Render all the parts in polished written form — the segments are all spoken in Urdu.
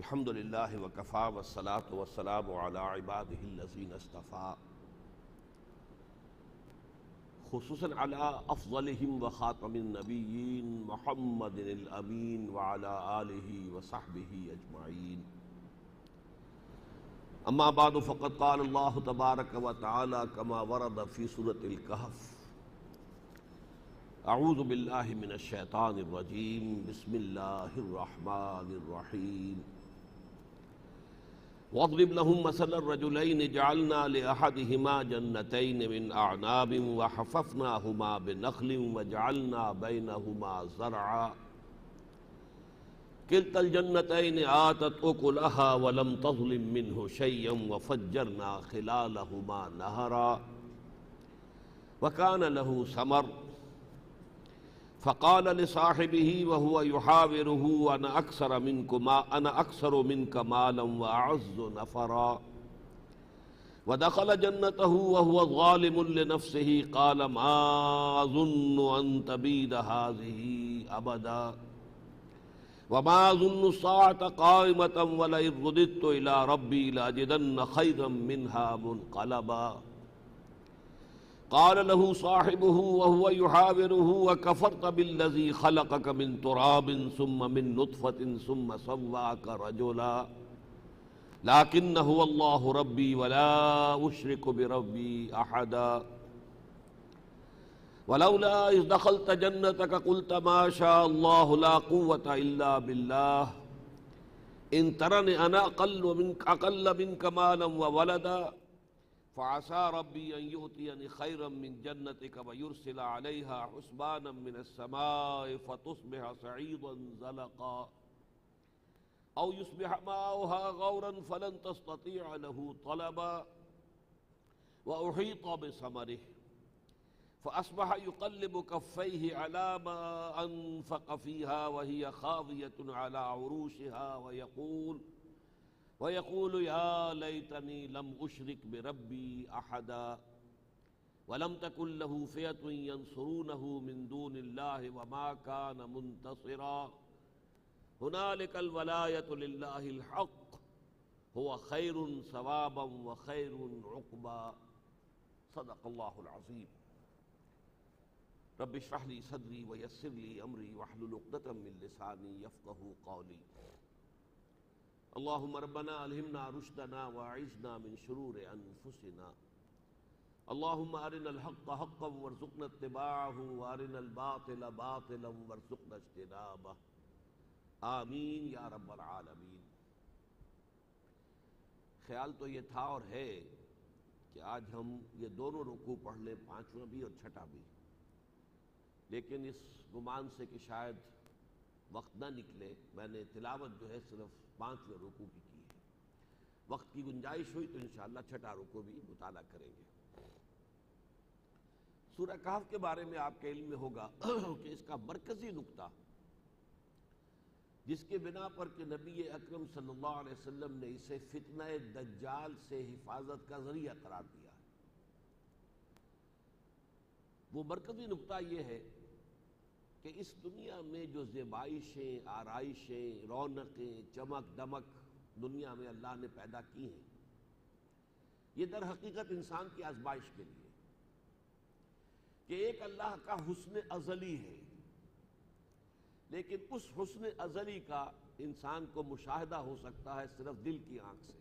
الحمد للہ وکفا والصلاة والسلام علی عبادہ الذین اصطفیٰ، خصوصاً علی افضلہم وخاتم النبیین محمد الامین وعلی آلہ وصحبہ اجمعین۔ اما بعد فقد قال اللہ تبارک وتعالی کما ورد فی سورۃ الکہف: اعوذ باللہ من الشیطان الرجیم، بسم اللہ الرحمن الرحیم۔ واضرب لهم مثل الرجلين جعلنا لأحدهما جنتين من أعناب وحففناهما بنخل وجعلنا بينهما زرعا كلتا الجنتين آتت أكلها ولم تظلم منه شيئا وفجرنا خلالهما نهرا وكان له ثمر فقال لصاحبه وهو يحاوره أنا أكثر منك مالا وأعز نفرا ودخل جنته وهو ظالم لنفسه قال ما أظن أن تبيد هذه أبدا وما أظن الساعة قائمة ولئن رددت إلى ربي لأجدن خيرا منها منقلبا قال له صاحبه وهو يحاوره وكفرت بالذي خلقك من تراب ثم من نطفة ثم سواك رجلا لكن هو الله ربي ولا أشرك بربي أحدا ولولا إذ دخلت جنتك قلت ما شاء الله لا قوة إلا بالله إن ترني أنا أقل منك مالا وولدا فعسى ربي أن يؤتيني خيرا من جنتك ويرسل عليها حسبانا من السماء فتصبح صعيدا زلقا أو يصبح ماؤها غورا فلن تستطيع له طلبا وأحيط بثمره فأصبح يقلب كفيه على ما أنفق فيها وهي خاوية على عروشها ويقول يا ليتني لم أشرك بربي أحدا ولم تكن له فئة ينصرونه من دون الله وما كان منتصرا هنالك الولاية لله الحق هو خير ثوابا وخير عقبا صدق الله العظيم۔ رب اشرح لي صدري ويسر لي أمري واحلل عقدة من لساني يفقهوا قولي۔ اللهم ربنا ألهمنا رشدنا وأعذنا من شرور أنفسنا، اللهم أرنا الحق حقا وارزقنا اتباعه وأرنا الباطل باطلا وارزقنا اجتنابه، آمین یا رب العالمین۔ خیال تو یہ تھا اور ہے کہ آج ہم یہ دونوں رکوع پڑھ لیں، پانچواں بھی اور چھٹا بھی، لیکن اس گمان سے کہ شاید وقت نہ نکلے، میں نے تلاوت جو ہے صرف 5ویں رکوع کی ہے۔ وقت کی گنجائش ہوئی تو انشاءاللہ چھٹا رکوع بھی مطالعہ کریں گے۔ سورہ کہف کے بارے میں آپ کے علم میں ہوگا کہ اس کا مرکزی نقطہ جس کے بنا پر کہ نبی اکرم صلی اللہ علیہ وسلم نے اسے فتنہ دجال سے حفاظت کا ذریعہ قرار دیا ہے، وہ مرکزی نقطہ یہ ہے کہ اس دنیا میں جو زیبائشیں، آرائشیں، رونقیں، چمک دمک دنیا میں اللہ نے پیدا کی ہیں، یہ در حقیقت انسان کی آزمائش کے لیے کہ ایک اللہ کا حسن ازلی ہے، لیکن اس حسن ازلی کا انسان کو مشاہدہ ہو سکتا ہے صرف دل کی آنکھ سے،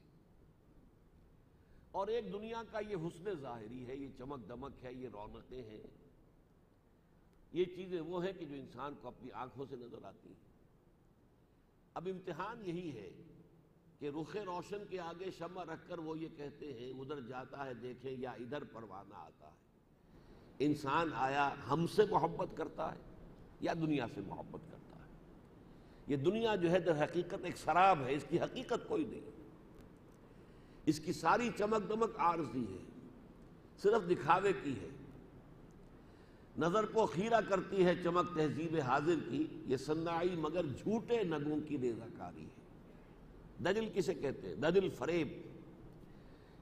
اور ایک دنیا کا یہ حسن ظاہری ہے، یہ چمک دمک ہے، یہ رونقیں ہیں، یہ چیزیں وہ ہیں کہ جو انسان کو اپنی آنکھوں سے نظر آتی ہیں۔ اب امتحان یہی ہے کہ رخ روشن کے آگے شمع رکھ کر وہ یہ کہتے ہیں ادھر جاتا ہے دیکھیں یا ادھر پروانہ آتا ہے، انسان آیا ہم سے محبت کرتا ہے یا دنیا سے محبت کرتا ہے؟ یہ دنیا جو ہے در حقیقت ایک سراب ہے، اس کی حقیقت کوئی نہیں، اس کی ساری چمک دمک عارضی ہے، صرف دکھاوے کی ہے، نظر کو خیرہ کرتی ہے چمک تہذیب حاضر کی، یہ صناعی مگر جھوٹے نگوں کی ریزہ کاری ہے۔ دجل کسے کہتے ہیں؟ دجل فریب،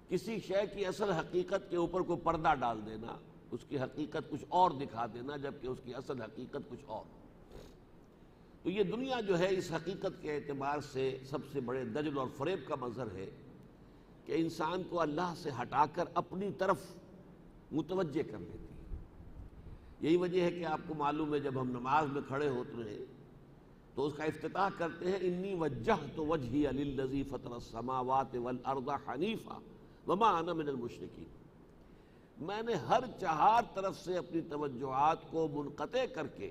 کسی شے کی اصل حقیقت کے اوپر کوئی پردہ ڈال دینا، اس کی حقیقت کچھ اور دکھا دینا جبکہ اس کی اصل حقیقت کچھ اور۔ تو یہ دنیا جو ہے اس حقیقت کے اعتبار سے سب سے بڑے دجل اور فریب کا منظر ہے کہ انسان کو اللہ سے ہٹا کر اپنی طرف متوجہ کر لیتی ہے۔ یہی وجہ ہے کہ آپ کو معلوم ہے جب ہم نماز میں کھڑے ہوتے ہیں تو اس کا افتتاح کرتے ہیں انی وجہت وجہی للذی فطر السماوات والارض حنیفا وما انا من المشرکین، میں نے ہر چہار طرف سے اپنی توجہات کو منقطع کر کے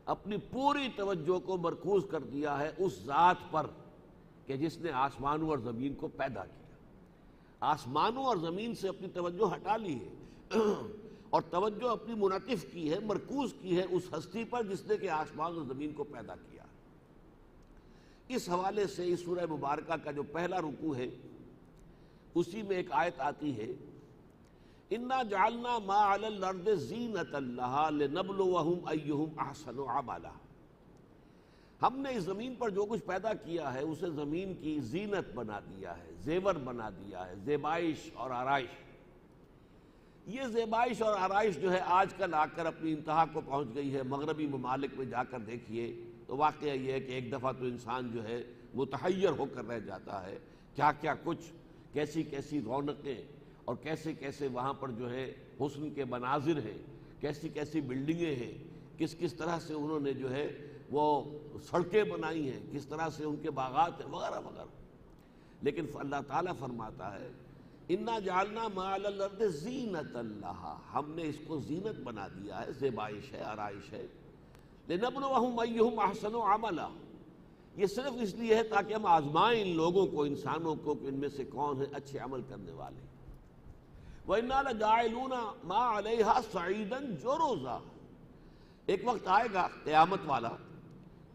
اپنی پوری توجہ کو مرکوز کر دیا ہے اس ذات پر کہ جس نے آسمانوں اور زمین کو پیدا کیا۔ آسمانوں اور زمین سے اپنی توجہ ہٹا لی ہے اور توجہ اپنی منعطف کی ہے، مرکوز کی ہے اس ہستی پر جس نے کہ آسمان اور زمین کو پیدا کیا۔ اس حوالے سے اس سورہ مبارکہ کا جو پہلا رکوع ہے اسی میں ایک آیت آتی ہے اِنَّا جَعَلْنَا مَا عَلَى الْأَرْضِ زِینَةً لَهَا لِنَبْلُوَهُمْ أَيُّهُمْ أَحْسَنُ عَمَلًا، ہم نے اس زمین پر جو کچھ پیدا کیا ہے اسے زمین کی زینت بنا دیا ہے، زیور بنا دیا ہے، زیبائش اور آرائش۔ یہ زیبائش اور آرائش جو ہے آج کل آ کر اپنی انتہا کو پہنچ گئی ہے۔ مغربی ممالک میں جا کر دیکھیے تو واقعہ یہ ہے کہ ایک دفعہ تو انسان جو ہے متحیر ہو کر رہ جاتا ہے، کیا کیا کچھ، کیسی کیسی رونقیں اور کیسے کیسے وہاں پر جو ہے حسن کے مناظر ہیں، کیسی کیسی بلڈنگیں ہیں، کس کس طرح سے انہوں نے جو ہے وہ سڑکیں بنائی ہیں، کس طرح سے ان کے باغات ہیں وغیرہ وغیرہ۔ لیکن اللہ تعالیٰ فرماتا ہے اِنَّا جَعَلْنَا مَا عَلَى الْأَرْضِ زِینَةً لَهَا، ہم نے اس کو زینت بنا دیا ہے، زیبائش ہے، آرائش ہے، لِنَبْلُوَهُمْ أَيُّهُمْ أَحْسَنُ عَمَلًا، یہ صرف اس لیے ہے تاکہ ہم آزمائیں ان لوگوں کو، انسانوں کو کہ ان میں سے کون ہیں اچھے عمل کرنے والے۔ وَإِنَّا لَجَاعِلُونَ مَا عَلَيْهَا صَعِيدًا جُرُزًا، ایک وقت آئے گا قیامت والا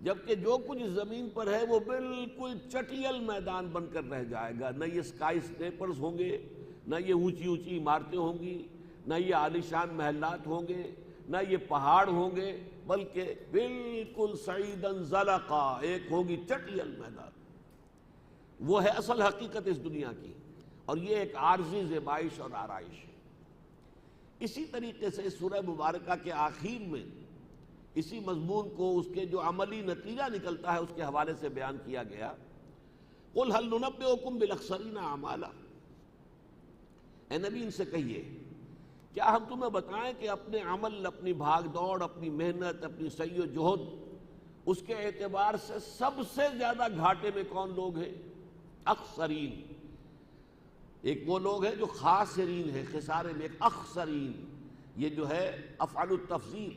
جبکہ جو کچھ زمین پر ہے وہ بالکل چٹیل میدان بن کر رہ جائے گا، نہ یہ اسکائی اسکریپرز ہوں گے، نہ یہ اونچی اونچی عمارتیں ہوں گی، نہ یہ عالیشان محلات ہوں گے، نہ یہ پہاڑ ہوں گے، بلکہ بالکل صعیداً زلقا، ایک ہوگی چٹیل میدان۔ وہ ہے اصل حقیقت اس دنیا کی، اور یہ ایک عارضی زیبائش اور آرائش ہے۔ اسی طریقے سے سورہ مبارکہ کے آخر میں اسی مضمون کو اس کے جو عملی نتیجہ نکلتا ہے اس کے حوالے سے بیان کیا گیا قُلْ هَلْ نُنَبِّئُكُمْ بِالْأَخْسَرِينَ أَعْمَالًا، اے نبی ان سے کہیے کیا ہم تمہیں بتائیں کہ اپنے عمل، اپنی بھاگ دوڑ، اپنی محنت، اپنی سعی و جہد، اس کے اعتبار سے سب سے زیادہ گھاٹے میں کون لوگ ہیں؟ اخسرین، ایک وہ لوگ ہیں جو خاسرین ہیں، خسارے میں، ایک اخسرین، یہ جو ہے افعال التفضیل،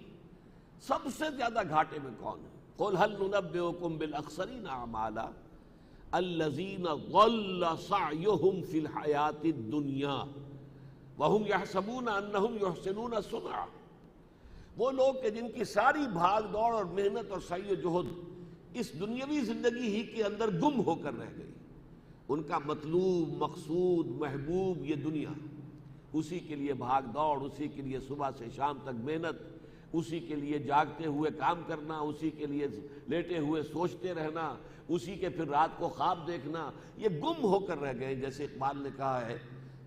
سب سے زیادہ گھاٹے میں کون ہے؟ قُلْ هَلْ نُنَبِّئُكُمْ بِالْأَخْسَرِينَ أَعْمَالًا الَّذِينَ ضَلَّ سَعْيُهُمْ فِي الْحَيَاةِ الدُّنْيَا وَهُمْ يَحْسَبُونَ أَنَّهُمْ يُحْسِنُونَ صُنْعًا، وہ لوگ کہ جن کی ساری بھاگ دوڑ اور محنت اور سعی و جہد اس دنیاوی زندگی ہی کے اندر گم ہو کر رہ گئی، ان کا مطلوب، مقصود، محبوب یہ دنیا، اسی کے لیے بھاگ دوڑ، اسی کے لیے صبح سے شام تک محنت، اسی کے لیے جاگتے ہوئے کام کرنا، اسی کے لیے لیٹے ہوئے سوچتے رہنا، اسی کے پھر رات کو خواب دیکھنا، یہ گم ہو کر رہ گئے۔ جیسے اقبال نے کہا ہے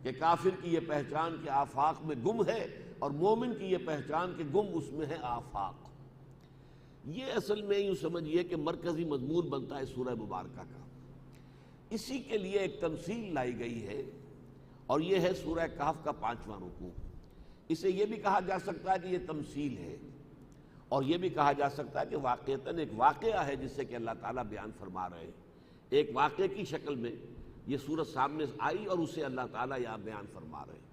کہ کافر کی یہ پہچان کہ آفاق میں گم ہے، اور مومن کی یہ پہچان کہ گم اس میں ہے آفاق۔ یہ اصل میں یوں سمجھیے کہ مرکزی مضمون بنتا ہے سورہ مبارکہ کا۔ اسی کے لیے ایک تمثیل لائی گئی ہے، اور یہ ہے سورہ کہف کا 5واں رکوع۔ اسے یہ بھی کہا جا سکتا ہے کہ یہ تمثیل ہے، اور یہ بھی کہا جا سکتا ہے کہ واقعتاً ایک واقعہ ہے جس سے کہ اللہ تعالیٰ بیان فرما رہے ہیں، ایک واقعے کی شکل میں یہ صورت سامنے آئی اور اسے اللہ تعالیٰ یہاں بیان فرما رہے ہیں۔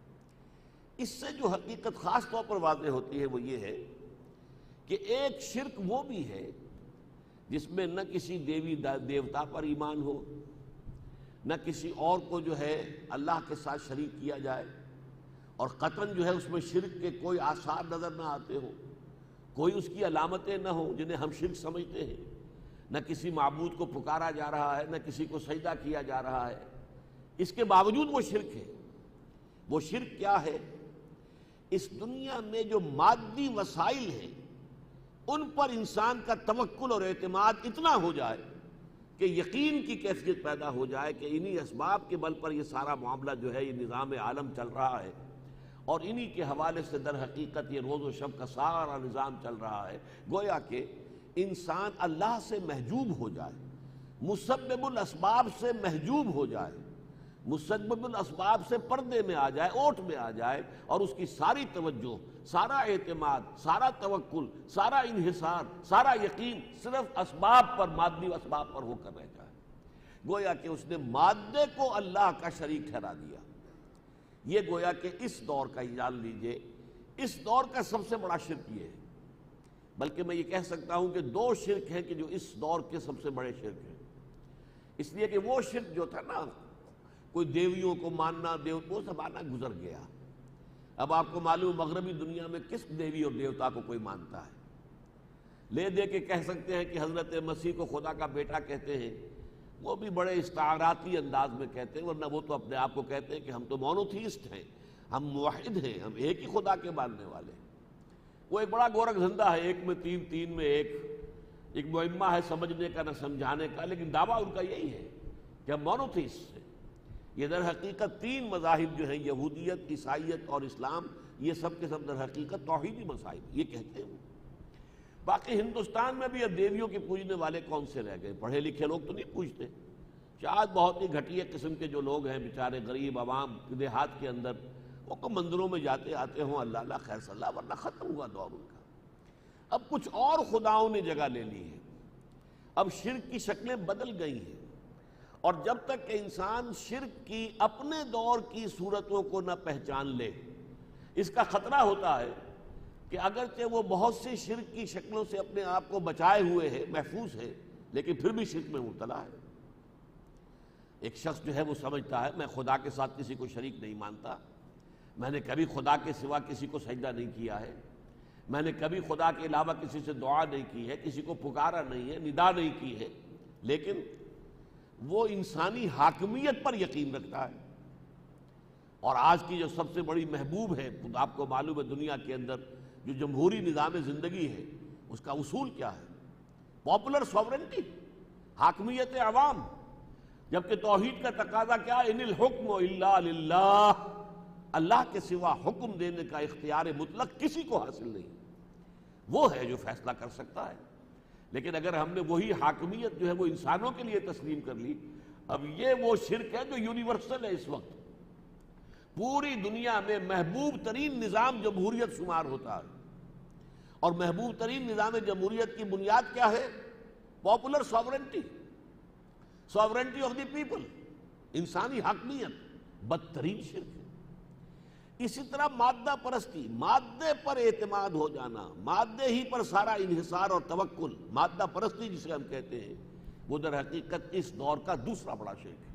اس سے جو حقیقت خاص طور پر واضح ہوتی ہے وہ یہ ہے کہ ایک شرک وہ بھی ہے جس میں نہ کسی دیوی دیوتا پر ایمان ہو، نہ کسی اور کو جو ہے اللہ کے ساتھ شریک کیا جائے، اور قطعاً جو ہے اس میں شرک کے کوئی آثار نظر نہ آتے ہوں، کوئی اس کی علامتیں نہ ہوں جنہیں ہم شرک سمجھتے ہیں، نہ کسی معبود کو پکارا جا رہا ہے، نہ کسی کو سجدہ کیا جا رہا ہے، اس کے باوجود وہ شرک ہے۔ وہ شرک کیا ہے؟ اس دنیا میں جو مادی وسائل ہیں ان پر انسان کا توکل اور اعتماد اتنا ہو جائے کہ یقین کی کیفیت پیدا ہو جائے کہ انہی اسباب کے بل پر یہ سارا معاملہ جو ہے، یہ نظام عالم چل رہا ہے، اور انہی کے حوالے سے در حقیقت یہ روز و شب کا سارا نظام چل رہا ہے۔ گویا کہ انسان اللہ سے محجوب ہو جائے، مسبب الاسباب سے محجوب ہو جائے، مسبب الاسباب سے پردے میں آ جائے، اوٹ میں آ جائے، اور اس کی ساری توجہ، سارا اعتماد، سارا توکل، سارا انحصار، سارا یقین صرف اسباب پر، مادی اسباب پر ہو کر رہ جائے، گویا کہ اس نے مادے کو اللہ کا شریک ٹھہرا دیا۔ یہ گویا کہ اس دور کا، جان لیجئے اس دور کا سب سے بڑا شرک یہ ہے، بلکہ میں یہ کہہ سکتا ہوں کہ دو شرک ہیں کہ جو اس دور کے سب سے بڑے شرک ہیں، اس لیے کہ وہ شرک جو تھا نا، کوئی دیویوں کو ماننا، وہ زمانہ گزر گیا۔ اب آپ کو معلوم مغربی دنیا میں کس دیوی اور دیوتا کو کوئی مانتا ہے؟ لے دے کے کہہ سکتے ہیں کہ حضرت مسیح کو خدا کا بیٹا کہتے ہیں، وہ بھی بڑے استعاراتی انداز میں کہتے ہیں، ورنہ وہ تو اپنے آپ کو کہتے ہیں کہ ہم تو مونوتھیسٹ ہیں، ہم موحد ہیں، ہم ایک ہی خدا کے ماننے والے ہیں۔ وہ ایک بڑا گورکھ دھندا ہے، ایک میں تین، تین میں ایک معمہ ہے سمجھنے کا نہ سمجھانے کا، لیکن دعویٰ ان کا یہی ہے کہ ہم مونوتھیسٹ ہیں۔ یہ در حقیقت تین مذاہب جو ہیں، یہودیت، عیسائیت اور اسلام، یہ سب کے سب در حقیقت توحیدی مذاہب یہ کہتے ہیں۔ باقی ہندوستان میں بھی اب دیویوں کے پوجنے والے کون سے رہ گئے؟ پڑھے لکھے لوگ تو نہیں پوجتے، شاید بہت ہی گھٹیا قسم کے جو لوگ ہیں بیچارے غریب عوام دیہات کے اندر، وہ کو مندروں میں جاتے آتے ہوں، اللہ اللہ خیر صلی اللہ، ورنہ ختم ہوا دور ان کا۔ اب کچھ اور خداؤں نے جگہ لے لی ہے، اب شرک کی شکلیں بدل گئی ہیں، اور جب تک کہ انسان شرک کی اپنے دور کی صورتوں کو نہ پہچان لے، اس کا خطرہ ہوتا ہے کہ اگرچہ وہ بہت سی شرک کی شکلوں سے اپنے آپ کو بچائے ہوئے ہے، محفوظ ہے، لیکن پھر بھی شرک میں مبتلا ہے۔ ایک شخص جو ہے وہ سمجھتا ہے میں خدا کے ساتھ کسی کو شریک نہیں مانتا، میں نے کبھی خدا کے سوا کسی کو سجدہ نہیں کیا ہے، میں نے کبھی خدا کے علاوہ کسی سے دعا نہیں کی ہے، کسی کو پکارا نہیں ہے، ندا نہیں کی ہے، لیکن وہ انسانی حاکمیت پر یقین رکھتا ہے۔ اور آج کی جو سب سے بڑی محبوب ہے، آپ کو معلوم ہے دنیا کے اندر جو جمہوری نظام زندگی ہے، اس کا اصول کیا ہے؟ پاپولر سوورنٹی، حاکمیت عوام، جبکہ توحید کا تقاضا کیا؟ ان الحکم الا للہ، اللہ کے سوا حکم دینے کا اختیار مطلق کسی کو حاصل نہیں، وہ ہے جو فیصلہ کر سکتا ہے۔ لیکن اگر ہم نے وہی حاکمیت جو ہے وہ انسانوں کے لیے تسلیم کر لی، اب یہ وہ شرک ہے جو یونیورسل ہے۔ اس وقت پوری دنیا میں محبوب ترین نظام جمہوریت شمار ہوتا ہے، اور محبوب ترین نظام جمہوریت کی بنیاد کیا ہے؟ Popular sovereignty, sovereignty of the people, انسانی حاکمیت، بدترین شرک ہے۔ اسی طرح مادہ پرستی، مادے پر اعتماد ہو جانا، مادے ہی پر سارا انحصار اور توکل، مادہ پرستی جسے ہم کہتے ہیں، وہ در حقیقت اس دور کا دوسرا بڑا شرک ہے۔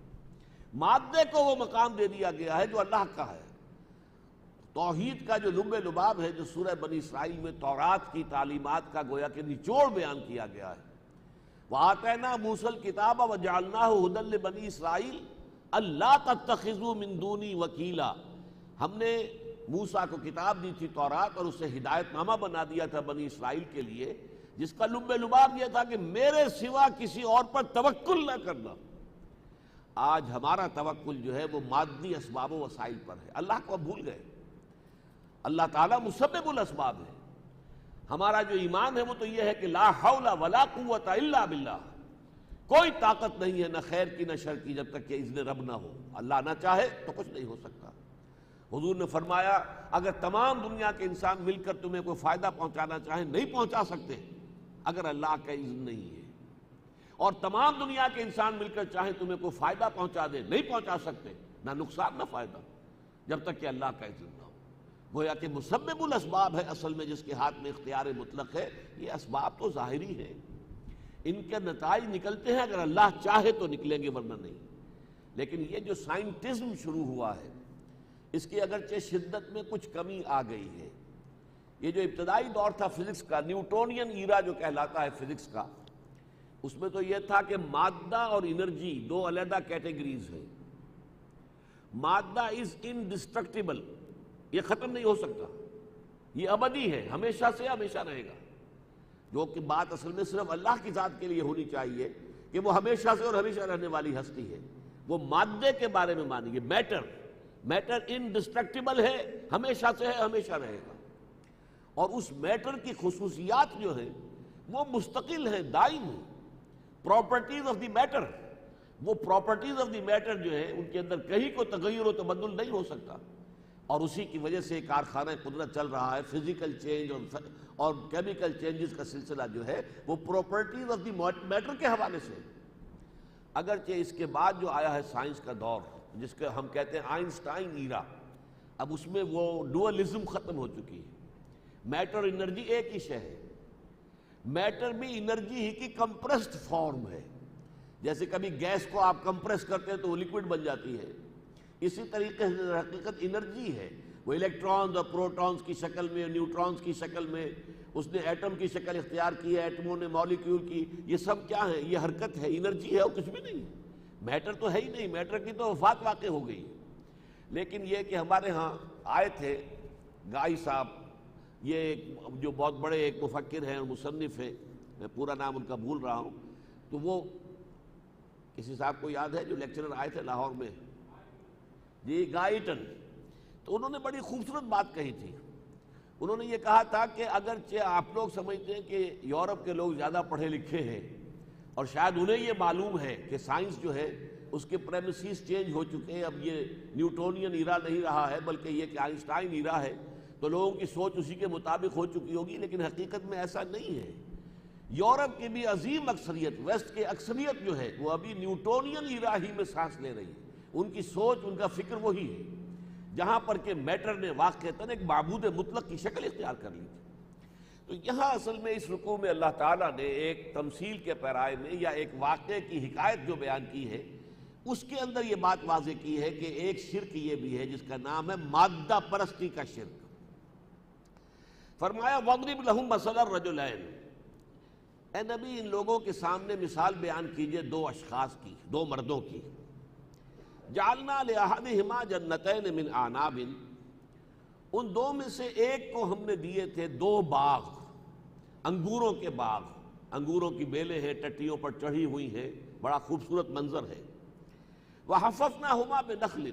مادے کو وہ مقام دے دیا گیا ہے جو اللہ کا ہے۔ توحید کا جو لب لباب ہے، جو سورہ بنی اسرائیل میں تورات کی تعلیمات کا گویا کہ نچوڑ بیان کیا گیا ہے، وَآتَيْنَا مُوسَى الْكِتَابَ وَجَعَلْنَاهُ هُدًى لِبَنِي إِسْرَائِيلَ أَلَّا تَتَّخِذُوا مِن دُونِي وَكِيلًا، ہم نے موسیٰ کو کتاب دی تھی تورات، اور اسے ہدایت نامہ بنا دیا تھا بنی اسرائیل کے لیے، جس کا لب لباب یہ تھا کہ میرے سوا کسی اور پر توکل نہ کرنا۔ آج ہمارا توکل جو ہے وہ مادی اسباب و وسائل پر ہے، اللہ کو اب بھول گئے۔ اللہ تعالیٰ مسبب الاسباب ہے، ہمارا جو ایمان ہے وہ تو یہ ہے کہ لا حول ولا قوت الا باللہ، کوئی طاقت نہیں ہے نہ خیر کی نہ شر کی جب تک کہ اذن رب نہ ہو، اللہ نہ چاہے تو کچھ نہیں ہو سکتا۔ حضور نے فرمایا اگر تمام دنیا کے انسان مل کر تمہیں کوئی فائدہ پہنچانا چاہیں نہیں پہنچا سکتے اگر اللہ کا اذن نہیں ہے، اور تمام دنیا کے انسان مل کر چاہیں تمہیں کوئی فائدہ پہنچا دے نہیں پہنچا سکتے، نہ نقصان نہ فائدہ، جب تک کہ اللہ کا اذن نہ ہو۔ گویا کہ مسبب الاسباب ہے اصل میں جس کے ہاتھ میں اختیار مطلق ہے۔ یہ اسباب تو ظاہری ہیں، ان کے نتائج نکلتے ہیں اگر اللہ چاہے تو نکلیں گے، ورنہ نہیں۔ لیکن یہ جو سائنٹزم شروع ہوا ہے، اس کی اگرچہ شدت میں کچھ کمی آ گئی ہے۔ یہ جو ابتدائی دور تھا فزکس کا، نیوٹونین ایرا جو کہلاتا ہے فزکس کا، اس میں تو یہ تھا کہ مادہ اور انرجی دو علیحدہ کیٹیگریز ہیں۔ مادہ از انڈسٹرکٹیبل، یہ ختم نہیں ہو سکتا، یہ ابدی ہے، ہمیشہ سے ہمیشہ رہے گا، جو کہ بات اصل میں صرف اللہ کی ذات کے لیے ہونی چاہیے کہ وہ ہمیشہ سے اور ہمیشہ رہنے والی ہستی ہے۔ وہ مادے کے بارے میں مانیے، میٹر انڈسٹرکٹیبل ہے، ہمیشہ سے ہے، ہمیشہ رہے گا، اور اس میٹر کی خصوصیات جو ہیں وہ مستقل ہیں، دائم ہیں، پراپرٹیز آف دی میٹر. وہ پراپرٹیز آف دی میٹر جو ہے ان کے اندر کہیں کوئی تغیر و تبدل نہیں ہو سکتا، اور اسی کی وجہ سے کارخانہ قدرت چل رہا ہے. فزیکل چینج اور کیمیکل چینجز کا سلسلہ جو ہے وہ پراپرٹیز آف دی میٹر کے حوالے سے. اگرچہ اس کے بعد جو آیا ہے سائنس کا دور، جس کے ہم کہتے ہیں آئنسٹائن ایرا، اب اس میں وہ ڈوئلزم ختم ہو چکی ہے. میٹر انرجی ایک ہی شے ہے. میٹر بھی انرجی ہی کی کمپریسڈ فارم ہے. جیسے کبھی گیس کو آپ کمپریس کرتے ہیں تو وہ لیکوڈ بن جاتی ہے، اسی طریقے سے حقیقت انرجی ہے. وہ الیکٹرانز اور پروٹونز کی شکل میں، نیوٹرونز کی شکل میں، اس نے ایٹم کی شکل اختیار کی ہے، ایٹموں نے مالیکیول کی. یہ سب کیا ہے؟ یہ حرکت ہے، انرجی ہے، اور کچھ بھی نہیں. میٹر تو ہے ہی نہیں، میٹر کی تو وفات واقع ہو گئی. لیکن یہ کہ ہمارے ہاں آئے تھے گائی صاحب، یہ جو بہت بڑے ایک مفکر ہیں اور مصنف ہیں، میں پورا نام ان کا بھول رہا ہوں، تو وہ کسی صاحب کو یاد ہے جو لیکچرر آئے تھے لاہور میں؟ جی، گائیٹن. تو انہوں نے بڑی خوبصورت بات کہی تھی. انہوں نے یہ کہا تھا کہ اگرچہ آپ لوگ سمجھتے ہیں کہ یورپ کے لوگ زیادہ پڑھے لکھے ہیں، اور شاید انہیں یہ معلوم ہے کہ سائنس جو ہے اس کے پریمیسز چینج ہو چکے ہیں، اب یہ نیوٹونین ایرا نہیں رہا ہے بلکہ یہ کہ آئنسٹائن ایرا ہے، تو لوگوں کی سوچ اسی کے مطابق ہو چکی ہوگی. لیکن حقیقت میں ایسا نہیں ہے. یورپ کی بھی عظیم اکثریت، ویسٹ کی اکثریت جو ہے وہ ابھی نیوٹونین ایرا ہی میں سانس لے رہی ہے. ان کی سوچ، ان کا فکر وہی ہے، جہاں پر کہ میٹر نے واقعتاً ایک معبود مطلق کی شکل اختیار کر لی تھی. تو یہاں اصل میں اس رکوع میں اللہ تعالیٰ نے ایک تمثیل کے پیرائے میں یا ایک واقعے کی حکایت جو بیان کی ہے، اس کے اندر یہ بات واضح کی ہے کہ ایک شرک یہ بھی ہے جس کا نام ہے مادہ پرستی کا شرک. فرمایا وَاضْرِبْ لَهُمْ مَثَلَ الرَّجُلَيْنِ، اے نبی ان لوگوں کے سامنے مثال بیان کیجئے دو اشخاص کی، دو مردوں کی. جعلنا لأحدہما جنتین من اعناب، ان دو میں سے ایک کو ہم نے دیے تھے دو باغ، انگوروں کے باغ. انگوروں کی بیلیں ہیں، ٹٹیوں پر چڑھی ہوئی ہیں، بڑا خوبصورت منظر ہے. وحففناہما بنخل،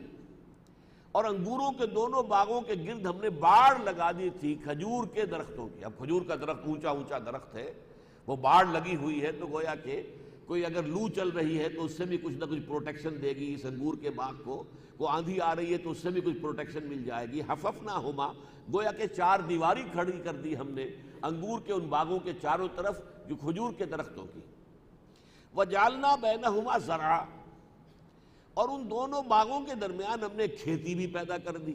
اور انگوروں کے دونوں باغوں کے گرد ہم نے باڑ لگا دی تھی کھجور کے درختوں کی. اب کھجور کا درخت اونچا اونچا درخت ہے، وہ باڑ لگی ہوئی ہے، تو گویا کہ کوئی اگر لو چل رہی ہے تو اس سے بھی کچھ نہ کچھ پروٹیکشن دے گی اس انگور کے باغ کو. کو آندھی آ رہی ہے تو اس سے بھی کچھ پروٹیکشن مل جائے گی. حففناہما، گویا کہ چار دیواری کھڑی کر دی ہم نے انگور کے ان باغوں کے چاروں طرف جو کھجور کے درختوں کی. وجعلنا بینہما زرعا، اور ان دونوں باغوں کے درمیان ہم نے کھیتی بھی پیدا کر دی.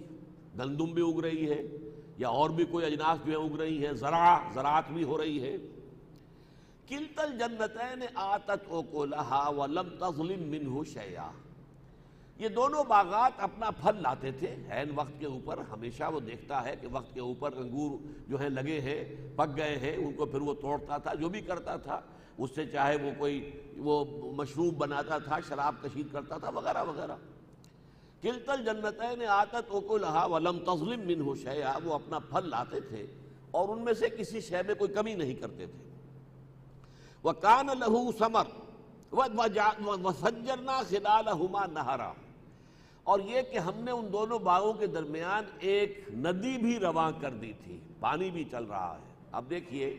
گندم بھی اگ رہی ہے یا اور بھی کوئی اجناس جو ہے اگ رہی ہیں، زراعت بھی ہو رہی ہے. کلتا الجنتین آتت اکلہا ولم تظلم منہ شیئا، یہ دونوں باغات اپنا پھل لاتے تھے عین وقت کے اوپر. ہمیشہ وہ دیکھتا ہے کہ وقت کے اوپر انگور جو ہیں لگے ہیں، پک گئے ہیں، ان کو پھر وہ توڑتا تھا، جو بھی کرتا تھا اس سے، چاہے وہ کوئی وہ مشروب بناتا تھا، شراب کشید کرتا تھا، وغیرہ وغیرہ. کلتا الجنتین آتت اکلہا ولم تظلم منہ شیئا، وہ اپنا پھل لاتے تھے اور ان میں سے کسی شے میں کوئی کمی نہیں کرتے تھے. وَكَانَ لَهُ ثَمَرٌ وَفَجَّرْنَا خِلَالَهُمَا نَهَرًا، اور یہ کہ ہم نے ان دونوں باغوں کے درمیان ایک ندی بھی رواں کر دی تھی، پانی بھی چل رہا ہے. اب دیکھیے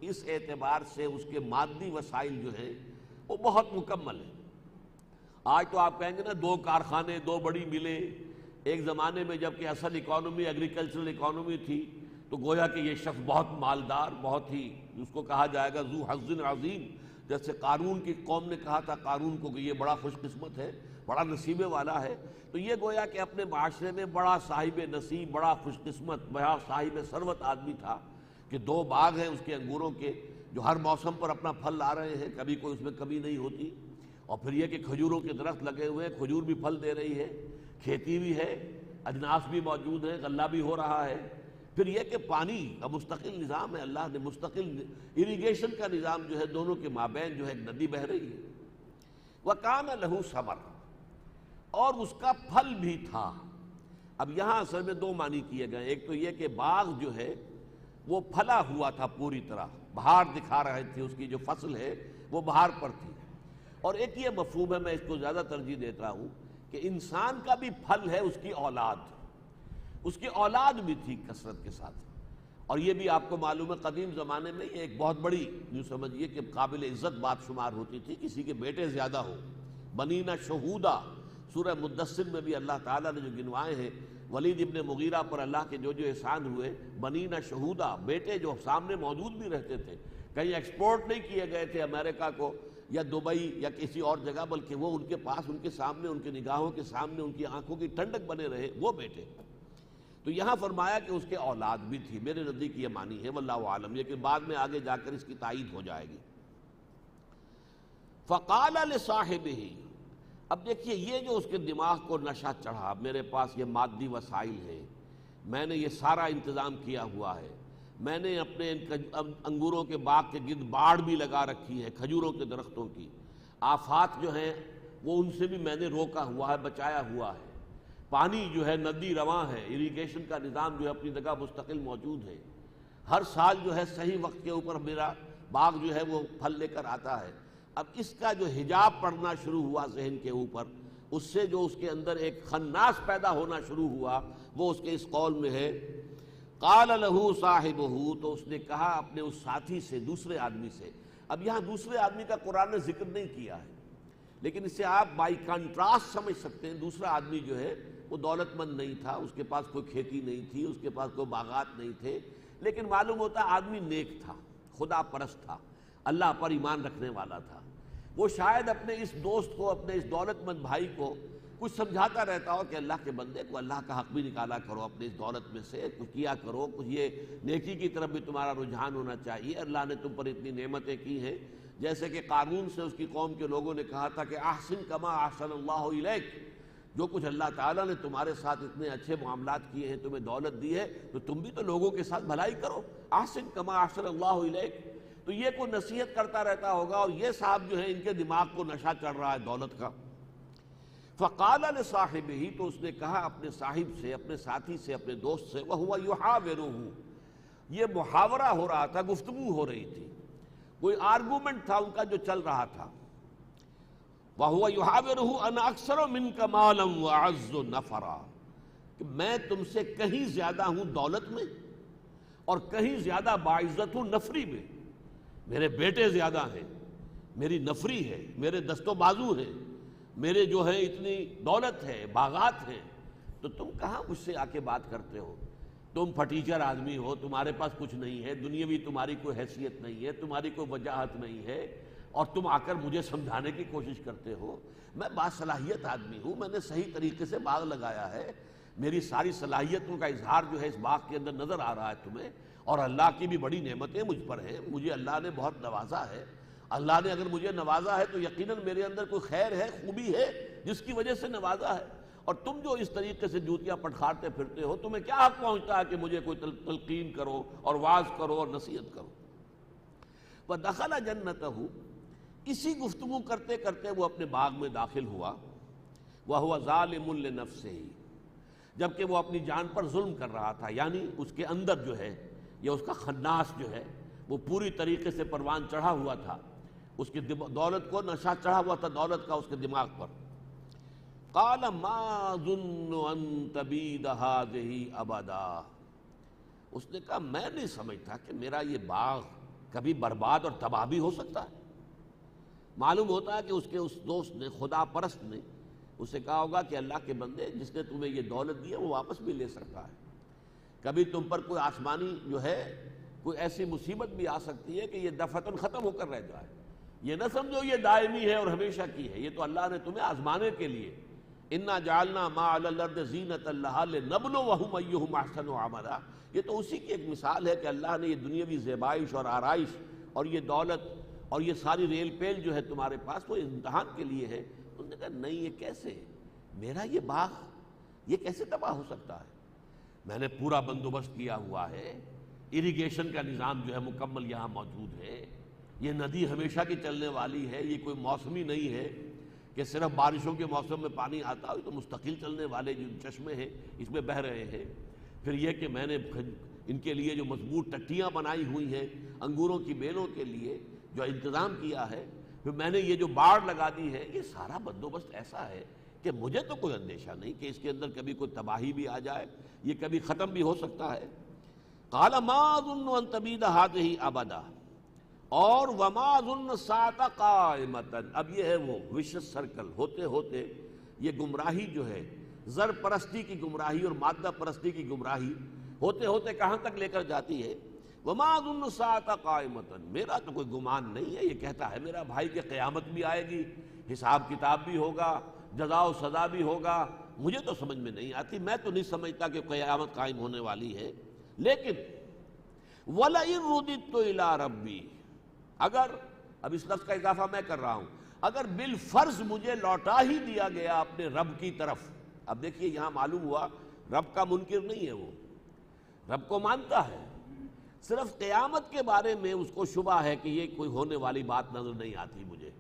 اس اعتبار سے اس کے مادی وسائل جو ہیں وہ بہت مکمل ہیں. آج تو آپ کہیں گے نا دو کارخانے، دو بڑی ملیں. ایک زمانے میں جب کہ اصل اکانومی ایگریکلچرل اکانومی تھی تو گویا کہ یہ شخص بہت مالدار، بہت ہی اس کو کہا جائے گا ذو حظ عظیم. جیسے قارون کی قوم نے کہا تھا قارون کو کہ یہ بڑا خوش قسمت ہے، بڑا نصیبے والا ہے. تو یہ گویا کہ اپنے معاشرے میں بڑا صاحب نصیب، بڑا خوش قسمت، بڑا صاحب ثروت آدمی تھا کہ دو باغ ہیں اس کے انگوروں کے جو ہر موسم پر اپنا پھل لا رہے ہیں، کبھی کوئی اس میں کمی نہیں ہوتی. اور پھر یہ کہ کھجوروں کے درخت لگے ہوئے، کھجور بھی پھل دے رہی ہے، کھیتی بھی ہے، اجناس بھی موجود ہیں، غلہ بھی ہو رہا ہے. پھر یہ کہ پانی کا مستقل نظام ہے، اللہ نے مستقل اریگیشن کا نظام جو ہے دونوں کے مابین جو ہے ایک ندی بہہ رہی ہے. وَكَانَ لَهُ ثَمَرٌ، اور اس کا پھل بھی تھا. اب یہاں اصل میں دو معنی کیے گئے. ایک تو یہ کہ باغ جو ہے وہ پھلا ہوا تھا پوری طرح، بہار دکھا رہے تھے، اس کی جو فصل ہے وہ بہار پر تھی. اور ایک یہ مفہوم ہے، میں اس کو زیادہ ترجیح دیتا ہوں، کہ انسان کا بھی پھل ہے اس کی اولاد. اس کی اولاد بھی تھی کثرت کے ساتھ، اور یہ بھی آپ کو معلوم ہے قدیم زمانے میں یہ ایک بہت بڑی یوں سمجھیے کہ قابل عزت بات شمار ہوتی تھی کسی کے بیٹے زیادہ ہو. بنینا شہودا، سورہ مدثر میں بھی اللہ تعالیٰ نے جو گنوائے ہیں ولید ابن مغیرہ پر اللہ کے جو جو احسان ہوئے، بنینا شہودا، بیٹے جو سامنے موجود بھی رہتے تھے، کہیں ایکسپورٹ نہیں کیے گئے تھے امریکہ کو یا دبئی یا کسی اور جگہ، بلکہ وہ ان کے پاس، ان کے سامنے، ان کی نگاہوں کے سامنے، ان کی آنکھوں کی ٹھنڈک بنے رہے وہ بیٹے. تو یہاں فرمایا کہ اس کے اولاد بھی تھی. میرے نزدیک یہ معنی ہے واللہ عالم، لیکن بعد میں آگے جا کر اس کی تائید ہو جائے گی. فقال لصاحبہ، اب دیکھیے یہ جو اس کے دماغ کو نشہ چڑھا، میرے پاس یہ مادی وسائل ہیں، میں نے یہ سارا انتظام کیا ہوا ہے، میں نے اپنے انگوروں کے باغ کے گرد باڑ بھی لگا رکھی ہے، کھجوروں کے درختوں کی، آفات جو ہیں وہ ان سے بھی میں نے روکا ہوا ہے، بچایا ہوا ہے، پانی جو ہے ندی رواں ہے، اریگیشن کا نظام جو ہے اپنی جگہ مستقل موجود ہے، ہر سال جو ہے صحیح وقت کے اوپر میرا باغ جو ہے وہ پھل لے کر آتا ہے. اب اس کا جو حجاب پڑنا شروع ہوا ذہن کے اوپر، اس سے جو اس کے اندر ایک خناس پیدا ہونا شروع ہوا، وہ اس کے اس قول میں ہے. قال له صاحبہ، تو اس نے کہا اپنے اس ساتھی سے، دوسرے آدمی سے. اب یہاں دوسرے آدمی کا قرآن نے ذکر نہیں کیا ہے، لیکن اس سے آپ بائی کنٹراسٹ سمجھ سکتے ہیں دوسرا آدمی جو ہے وہ دولت مند نہیں تھا، اس کے پاس کوئی کھیتی نہیں تھی، اس کے پاس کوئی باغات نہیں تھے، لیکن معلوم ہوتا آدمی نیک تھا، خدا پرست تھا، اللہ پر ایمان رکھنے والا تھا. وہ شاید اپنے اس دوست کو، اپنے اس دولت مند بھائی کو کچھ سمجھاتا رہتا ہو کہ اللہ کے بندے کو اللہ کا حق بھی نکالا کرو، اپنے اس دولت میں سے کچھ کیا کرو، کچھ یہ نیکی کی طرف بھی تمہارا رجحان ہونا چاہیے، اللہ نے تم پر اتنی نعمتیں کی ہیں. جیسے کہ قارون سے اس کی قوم کے لوگوں نے کہا تھا کہ احسن کما احسن اللہ الیک، جو کچھ اللہ تعالیٰ نے تمہارے ساتھ اتنے اچھے معاملات کیے ہیں، تمہیں دولت دی ہے، تو تم بھی تو لوگوں کے ساتھ بھلائی کرو، احسن کما احسن اللہ الیک. تو یہ کوئی نصیحت کرتا رہتا ہوگا، اور یہ صاحب جو ہے ان کے دماغ کو نشہ چڑھ رہا ہے دولت کا. فقال لصاحبہ، تو اس نے کہا اپنے صاحب سے، اپنے ساتھی سے، اپنے دوست سے، وہو یحاورہ، یہ محاورہ ہو رہا تھا، گفتگو ہو رہی تھی، کوئی آرگومنٹ تھا ان کا جو چل رہا تھا. وہو یحاورہ انا اکثر منک مالا واعز نفرا، کہ میں تم سے کہیں زیادہ ہوں دولت میں اور کہیں زیادہ باعزت ہوں نفری میں. میرے بیٹے زیادہ ہیں، میری نفری ہے، میرے دست و بازو ہیں، میرے جو ہے اتنی دولت ہے، باغات ہیں، تو تم کہاں مجھ سے آ کے بات کرتے ہو؟ تم پھٹیچر آدمی ہو، تمہارے پاس کچھ نہیں ہے، دنیاوی تمہاری کوئی حیثیت نہیں ہے، تمہاری کوئی وجاہت نہیں ہے، اور تم آ کر مجھے سمجھانے کی کوشش کرتے ہو. میں باصلاحیت آدمی ہوں، میں نے صحیح طریقے سے باغ لگایا ہے، میری ساری صلاحیتوں کا اظہار جو ہے اس باغ کے اندر نظر آ رہا ہے تمہیں، اور اللہ کی بھی بڑی نعمتیں مجھ پر ہیں، مجھے اللہ نے بہت نوازا ہے. اللہ نے اگر مجھے نوازا ہے تو یقیناً میرے اندر کوئی خیر ہے، خوبی ہے جس کی وجہ سے نوازا ہے. اور تم جو اس طریقے سے جوتیاں پٹخارتے پھرتے ہو، تمہیں کیا حق پہنچتا ہے کہ مجھے کوئی تلقین کرو اور واعظ کرو اور نصیحت کرو. وَدَخَلَ جَنَّتَهُ، اسی گفتگو کرتے کرتے وہ اپنے باغ میں داخل ہوا. وَهُوَ ظَالِمٌ لِنَفْسِهِ، جبکہ وہ اپنی جان پر ظلم کر رہا تھا، یعنی اس کے اندر جو ہے یہ اس کا خناس جو ہے وہ پوری طریقے سے پروان چڑھا ہوا تھا، اس کی دولت کو نشہ چڑھا ہوا تھا دولت کا اس کے دماغ پر. قال ما ظن ان تبید هذه ابدا، اس نے کہا میں نہیں سمجھتا کہ میرا یہ باغ کبھی برباد اور تباہ بھی ہو سکتا ہے. معلوم ہوتا ہے کہ اس کے اس دوست نے، خدا پرست نے اسے کہا ہوگا کہ اللہ کے بندے، جس نے تمہیں یہ دولت دی ہے وہ واپس بھی لے سکتا ہے، کبھی تم پر کوئی آسمانی جو ہے کوئی ایسی مصیبت بھی آ سکتی ہے کہ یہ دفعتاً ختم ہو کر رہ جائے. یہ نہ سمجھو یہ دائمی ہے اور ہمیشہ کی ہے، یہ تو اللہ نے تمہیں آزمانے کے لیے. انا جعلنا ما علی الارض زینۃ لہا لنبلوہم ایہم احسن عملا، یہ تو اسی کی ایک مثال ہے کہ اللہ نے یہ دنیاوی زیبائش اور آرائش اور یہ دولت اور یہ ساری ریل پیل جو ہے تمہارے پاس وہ امتحان کے لیے ہے. انہوں نے کہا نہیں، یہ کیسے، میرا یہ باغ یہ کیسے تباہ ہو سکتا ہے؟ میں نے پورا بندوبست کیا ہوا ہے، اریگیشن کا نظام جو ہے مکمل یہاں موجود ہے، یہ ندی ہمیشہ کی چلنے والی ہے، یہ کوئی موسمی نہیں ہے کہ صرف بارشوں کے موسم میں پانی آتا ہو، تو مستقل چلنے والے جو چشمے ہیں اس میں بہہ رہے ہیں. پھر یہ کہ میں نے ان کے لیے جو مضبوط ٹٹیاں بنائی ہوئی ہیں انگوروں کی بیلوں کے لیے جو انتظام کیا ہے، پھر میں نے یہ جو باڑ لگا دی ہے، یہ سارا بندوبست ایسا ہے کہ مجھے تو کوئی اندیشہ نہیں کہ اس کے اندر کبھی کوئی تباہی بھی آ جائے، یہ کبھی ختم بھی ہو سکتا ہے. قال ما اظن ان تبید هذه ابدا، اور وما اظن الساعة قائمة۔ اب یہ ہے وہ وشس سرکل، ہوتے ہوتے یہ گمراہی جو ہے، زر پرستی کی گمراہی اور مادہ پرستی کی گمراہی ہوتے ہوتے کہاں تک لے کر جاتی ہے؟ وما اظن الساعة قائمة، میرا تو کوئی گمان نہیں ہے، یہ کہتا ہے میرا بھائی کہ قیامت بھی آئے گی، حساب کتاب بھی ہوگا، جزا و سزا بھی ہوگا، مجھے تو سمجھ میں نہیں آتی، میں تو نہیں سمجھتا کہ قیامت قائم ہونے والی ہے۔ لیکن وَلَئِن رُدِدتُّ إِلَىٰ رَبِّي، اگر، اب اس لفظ کا اضافہ میں کر رہا ہوں، اگر بالفرض مجھے لوٹا ہی دیا گیا اپنے رب کی طرف۔ اب دیکھیے یہاں معلوم ہوا رب کا منکر نہیں ہے، وہ رب کو مانتا ہے، صرف قیامت کے بارے میں اس کو شبہ ہے کہ یہ کوئی ہونے والی بات نظر نہیں آتی مجھے۔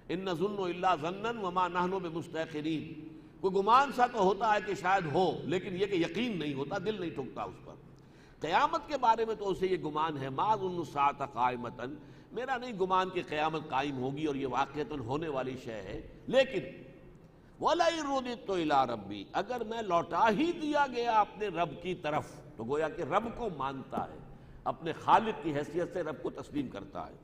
ان نظن الا ظنا وما نحن بمستيقنين، کوئی گمان سا تو ہوتا ہے کہ شاید ہو، لیکن یہ کہ یقین نہیں ہوتا، دل نہیں ٹھکتا اس پر۔ قیامت کے بارے میں تو اسے یہ گمان ہے، ما اظن الساعة قائمة، میرا نہیں گمان کہ قیامت قائم ہوگی اور یہ واقعتاً ہونے والی شے ہے۔ لیکن وَلَئِن رُدِدتُّ إِلَىٰ رَبِّي، اگر میں لوٹا ہی دیا گیا اپنے رب کی طرف، تو گویا کہ رب کو مانتا ہے، اپنے خالق کی حیثیت سے رب کو تسلیم کرتا ہے۔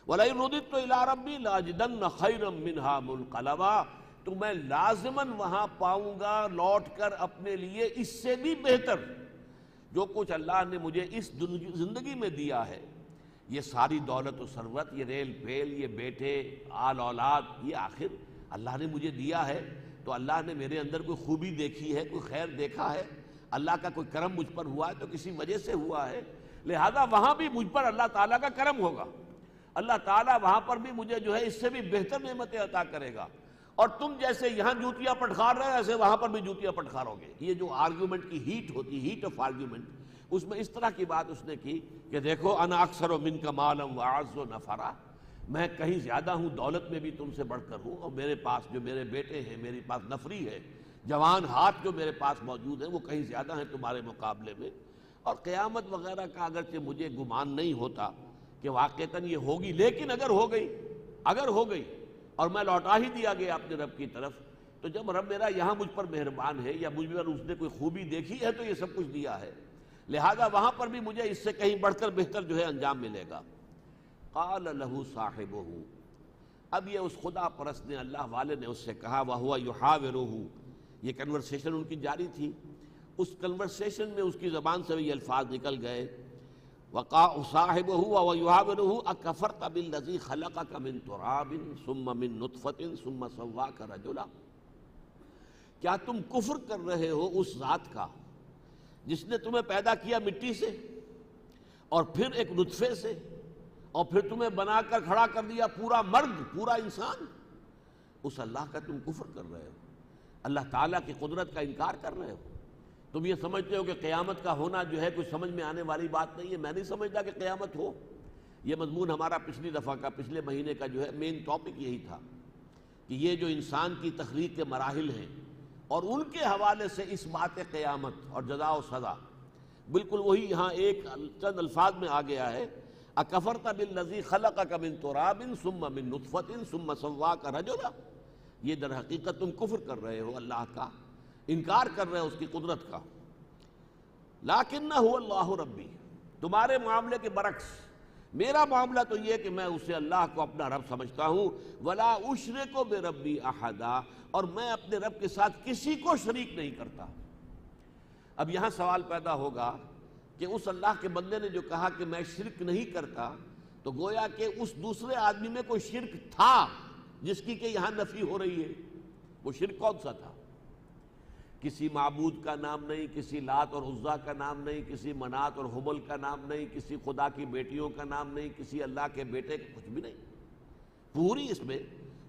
وَلَئِن رُدِدتُّ إِلَىٰ رَبِّي لَأَجِدَنَّ خَيْرًا مِّنْهَا مُنْقَلَبًا، تو میں لازماً وہاں پاؤں گا لوٹ کر اپنے لیے اس سے بھی بہتر جو کچھ اللہ نے مجھے اس زندگی میں دیا ہے۔ یہ ساری دولت و ثروت، یہ ریل پیل، یہ بیٹے، آل اولاد، یہ آخر اللہ نے مجھے دیا ہے، تو اللہ نے میرے اندر کوئی خوبی دیکھی ہے، کوئی خیر دیکھا ہے، اللہ کا کوئی کرم مجھ پر ہوا ہے تو کسی وجہ سے ہوا ہے، لہذا وہاں بھی مجھ پر اللہ تعالیٰ کا کرم ہوگا، اللہ تعالیٰ وہاں پر بھی مجھے جو ہے اس سے بھی بہتر نعمتیں عطا کرے گا، اور تم جیسے یہاں جوتیاں پٹخار رہے ایسے وہاں پر بھی جوتیاں پٹخارو گے۔ یہ جو آرگیومنٹ کی ہیٹ ہوتی، ہیٹ آف آرگیومنٹ، اس میں اس طرح کی بات اس نے کی کہ دیکھو انا اکثر منک مالا واعز نفرا، میں کہیں زیادہ ہوں، دولت میں بھی تم سے بڑھ کر ہوں، اور میرے پاس جو میرے بیٹے ہیں، میرے پاس نفری ہے، جوان ہاتھ جو میرے پاس موجود ہیں وہ کہیں زیادہ ہیں تمہارے مقابلے میں، اور قیامت وغیرہ کا اگرچہ مجھے گمان نہیں ہوتا کہ واقعتاً یہ ہوگی، لیکن اگر ہو گئی اور میں لوٹا ہی دیا گیا اپنے رب کی طرف، تو جب رب میرا یہاں مجھ پر مہربان ہے یا مجھ پر اس نے کوئی خوبی دیکھی ہے تو یہ سب کچھ دیا ہے، لہذا وہاں پر بھی مجھے اس سے کہیں بڑھ کر بہتر جو ہے انجام ملے گا۔ قال له صاحبہ، اب یہ اس خدا پرست نے، اللہ والے نے اس سے کہا، وَهُوَ يُحَاوِرُهُ، یہ کنورسیشن ان کی جاری تھی، اس کنورسیشن میں اس کی زبان سے یہ الفاظ نکل گئے، وَقَالَ صَاحِبُهُ وَهُوَ يُحَاوِرُهُ أَكَفَرْتَ بِالَّذِي خَلَقَكَ مِن تُرَابٍ ثُمَّ مِن نُطْفَةٍ ثُمَّ سَوَّاكَ رَجُلًا، کیا تم کفر کر رہے ہو اس ذات کا جس نے تمہیں پیدا کیا مٹی سے اور پھر ایک نطفے سے اور پھر تمہیں بنا کر کھڑا کر دیا پورا مرد، پورا انسان؟ اس اللہ کا تم کفر کر رہے ہو، اللہ تعالیٰ کی قدرت کا انکار کر رہے ہو، تم یہ سمجھتے ہو کہ قیامت کا ہونا جو ہے کچھ سمجھ میں آنے والی بات نہیں ہے۔ میں نہیں سمجھتا کہ قیامت ہو، یہ مضمون ہمارا پچھلی دفعہ کا، پچھلے مہینے کا جو ہے مین ٹاپک یہی تھا کہ یہ جو انسان کی تخلیق کے مراحل ہیں اور ان کے حوالے سے اس بات قیامت اور جزا و سزا، بالکل وہی یہاں ایک چند الفاظ میں آ گیا ہے، اکفرت بالذی خلقک من تراب ثم من نطفۃ ثم سواک رجلا، یہ در حقیقت تم کفر کر رہے ہو اللہ کا، انکار کر رہے ہو اس کی قدرت کا۔ لیکنہ اللہ ربی، تمہارے معاملے کے برعکس میرا معاملہ تو یہ کہ میں اسے اللہ کو اپنا رب سمجھتا ہوں، ولا اشرک بربی احدا، اور میں اپنے رب کے ساتھ کسی کو شریک نہیں کرتا۔ اب یہاں سوال پیدا ہوگا کہ اس اللہ کے بندے نے جو کہا کہ میں شرک نہیں کرتا، تو گویا کہ اس دوسرے آدمی میں کوئی شرک تھا جس کی کہ یہاں نفی ہو رہی ہے، وہ شرک کون سا تھا؟ کسی معبود کا نام نہیں، کسی لات اور عزا کا نام نہیں، کسی منات اور حبل کا نام نہیں، کسی خدا کی بیٹیوں کا نام نہیں، کسی اللہ کے بیٹے کا کچھ بھی نہیں، پوری اس میں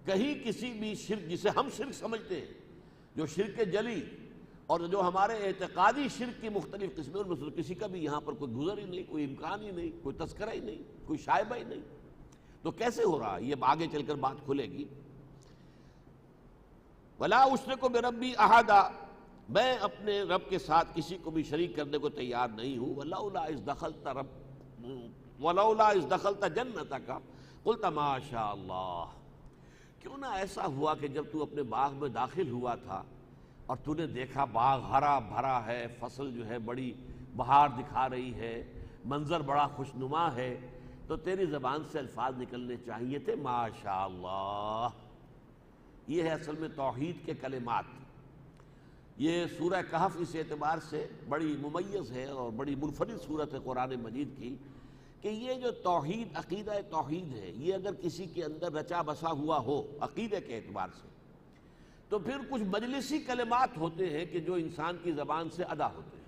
کہیں کسی بھی شرک جسے ہم شرک سمجھتے ہیں، جو شرک جلی اور جو ہمارے اعتقادی شرک کی مختلف قسمیں، ان میں سے کسی کا بھی یہاں پر کوئی گزر ہی نہیں، کوئی امکان ہی نہیں، کوئی تذکرہ ہی نہیں، کوئی شائبہ ہی نہیں، تو کیسے ہو رہا ہے؟ یہ آگے چل کر بات کھلے گی۔ ولا اشرک بربی احدا، میں اپنے رب کے ساتھ کسی کو بھی شریک کرنے کو تیار نہیں ہوں۔ ولولا اذ دخلت جنتک قلت ما شاء اللہ، کیوں نہ ایسا ہوا کہ جب تو اپنے باغ میں داخل ہوا تھا اور تو نے دیکھا باغ ہرا بھرا ہے، فصل جو ہے بڑی بہار دکھا رہی ہے، منظر بڑا خوشنما ہے، تو تیری زبان سے الفاظ نکلنے چاہیے تھے ماشاء اللہ۔ یہ ہے اصل میں توحید کے کلمات۔ یہ سورہ کہف اس اعتبار سے بڑی ممیز ہے اور بڑی منفرد صورت ہے قرآن مجید کی کہ یہ جو توحید، عقیدہ توحید ہے، یہ اگر کسی کے اندر رچا بسا ہوا ہو عقیدے کے اعتبار سے، تو پھر کچھ مجلسی کلمات ہوتے ہیں کہ جو انسان کی زبان سے ادا ہوتے ہیں۔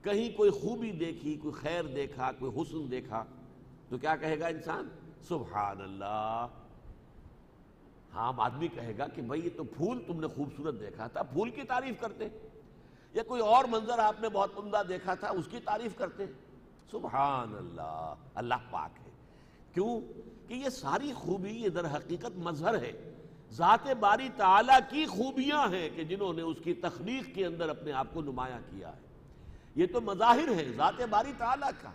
کہیں کوئی خوبی دیکھی، کوئی خیر دیکھا، کوئی حسن دیکھا، تو کیا کہے گا انسان؟ سبحان اللہ۔ عام آدمی کہے گا کہ بھئی یہ تو پھول تم نے خوبصورت دیکھا تھا، پھول کی تعریف کرتے، یا کوئی اور منظر آپ نے بہت عمدہ دیکھا تھا اس کی تعریف کرتے، سبحان اللہ، اللہ پاک ہے۔ کیوں کہ یہ ساری خوبی یہ در حقیقت مظہر ہے، ذات باری تعالیٰ کی خوبیاں ہیں کہ جنہوں نے اس کی تخلیق کے اندر اپنے آپ کو نمایاں کیا ہے۔ یہ تو مظاہر ہے ذات باری تعالیٰ کا،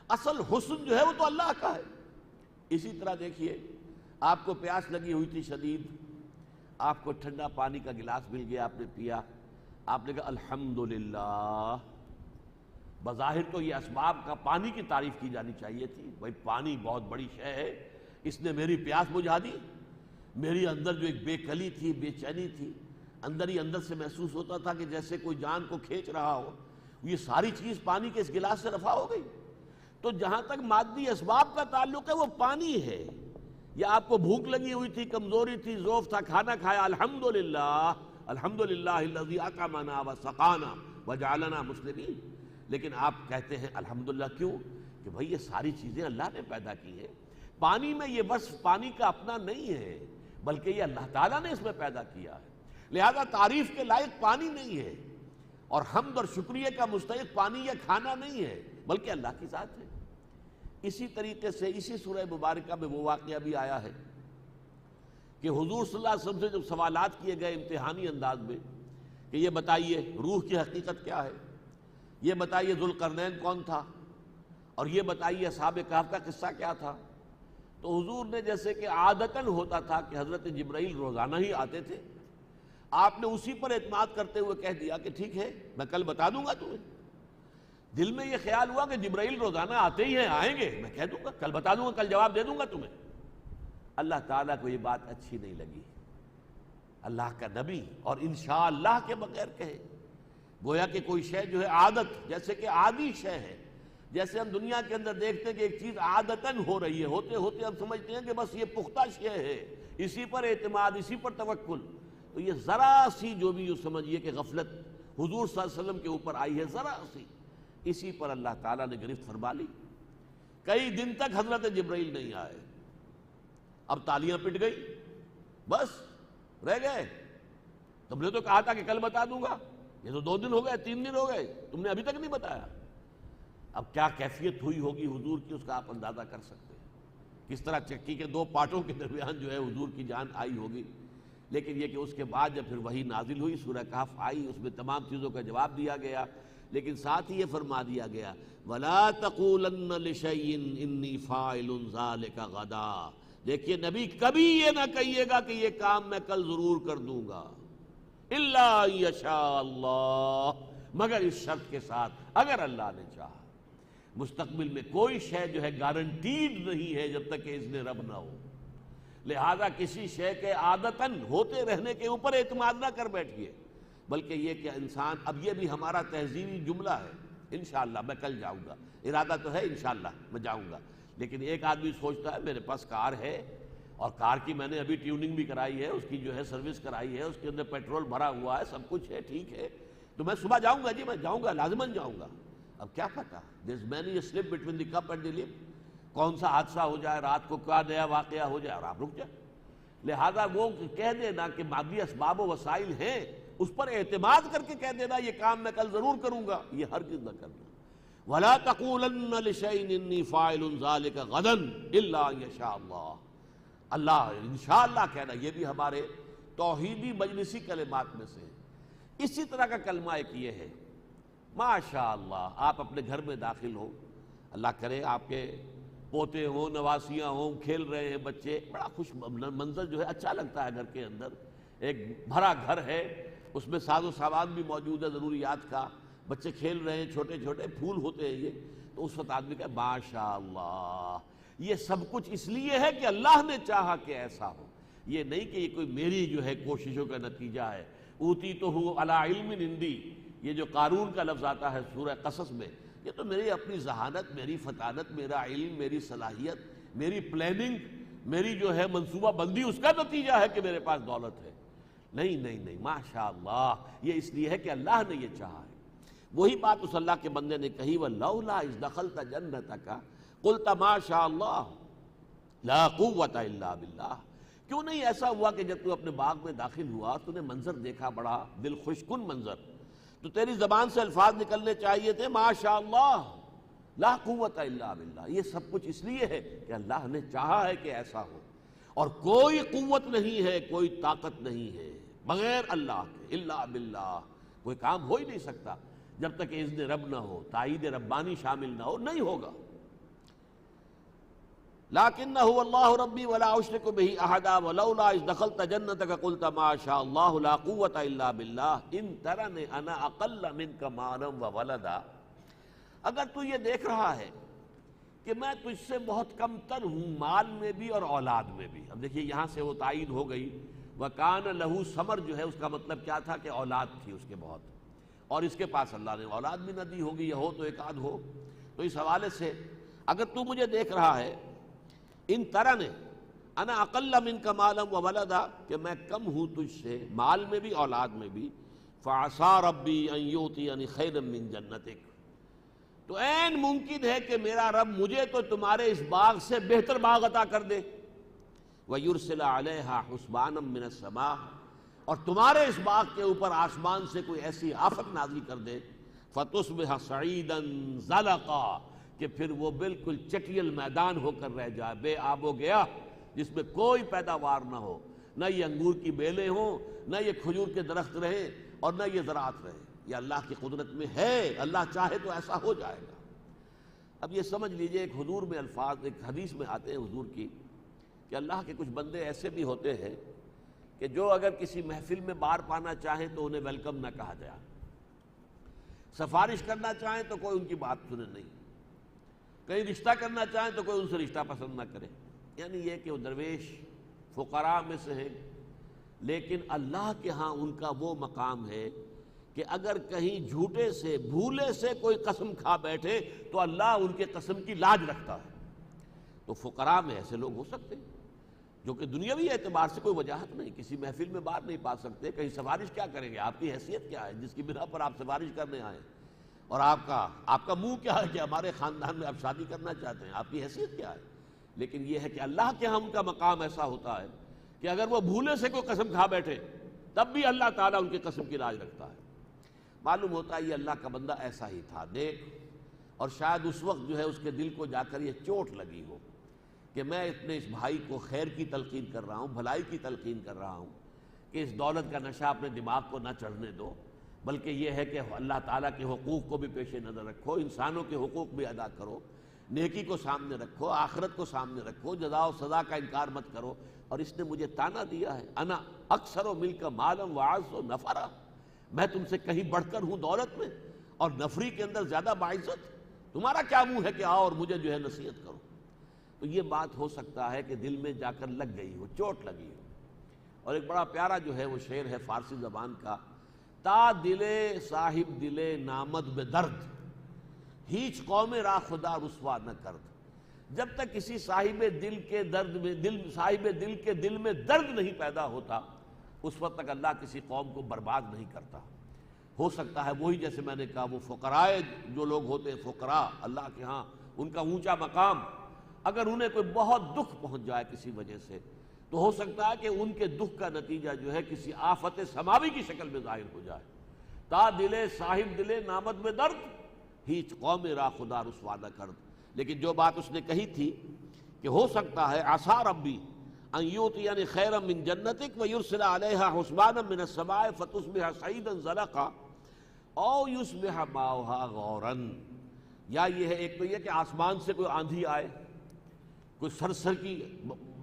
اصل حسن جو ہے وہ تو اللہ کا ہے۔ اسی طرح دیکھیے، آپ کو پیاس لگی ہوئی تھی شدید، آپ کو ٹھنڈا پانی کا گلاس مل گیا، آپ نے پیا، آپ نے کہا الحمدللہ۔ بظاہر تو یہ اسباب کا پانی کی تعریف کی جانی چاہیے تھی، بھائی پانی بہت بڑی شے ہے، اس نے میری پیاس بجھا دی، میری اندر جو ایک بے کلی تھی، بے چینی تھی، اندر ہی اندر سے محسوس ہوتا تھا کہ جیسے کوئی جان کو کھینچ رہا ہو، یہ ساری چیز پانی کے اس گلاس سے رفع ہو گئی۔ تو جہاں تک مادی اسباب کا تعلق ہے وہ پانی ہے۔ یا آپ کو بھوک لگی ہوئی تھی، کمزوری تھی، ضعف تھا، کھانا کھایا، الحمدللہ، الحمدللہ الذی اطعمنا وسقانا وجعلنا مسلمین، لیکن آپ کہتے ہیں الحمدللہ کیوں؟ کہ بھئی یہ ساری چیزیں اللہ نے پیدا کی ہیں، پانی میں یہ وصف پانی کا اپنا نہیں ہے، بلکہ یہ اللہ تعالیٰ نے اس میں پیدا کیا ہے، لہذا تعریف کے لائق پانی نہیں ہے، اور حمد اور شکریہ کا مستحق پانی یا کھانا نہیں ہے، بلکہ اللہ کی ذات ہے۔ اسی طریقے سے اسی سورہ مبارکہ میں وہ واقعہ بھی آیا ہے کہ حضور صلی اللہ علیہ وسلم سے جب سوالات کیے گئے امتحانی انداز میں کہ یہ بتائیے روح کی حقیقت کیا ہے، یہ بتائیے ذوالقرنین کون تھا، اور یہ بتائیے اصحاب کہف کا قصہ کیا تھا، تو حضور نے جیسے کہ عادتاً ہوتا تھا کہ حضرت جبرائیل روزانہ ہی آتے تھے، آپ نے اسی پر اعتماد کرتے ہوئے کہہ دیا کہ ٹھیک ہے میں کل بتا دوں گا تمہیں۔ دل میں یہ خیال ہوا کہ جبرائیل روزانہ آتے ہی ہیں، آئیں گے، میں کہہ دوں گا، کل بتا دوں گا، کل جواب دے دوں گا تمہیں۔ اللہ تعالیٰ کو یہ بات اچھی نہیں لگی، اللہ کا نبی اور انشاءاللہ کے بغیر کہے، گویا کہ کوئی شے جو ہے عادت، جیسے کہ عادی شے ہے، جیسے ہم دنیا کے اندر دیکھتے ہیں کہ ایک چیز عادتاً ہو رہی ہے، ہوتے ہوتے ہم سمجھتے ہیں کہ بس یہ پختہ شے ہے، اسی پر اعتماد، اسی پر توکل، تو یہ ذرا سی جو بھی یوں سمجھیے کہ غفلت حضور صلی اللہ علیہ وسلم کے اوپر آئی ہے، ذرا سی، اسی پر اللہ تعالیٰ نے گرفت فرما لی۔ کئی دن تک حضرت جبرائیل نہیں آئے، اب تالیاں پٹ گئی، بس رہ گئے، تم نے تو کہا تھا کہ کل بتا دوں گا، یہ تو 2 دن ہو گئے، 3 دن ہو گئے، تم نے ابھی تک نہیں بتایا۔ اب کیا کیفیت ہوئی ہوگی حضور کی، اس کا آپ اندازہ کر سکتے ہیں، کس طرح چکی کے 2 پارٹوں کے درمیان جو ہے حضور کی جان آئی ہوگی۔ لیکن یہ کہ اس کے بعد جب پھر وحی نازل ہوئی، سورہ کہف آئی، اس میں تمام چیزوں کا جواب دیا گیا، لیکن ساتھ ہی یہ فرما دیا گیا وَلَا تَقُولَنَّ لِشَيْءٍ إِنِّي فَاعِلٌ ذَلِكَ غَدًا۔ دیکھیے نبی کبھی یہ نہ کہیے گا کہ یہ کام میں کل ضرور کر دوں گا، إِلَّا أَن يَشَاءَ اللَّهُ، مگر اس شرط کے ساتھ اگر اللہ نے چاہا۔ مستقبل میں کوئی شے جو ہے گارنٹیڈ نہیں ہے جب تک کہ اذن رب نہ ہو، لہذا کسی شے کے عادتاً ہوتے رہنے کے اوپر اعتماد نہ کر بیٹھیے، بلکہ یہ کہ انسان، اب یہ بھی ہمارا تہذیبی جملہ ہے، انشاءاللہ میں کل جاؤں گا، ارادہ تو ہے انشاءاللہ میں جاؤں گا، لیکن ایک آدمی سوچتا ہے میرے پاس کار ہے اور کار کی میں نے ابھی ٹیوننگ بھی کرائی ہے، اس کی جو ہے سروس کرائی ہے، اس کے اندر پیٹرول بھرا ہوا ہے، سب کچھ ہے، ٹھیک ہے، تو میں صبح جاؤں گا، جی میں جاؤں گا، لازماً جاؤں گا۔ اب کیا پتا there's many a slip between the cup and the lip، کون سا حادثہ ہو جائے، رات کو کیا نیا واقعہ ہو جائے اور آپ رک جائیں۔ لہذا وہ کہہ دینا کہ مادی اسباب و وسائل ہیں، اس پر اعتماد کر کے کہہ دینا یہ کام میں کل ضرور کروں گا، یہ ہرگز نہ کرنا۔ وَلَا تَقُولَنَّ لِشَيْءٍ إِنِّي فَاعِلٌ ذَلِكَ غَدًا إِلَّا أَن يَشَاءَ اللَّهُ، اللہ انشاءاللہ کہنا، یہ بھی ہمارے توحیدی مجلسی کلمات میں سے ہے۔ اسی طرح کا کلمہ ایک یہ ہے، ماشاءاللہ، آپ اپنے گھر میں داخل ہو، اللہ کرے آپ کے پوتے ہوں، نواسیاں ہوں، کھیل رہے ہیں بچے، بڑا خوش منظر جو ہے، اچھا لگتا ہے گھر کے اندر، ایک بھرا گھر ہے، اس میں ساز و سامان بھی موجود ہے ضروریات کا، بچے کھیل رہے ہیں، چھوٹے چھوٹے پھول ہوتے ہیں یہ، تو اس وقت آدمی کہے ماشاء اللہ، یہ سب کچھ اس لیے ہے کہ اللہ نے چاہا کہ ایسا ہو، یہ نہیں کہ یہ کوئی میری جو ہے کوششوں کا نتیجہ ہے۔ اوتیتہ علی علم عندی، یہ جو قارون کا لفظ آتا ہے سورہ قصص میں، یہ تو میری اپنی ذہانت، میری فطانت، میرا علم، میری صلاحیت، میری پلاننگ، میری جو ہے منصوبہ بندی، اس کا نتیجہ ہے کہ میرے پاس دولت ہے۔ نہیں نہیں نہیں، ماشاءاللہ، یہ اس لیے ہے کہ اللہ نے یہ چاہا ہے۔ وہی بات اس اللہ کے بندے نے کہی، وَلَوْلَا إِذْ دَخَلْتَ جَنَّتَكَ قُلْتَ مَا شَاءَ اللَّهُ لَا قُوَّةَ إِلَّا بِاللَّهِ۔ کیوں نہیں ایسا ہوا کہ جب تو اپنے باغ میں داخل ہوا تو نے منظر دیکھا، بڑا دل خوش کن منظر، تو تیری زبان سے الفاظ نکلنے چاہیے تھے ما شاء اللہ لا قوت الا باللہ، یہ سب کچھ اس لیے ہے کہ اللہ نے چاہا ہے کہ ایسا ہو، اور کوئی قوت نہیں ہے، کوئی طاقت نہیں ہے بغیر اللہ کے، الا باللہ، کوئی کام ہو ہی نہیں سکتا جب تک اذن رب نہ ہو، تائید ربانی شامل نہ ہو، نہیں ہوگا۔ لکنہ اللہ ربی ولا اشرک بہ احدا ولولا اذ دخلت جنتک قلت ما شاء اللہ لا قوت الا باللہ ان ترنی انا اقل منک مالا وولدا۔ اگر تو یہ دیکھ رہا ہے کہ میں تجھ سے بہت کم تر ہوں، مال میں بھی اور اولاد میں بھی۔ اب دیکھیے یہاں سے وہ تائید ہو گئی، وَكَانَ لَهُ ثَمَر، جو ہے اس کا مطلب کیا تھا کہ اولاد تھی اس کے بہت، اور اس کے پاس اللہ نے اولاد بھی نہ دی ہوگی، یا ہو تو ایک آدھ ہو۔ تو اس حوالے سے اگر تو مجھے دیکھ رہا ہے، ان ترنے انا اقل منک مالا وولدا، کہ میں کم ہوں تجھ سے مال میں بھی اولاد میں بھی، فعسى ربی ان یؤتینی خیرا من جنتک، تو عین ممکن ہے کہ میرا رب مجھے تو تمہارے اس باغ سے بہتر باغ عطا کر دے، وَيُرْسِلَ عَلَيْهَا حُسْبَانًا مِّنَ السَّمَاءِ، اور تمہارے اس باغ کے اوپر آسمان سے کوئی ایسی آفت نازل کر دے، فَتُصْبِحَ صَعِيدًا زَلَقًا، کہ پھر وہ بالکل چٹیل میدان ہو کر رہ جائے، بے آب و گیا، جس میں کوئی پیداوار نہ ہو، نہ یہ انگور کی بیلیں ہوں، نہ یہ کھجور کے درخت رہیں، اور نہ یہ زراعت رہے۔ یہ اللہ کی قدرت میں ہے، اللہ چاہے تو ایسا ہو جائے گا۔ اب یہ سمجھ لیجئے، ایک حضور میں الفاظ، ایک حدیث میں آتے ہیں حضور کی، کہ اللہ کے کچھ بندے ایسے بھی ہوتے ہیں کہ جو اگر کسی محفل میں بار پانا چاہیں تو انہیں ویلکم نہ کہا جائے، سفارش کرنا چاہیں تو کوئی ان کی بات سنے نہیں، کہیں رشتہ کرنا چاہیں تو کوئی ان سے رشتہ پسند نہ کرے، یعنی یہ کہ وہ درویش فقراء میں سے ہیں، لیکن اللہ کے ہاں ان کا وہ مقام ہے کہ اگر کہیں جھوٹے سے، بھولے سے کوئی قسم کھا بیٹھے تو اللہ ان کے قسم کی لاج رکھتا ہے۔ تو فقراء میں ایسے لوگ ہو سکتے ہیں جو کہ دنیاوی اعتبار سے کوئی وجاہت نہیں، کسی محفل میں بات نہیں پا سکتے، کہیں سفارش کیا کریں گے، آپ کی حیثیت کیا ہے جس کی بنا پر آپ سفارش کرنے آئے، اور آپ کا منہ کیا ہے کہ ہمارے خاندان میں آپ شادی کرنا چاہتے ہیں، آپ کی حیثیت کیا ہے۔ لیکن یہ ہے کہ اللہ کے ہاں ان کا مقام ایسا ہوتا ہے کہ اگر وہ بھولے سے کوئی قسم کھا بیٹھے تب بھی اللہ تعالیٰ ان کی قسم کی لاج رکھتا ہے۔ معلوم ہوتا ہے یہ اللہ کا بندہ ایسا ہی تھا، دیکھ، اور شاید اس وقت جو ہے اس کے دل کو جا کر یہ چوٹ لگی ہو کہ میں اپنے اس بھائی کو خیر کی تلقین کر رہا ہوں، بھلائی کی تلقین کر رہا ہوں، کہ اس دولت کا نشہ اپنے دماغ کو نہ چڑھنے دو، بلکہ یہ ہے کہ اللہ تعالیٰ کے حقوق کو بھی پیش نظر رکھو، انسانوں کے حقوق بھی ادا کرو، نیکی کو سامنے رکھو، آخرت کو سامنے رکھو، جزا و سزا کا انکار مت کرو۔ اور اس نے مجھے تانا دیا ہے، انا اکثر و مل کا مالم واعظ و نفرا، میں تم سے کہیں بڑھ کر ہوں دولت میں، اور نفری کے اندر زیادہ باعزت، تمہارا کیا منہ ہے کہ آؤ اور مجھے جو ہے نصیحت کرو۔ تو یہ بات ہو سکتا ہے کہ دل میں جا کر لگ گئی ہو، چوٹ لگی ہو۔ اور ایک بڑا پیارا جو ہے وہ شعر ہے فارسی زبان کا، تا دلے صاحب دلے نامد بے درد، ہیچ قوم را خدا رسوا نہ کرد۔ جب تک کسی صاحب دل کے درد میں صاحب دل کے دل میں درد نہیں پیدا ہوتا، اس وقت تک اللہ کسی قوم کو برباد نہیں کرتا۔ ہو سکتا ہے وہی جیسے میں نے کہا، وہ فقراء جو لوگ ہوتے ہیں، فقراء اللہ کے ہاں ان کا اونچا مقام، اگر انہیں کوئی بہت دکھ پہنچ جائے کسی وجہ سے، تو ہو سکتا ہے کہ ان کے دکھ کا نتیجہ جو ہے کسی آفت سماوی کی شکل میں ظاہر ہو جائے۔ تا دلے صاحب دلے نامد میں درد، ہیچ قوم را خدا رسوا نہ کرد۔ لیکن جو بات اس نے کہی تھی کہ ہو سکتا ہے عسیٰ ربی ان یؤتینی خیرا من جنتک ویرسل علیہا حسبانا من السماء فتصبح صعیدا زلقا او یصبح ماؤہا غورا، یا یہ ہے ایک تو یہ کہ آسمان سے کوئی آندھی آئے، کوئی سرسر کی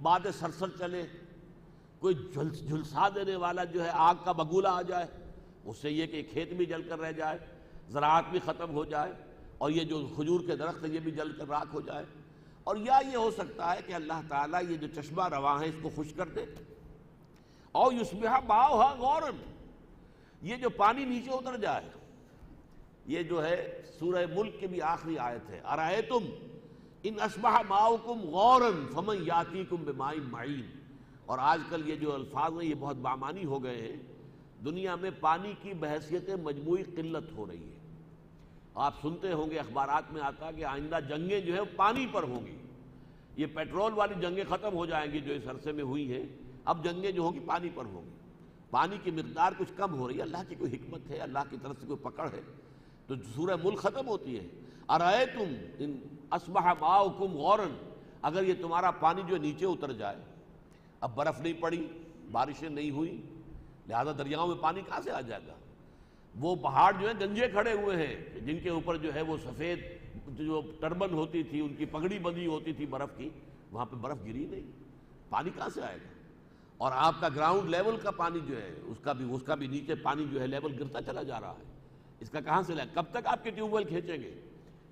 باد سرسر چلے، کوئی جھلسا دینے والا جو ہے آگ کا بگولہ آ جائے، اس سے یہ کہ کھیت بھی جل کر رہ جائے، زراعت بھی ختم ہو جائے اور یہ جو کھجور کے درخت ہے یہ بھی جل کر راکھ ہو جائے، اور یا یہ ہو سکتا ہے کہ اللہ تعالیٰ یہ جو چشمہ رواں ہے اس کو خشک کر دے، او یصبح ماؤہا غورا، یہ جو پانی نیچے اتر جائے۔ یہ جو ہے سورہ ملک کی بھی آخری آیت ہے، ارأیتم ان اصبح ماؤکم غورا فمن یاتیکم بماء معین۔ اور آج کل یہ جو الفاظ ہیں یہ بہت بامانی ہو گئے ہیں، دنیا میں پانی کی بحیثیت مجموعی قلت ہو رہی ہے۔ آپ سنتے ہوں گے اخبارات میں آتا کہ آئندہ جنگیں جو ہے پانی پر ہوں گی، یہ پیٹرول والی جنگیں ختم ہو جائیں گی جو اس عرصے میں ہوئی ہیں، اب جنگیں جو ہوں گی پانی پر ہوں گی، پانی کی مقدار کچھ کم ہو رہی ہے، اللہ کی کوئی حکمت ہے، اللہ کی طرف سے کوئی پکڑ ہے۔ تو سورہ ملک ختم ہوتی ہے، ارأیتم ان اصبح ماؤکم غورا، اگر یہ تمہارا پانی جو نیچے اتر جائے، اب برف نہیں پڑی، بارشیں نہیں ہوئی، لہذا دریاؤں میں پانی کہاں سے آ جائے گا؟ وہ پہاڑ جو ہیں گنجے کھڑے ہوئے ہیں جن کے اوپر جو ہے وہ سفید جو ٹربن ہوتی تھی، ان کی پگڑی بندھی ہوتی تھی برف کی، وہاں پہ برف گری نہیں، پانی کہاں سے آئے گا؟ اور آپ کا گراؤنڈ لیول کا پانی جو ہے اس کا بھی نیچے پانی جو ہے لیول گرتا چلا جا رہا ہے، اس کا کہاں سے لائے؟ کب تک آپ کے ٹیوب ویل کھینچیں گے؟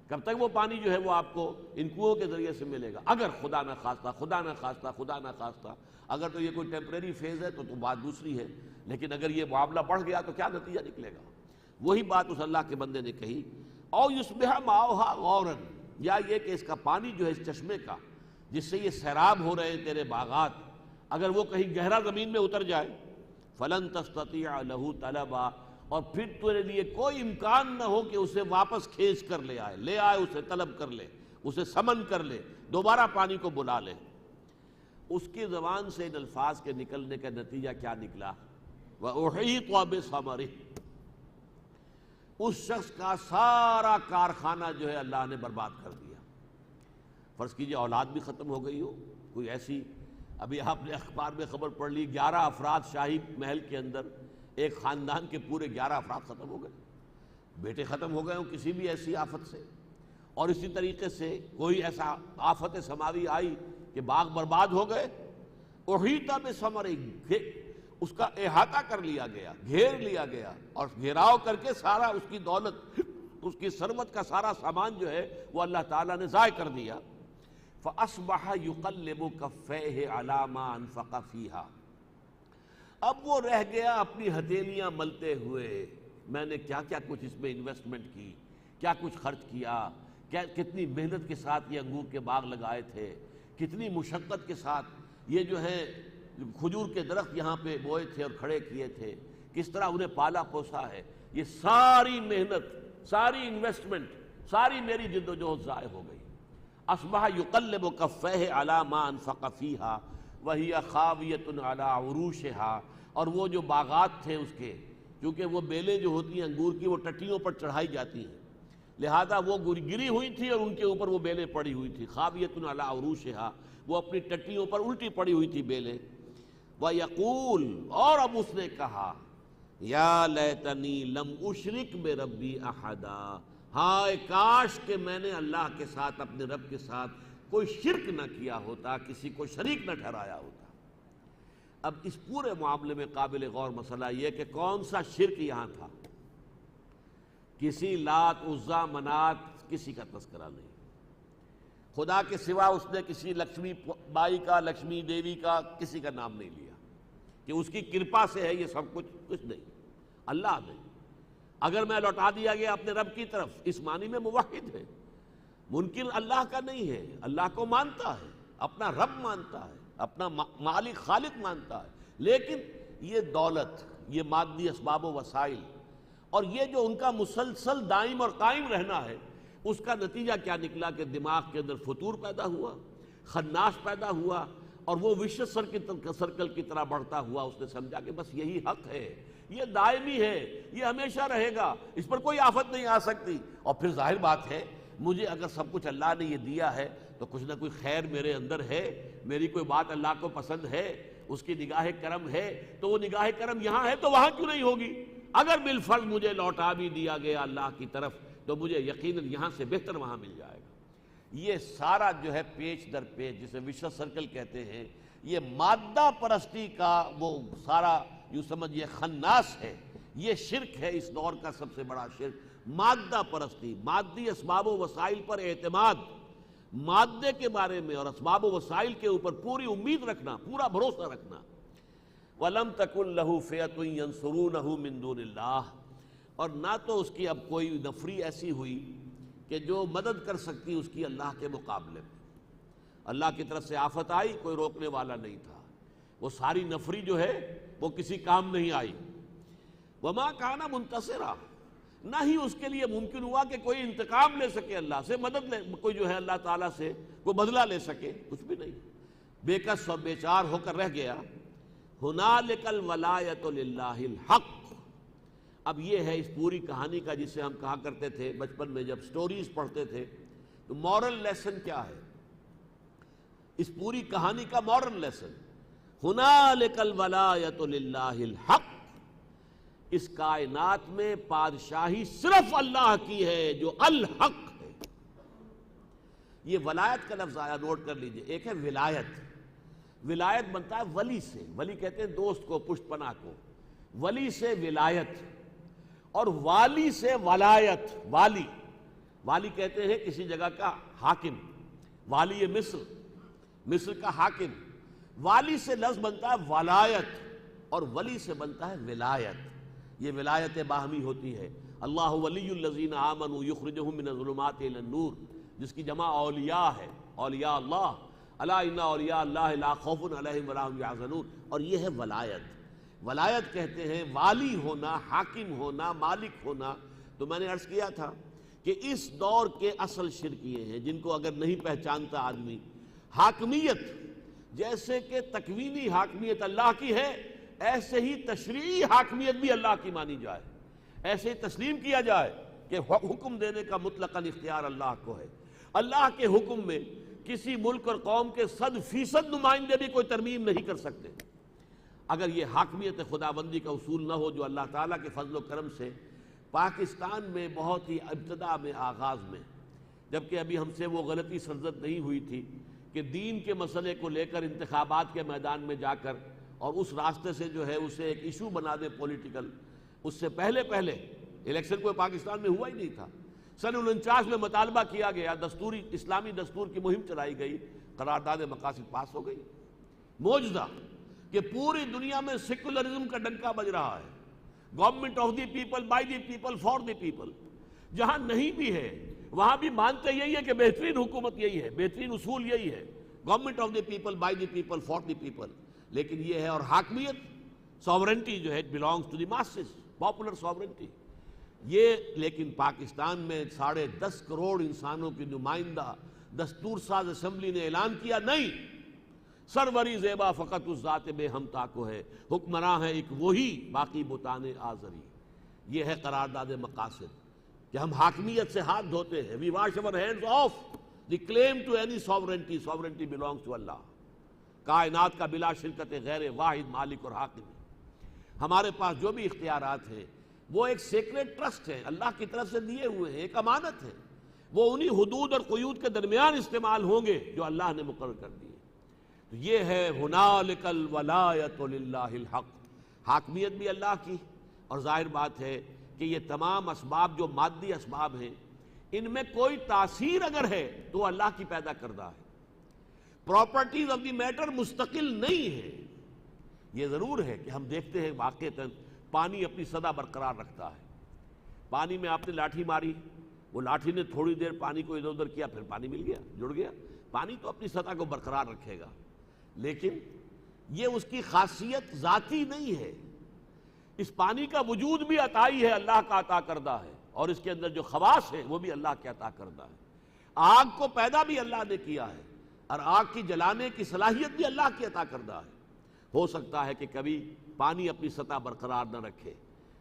کب تک وہ پانی جو ہے وہ آپ کو ان کنوؤں کے ذریعے سے ملے گا؟ اگر خدا نہ خواستہ اگر تو یہ کوئی ٹیمپریری فیز ہے تو بات دوسری ہے، لیکن اگر یہ معاملہ بڑھ گیا تو کیا نتیجہ نکلے گا؟ وہی بات اس اللہ کے بندے نے کہی، او یصبح ماؤہا غورا، یا یہ کہ اس کا پانی جو ہے اس چشمے کا جس سے یہ سیراب ہو رہے ہیں تیرے باغات، اگر وہ کہیں گہرا زمین میں اتر جائے، فلن تستطیع لہ طلبا، اور پھر تیرے لیے کوئی امکان نہ ہو کہ اسے واپس کھینچ کر لے آئے اسے طلب کر لے، اسے سمن کر لے، دوبارہ پانی کو بلا لے۔ اس کی زبان سے ان الفاظ کے نکلنے کا نتیجہ کیا نکلا؟ وَأُحِيطَ بِثَمَرِهِ، اس شخص کا سارا کارخانہ جو ہے اللہ نے برباد کر دیا۔ فرض کیجئے اولاد بھی ختم ہو گئی ہو، کوئی ایسی، ابھی آپ نے اخبار میں خبر پڑھ لی 11 افراد شاہی محل کے اندر، ایک خاندان کے پورے 11 افراد ختم ہو گئے، بیٹے ختم ہو گئے ہوں کسی بھی ایسی آفت سے، اور اسی طریقے سے کوئی ایسا آفت سماوی آئی کہ باغ برباد ہو گئے۔ احیط بثمرہ، اس کا احاطہ کر لیا گیا، گھیر لیا گیا، اور گھیراؤ کر کے سارا اس کی دولت، اس کی ثروت کا سارا سامان جو ہے وہ اللہ تعالیٰ نے ضائع کر دیا۔ فَأَصْبَحَ يُقَلِّبُ كَفَّيْهِ عَلَى مَا أَنفَقَ فِيهَا، اب وہ رہ گیا اپنی ہتھیلیاں ملتے ہوئے، میں نے کیا کیا کچھ اس میں انویسٹمنٹ کی، کیا کچھ خرچ کیا، کتنی محنت کے ساتھ یہ انگور کے باغ لگائے تھے، کتنی مشقت کے ساتھ یہ جو ہے کھجور کے درخت یہاں پہ بوئے تھے اور کھڑے کیے تھے، کس طرح انہیں پالا پوسا ہے، یہ ساری محنت، ساری انویسٹمنٹ، ساری میری جد و جہد ضائع ہو گئی۔ اصبح یقلب کفیہ علی ما انفق فیہا وہی خاویۃ علی عروشہا، اور وہ جو باغات تھے اس کے، کیونکہ وہ بیلیں جو ہوتی ہیں انگور کی وہ ٹٹیوں پر چڑھائی جاتی ہیں، لہذا وہ گری ہوئی تھی اور ان کے اوپر وہ بیلیں پڑی ہوئی تھی، خاویۃ علی عروشہا، وہ اپنی ٹٹیوں پر الٹی پڑی ہوئی تھی بیلیں۔ وَيَقُول، اور اب اس نے کہا، یا لیتنی لم اشرک بربی احدا، ہائے کاش کہ میں نے اللہ کے ساتھ، اپنے رب کے ساتھ کوئی شرک نہ کیا ہوتا، کسی کو شریک نہ ٹھہرایا ہوتا۔ اب اس پورے معاملے میں قابل غور مسئلہ یہ کہ کون سا شرک یہاں تھا؟ کسی لات، عزا، منات کسی کا تذکرہ نہیں، خدا کے سوا اس نے کسی لکشمی بائی کا، لکشمی دیوی کا کسی کا نام نہیں لیا کہ اس کی کرپا سے ہے یہ سب کچھ نہیں، اللہ نہیں۔ اگر میں لوٹا دیا گیا اپنے رب کی طرف، اس معنی میں موحد ہے، منکر اللہ کا نہیں ہے، اللہ کو مانتا ہے، اپنا رب مانتا ہے، اپنا مالک خالق مانتا ہے، لیکن یہ دولت، یہ مادی اسباب و وسائل، اور یہ جو ان کا مسلسل دائم اور قائم رہنا ہے، اس کا نتیجہ کیا نکلا کہ دماغ کے اندر فتور پیدا ہوا، خناس پیدا ہوا، اور وہ وشس سرکل کی طرح بڑھتا ہوا۔ اس نے سمجھا کہ بس یہی حق ہے، یہ دائمی ہے، یہ ہمیشہ رہے گا، اس پر کوئی آفت نہیں آ سکتی۔ اور پھر ظاہر بات ہے، مجھے اگر سب کچھ اللہ نے یہ دیا ہے تو کچھ نہ کوئی خیر میرے اندر ہے، میری کوئی بات اللہ کو پسند ہے، اس کی نگاہ کرم ہے، تو وہ نگاہ کرم یہاں ہے تو وہاں کیوں نہیں ہوگی؟ اگر بالفرض مجھے لوٹا بھی دیا گیا اللہ کی طرف تو مجھے یقیناً یہاں سے بہتر وہاں مل جائے گا۔ یہ سارا جو ہے پیچ در پیچ، جسے وشوس سرکل کہتے ہیں، یہ مادہ پرستی کا وہ سارا یوں سمجھیے خناس ہے، یہ شرک ہے اس دور کا سب سے بڑا شرک۔ مادہ پرستی، مادی اسباب و وسائل پر اعتماد، مادے کے بارے میں اور اسباب و وسائل کے اوپر پوری امید رکھنا، پورا بھروسہ رکھنا۔ وَلَمْ تَكُنْ لَهُ فِئَةٌ يَنْصُرُونَهُ مِن دُونِ اللَّهِ، اور نہ تو اس کی اب کوئی نفری ایسی ہوئی کہ جو مدد کر سکتی اس کی اللہ کے مقابلے میں۔ اللہ کی طرف سے آفت آئی، کوئی روکنے والا نہیں تھا، وہ ساری نفری جو ہے وہ کسی کام نہیں آئی۔ وَمَا كَانَ مُنْتَصِرًا، نہ ہی اس کے لیے ممکن ہوا کہ کوئی انتقام لے سکے اللہ سے، مدد لے، کوئی جو ہے اللہ تعالیٰ سے کوئی بدلہ لے سکے، کچھ بھی نہیں، بے کس و بے چار ہو کر رہ گیا۔ هُنَالِكَ الْوَلَایَةُ لِلَّهِ الْحَقِّ، اب یہ ہے اس پوری کہانی کا جسے ہم کہا کرتے تھے بچپن میں جب سٹوریز پڑھتے تھے تو مورل لیسن کیا ہے، اس پوری کہانی کا مورل لیسن، هُنَالِكَ الْوَلَایَةُ لِلَّهِ الْحَقِّ، اس کائنات میں بادشاہی صرف اللہ کی ہے جو الحق ہے۔ یہ ولایت کا لفظ آیا، نوٹ کر لیجئے، ایک ہے ولایت، ولایت بنتا ہے ولی سے، ولی کہتے ہیں دوست کو، پشت پناہ کو، ولی سے ولایت، اور والی سے ولایت، والی، والی کہتے ہیں کسی جگہ کا حاکم، والی مصر، مصر کا حاکم، والی سے لفظ بنتا ہے ولایت، اور ولی سے بنتا ہے ولایت۔ یہ ولایت باہمی ہوتی ہے۔ اللہ ولی الذین آمنوا یخرجہم من الظلمات الی النور، جس کی جمع اولیاء ہے، اولیاء اللہ، الا ان اولیاء اللہ لا خوف علیہم ولا هم یحزنون، اور یہ ہے ولایت۔ ولایت کہتے ہیں والی ہونا، حاکم ہونا، مالک ہونا۔ تو میں نے عرض کیا تھا کہ اس دور کے اصل شرک یہ ہیں جن کو اگر نہیں پہچانتا آدمی، حاکمیت جیسے کہ تکوینی حاکمیت اللہ کی ہے، ایسے ہی تشریعی حاکمیت بھی اللہ کی مانی جائے، ایسے ہی تسلیم کیا جائے کہ حکم دینے کا مطلقاً اختیار اللہ کو ہے۔ اللہ کے حکم میں کسی ملک اور قوم کے 100% نمائندے بھی کوئی ترمیم نہیں کر سکتے۔ اگر یہ حاکمیت خداوندی کا اصول نہ ہو جو اللہ تعالیٰ کے فضل و کرم سے پاکستان میں بہت ہی ابتدا میں، آغاز میں، جبکہ ابھی ہم سے وہ غلطی سرزد نہیں ہوئی تھی کہ دین کے مسئلے کو لے کر انتخابات کے میدان میں جا کر اور اس راستے سے جو ہے اسے ایک ایشو بنا دے پولیٹیکل، اس سے پہلے الیکشن کوئی پاکستان میں ہوا ہی نہیں تھا۔ سن 49 میں مطالبہ کیا گیا، دستوری اسلامی دستور کی مہم چلائی گئی، قرارداد مقاصد پاس ہو گئی۔ معجزہ کہ پوری دنیا میں سیکولرزم کا ڈنکا بج رہا ہے، government of the people, by the people, for the people. جہاں نہیں بھی ہے وہاں بھی مانتے یہی ہے کہ بہترین حکومت یہی ہے، بہترین اصول یہی ہے، government of the people, by the people, for the people. لیکن یہ ہے، اور حاکمیت، ساورنٹی جو ہے، it belongs to the masses, popular sovereignty. یہ لیکن پاکستان میں 10.5 کروڑ انسانوں کی نمائندہ دستور ساز اسمبلی نے اعلان کیا، نہیں، سروری زیبا فقط اس ذات بے ہمتا کو ہے، حکمراں ہے ایک وہی، باقی بتانے آزری۔ یہ ہے قرارداد مقاصد کہ ہم حاکمیت سے ہاتھ دھوتے ہیں، وی wash our hands off the claim to any sovereignty, sovereignty belongs to Allah۔ کائنات کا بلا شرکت غیر واحد مالک اور حاکم ہے۔ ہمارے پاس جو بھی اختیارات ہیں وہ ایک سیکریٹ ٹرسٹ ہے، اللہ کی طرف سے دیے ہوئے ہیں، ایک امانت ہے، وہ انہی حدود اور قیود کے درمیان استعمال ہوں گے جو اللہ نے مقرر کر دیے۔ تو یہ ہے ہنالک الولایۃ للہ الحق، حاکمیت بھی اللہ کی، اور ظاہر بات ہے کہ یہ تمام اسباب جو مادی اسباب ہیں ان میں کوئی تاثیر اگر ہے تو اللہ کی پیدا کردہ ہے۔ پراپرٹیز آف دی میٹر مستقل نہیں ہے۔ یہ ضرور ہے کہ ہم دیکھتے ہیں واقعتاً پانی اپنی سطح برقرار رکھتا ہے۔ پانی میں آپ نے لاٹھی ماری، وہ لاٹھی نے تھوڑی دیر پانی کو ادھر ادھر کیا، پھر پانی مل گیا، جڑ گیا۔ پانی تو اپنی سطح کو برقرار رکھے گا، لیکن یہ اس کی خاصیت ذاتی نہیں ہے۔ اس پانی کا وجود بھی عطائی ہے، اللہ کا عطا کردہ ہے، اور اس کے اندر جو خواص ہیں وہ بھی اللہ کے عطا کردہ ہے۔ آگ کو پیدا بھی اللہ نے کیا ہے، اور آگ کی جلانے کی صلاحیت بھی اللہ کی عطا کردہ ہے۔ ہو سکتا ہے کہ کبھی پانی اپنی سطح برقرار نہ رکھے،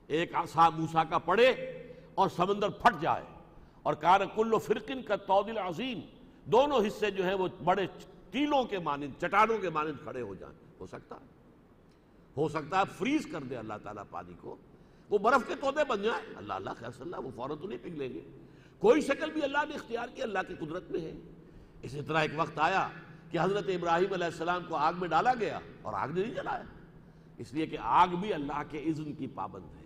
ایک عصا موسیٰ کا پڑے اور سمندر پھٹ جائے، اور کان کل فرق کالطود العظیم، دونوں حصے جو ہیں وہ بڑے ٹیلوں کے مانند، چٹانوں کے مانند کھڑے ہو جائیں۔ ہو سکتا ہے فریز کر دے اللہ تعالیٰ پانی کو، وہ برف کے تودے بن جائیں، اللہ خیر صلی اللہ، وہ فوراً تو نہیں پگھلیں گے۔ کوئی شکل بھی اللہ نے اختیار کی، اللہ کی قدرت میں ہے۔ اسی طرح ایک وقت آیا کہ حضرت ابراہیم علیہ السلام کو آگ میں ڈالا گیا اور آگ نے نہیں جلایا، اس لیے کہ آگ بھی اللہ کے اذن کی پابند ہے۔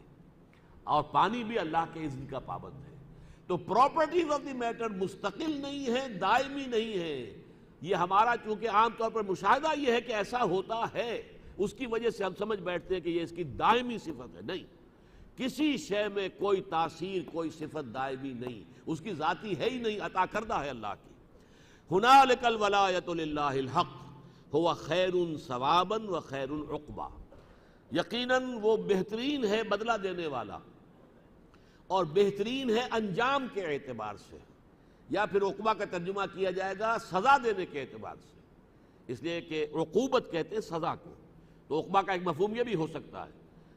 اور پانی بھی اللہ کے اذن کا پابند ہے۔ تو پراپرٹیز آف دی میٹر مستقل نہیں ہے، دائمی نہیں ہے۔ یہ ہمارا چونکہ عام طور پر مشاہدہ یہ ہے کہ ایسا ہوتا ہے، اس کی وجہ سے ہم سمجھ بیٹھتے ہیں کہ یہ اس کی دائمی صفت ہے۔ نہیں، کسی شے میں کوئی تاثیر، کوئی صفت دائمی نہیں، اس کی ذاتی ہے ہی نہیں، عطا کردہ ہے اللہ کی۔ ہنالک الولایۃ للہ الحق هو خیر ثوابا و خیر عقبا، یقیناً وہ بہترین ہے بدلہ دینے والا اور بہترین ہے انجام کے اعتبار سے، یا پھر عقبہ کا ترجمہ کیا جائے گا سزا دینے کے اعتبار سے، اس لیے کہ عقوبت کہتے ہیں سزا کو، تو عقبہ کا ایک مفہوم یہ بھی ہو سکتا ہے۔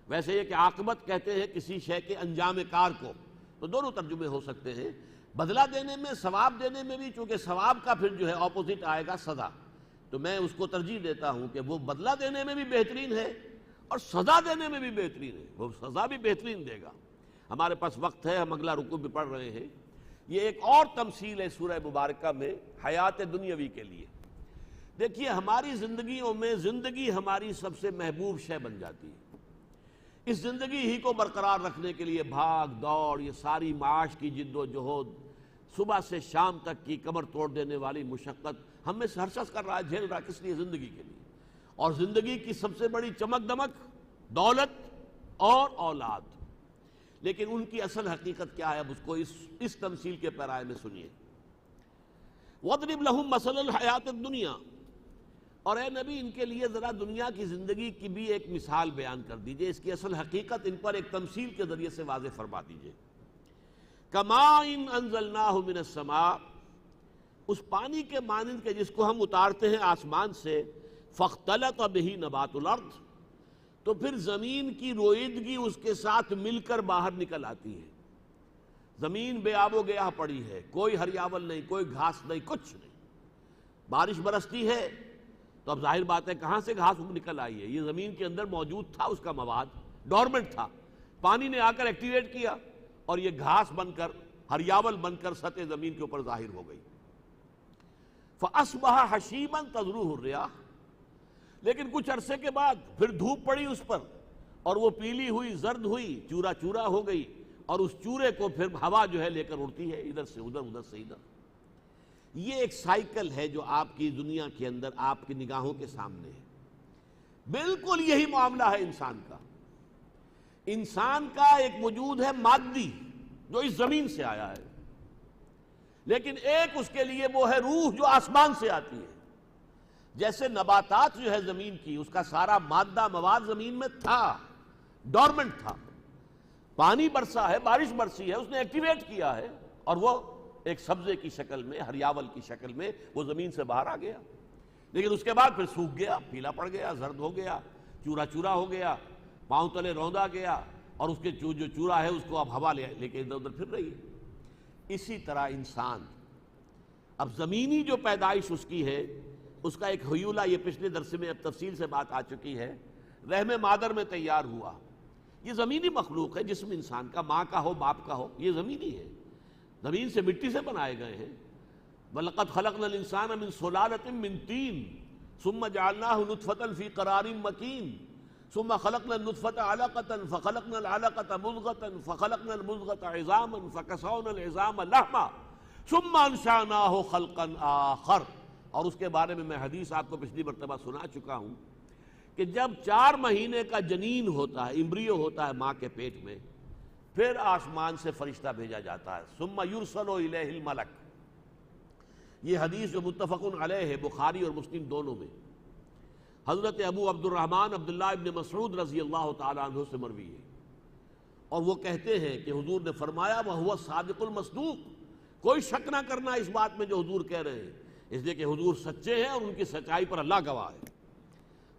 ویسے یہ کہ عاقبت کہتے ہیں کسی شے کے انجام کار کو، تو دونوں ترجمے ہو سکتے ہیں۔ بدلہ دینے میں، ثواب دینے میں بھی، چونکہ ثواب کا پھر جو ہے اپوزٹ آئے گا سزا، تو میں اس کو ترجیح دیتا ہوں کہ وہ بدلہ دینے میں بھی بہترین ہے اور سزا دینے میں بھی بہترین ہے، وہ سزا بھی بہترین دے گا۔ ہمارے پاس وقت ہے، ہم اگلا رکوع بھی پڑھ رہے ہیں۔ یہ ایک اور تمثیل ہے سورہ مبارکہ میں حیات دنیاوی کے لیے۔ دیکھیے ہماری زندگیوں میں زندگی ہماری سب سے محبوب شے بن جاتی ہے۔ اس زندگی ہی کو برقرار رکھنے کے لیے بھاگ دوڑ، یہ ساری معاش کی جد و جہد، صبح سے شام تک کی کمر توڑ دینے والی مشقت ہم میں سے ہر شخص کر رہا ہے، جھیل رہا ہے، کس لیے؟ زندگی کے لیے۔ اور زندگی کی سب سے بڑی چمک دمک دولت اور اولاد، لیکن ان کی اصل حقیقت کیا ہے؟ اب اس کو اس تمثیل کے پیرائے میں سنیے۔ وَاضْرِبْ لَهُمْ مَثَلَ الْحَيَاةِ الدُّنْيَا، اور اے نبی ان کے لیے ذرا دنیا کی زندگی کی بھی ایک مثال بیان کر دیجئے، اس کی اصل حقیقت ان پر ایک تمثیل کے ذریعے سے واضح فرما دیجئے۔ كَمَاءٍ أَنزَلْنَاهُ مِنَ السَّمَاءِ، اس پانی کے مانند کے جس کو ہم اتارتے ہیں آسمان سے، فاختلط بہ نبات الارض، تو پھر زمین کی روئیدگی اس کے ساتھ مل کر باہر نکل آتی ہے۔ زمین بے آب و گیاہ پڑی ہے، کوئی ہریاول نہیں، کوئی گھاس نہیں، کچھ نہیں۔ بارش برستی ہے تو اب ظاہر بات ہے کہاں سے گھاس نکل آئی ہے؟ یہ زمین کے اندر موجود تھا، اس کا مواد ڈورمنٹ تھا، پانی نے آ کر ایکٹیویٹ کیا اور یہ گھاس بن کر، ہریاول بن کر سطح زمین کے اوپر ظاہر ہو گئی۔ فَأَصْبَحَ حَشِيمًا تَذْرُوهُ الرِّيَاحُ، لیکن کچھ عرصے کے بعد پھر دھوپ پڑی اس پر اور وہ پیلی ہوئی، زرد ہوئی، چورا چورا ہو گئی، اور اس چورے کو پھر ہوا جو ہے لے کر اڑتی ہے ادھر سے ادھر، ادھر سے ادھر۔ یہ ایک سائیکل ہے جو آپ کی دنیا کے اندر آپ کی نگاہوں کے سامنے ہے۔ بالکل یہی معاملہ ہے انسان کا۔ انسان کا ایک وجود ہے مادی جو اس زمین سے آیا ہے، لیکن ایک اس کے لیے وہ ہے روح جو آسمان سے آتی ہے۔ جیسے نباتات جو ہے زمین کی، اس کا سارا مادہ مواد زمین میں تھا، ڈورمنٹ تھا، پانی برسا ہے، بارش برسی ہے، اس نے ایکٹیویٹ کیا ہے اور وہ ایک سبزے کی شکل میں، ہریاول کی شکل میں وہ زمین سے باہر آ گیا، لیکن اس کے بعد پھر سوکھ گیا، پیلا پڑ گیا، زرد ہو گیا، چورا چورا ہو گیا، پاؤں تلے روندا گیا، اور اس کے جو چورا ہے اس کو اب ہوا لے کے ادھر ادھر پھر رہی ہے۔ اسی طرح انسان، اب زمینی جو پیدائش اس کی ہے، اس کا ایک حیولہ، یہ پچھلے درس میں اب تفصیل سے بات آ چکی ہے، رحم مادر میں تیار ہوا، یہ زمینی مخلوق ہے، جسم انسان کا، ماں کا ہو باپ کا ہو، یہ زمینی ہے، زمین سے مٹی سے بنائے گئے ہیں۔ وَلَقَدْ خَلَقْنَا الْإِنسَانَ مِنْ صُلَالَةٍ مِنْ طِينٍ ثُمَّ جَعَلْنَاهُ نُطْفَةً فِي قَرَارٍ مَكِينٍ ثُمَّ خَلَقْنَا النُّطْفَةَ عَلَقَةً فَخَلَقْنَا الْعَلَقَةَ مُضْغَةً فَخَلَقْنَا الْمُضْغَةَ عِظَامًا فَكَسَوْنَا الْعِظَامَ لَحْمًا ثُمَّ أَنشَأْنَاهُ خَلْقًا آخَرَ، اور اس کے بارے میں حدیث آپ کو پچھلی مرتبہ سنا چکا ہوں کہ جب 4 مہینے کا جنین ہوتا ہے، امبریو ہوتا ہے ماں کے پیٹ میں، پھر آسمان سے فرشتہ بھیجا جاتا ہے، ثم یرسل الیہ الملک۔ یہ حدیث جو متفق علیہ ہے، بخاری اور مسلم دونوں میں، حضرت ابو عبد الرحمن عبداللہ ابن مسعود رضی اللہ تعالیٰ عنہ سے مروی ہے، اور وہ کہتے ہیں کہ حضور نے فرمایا وَهُوَ الصادق المصدوق، کوئی شک نہ کرنا اس بات میں جو حضور کہہ رہے ہیں، اس لیے کہ حضور سچے ہیں اور ان کی سچائی پر اللہ گواہ ہے۔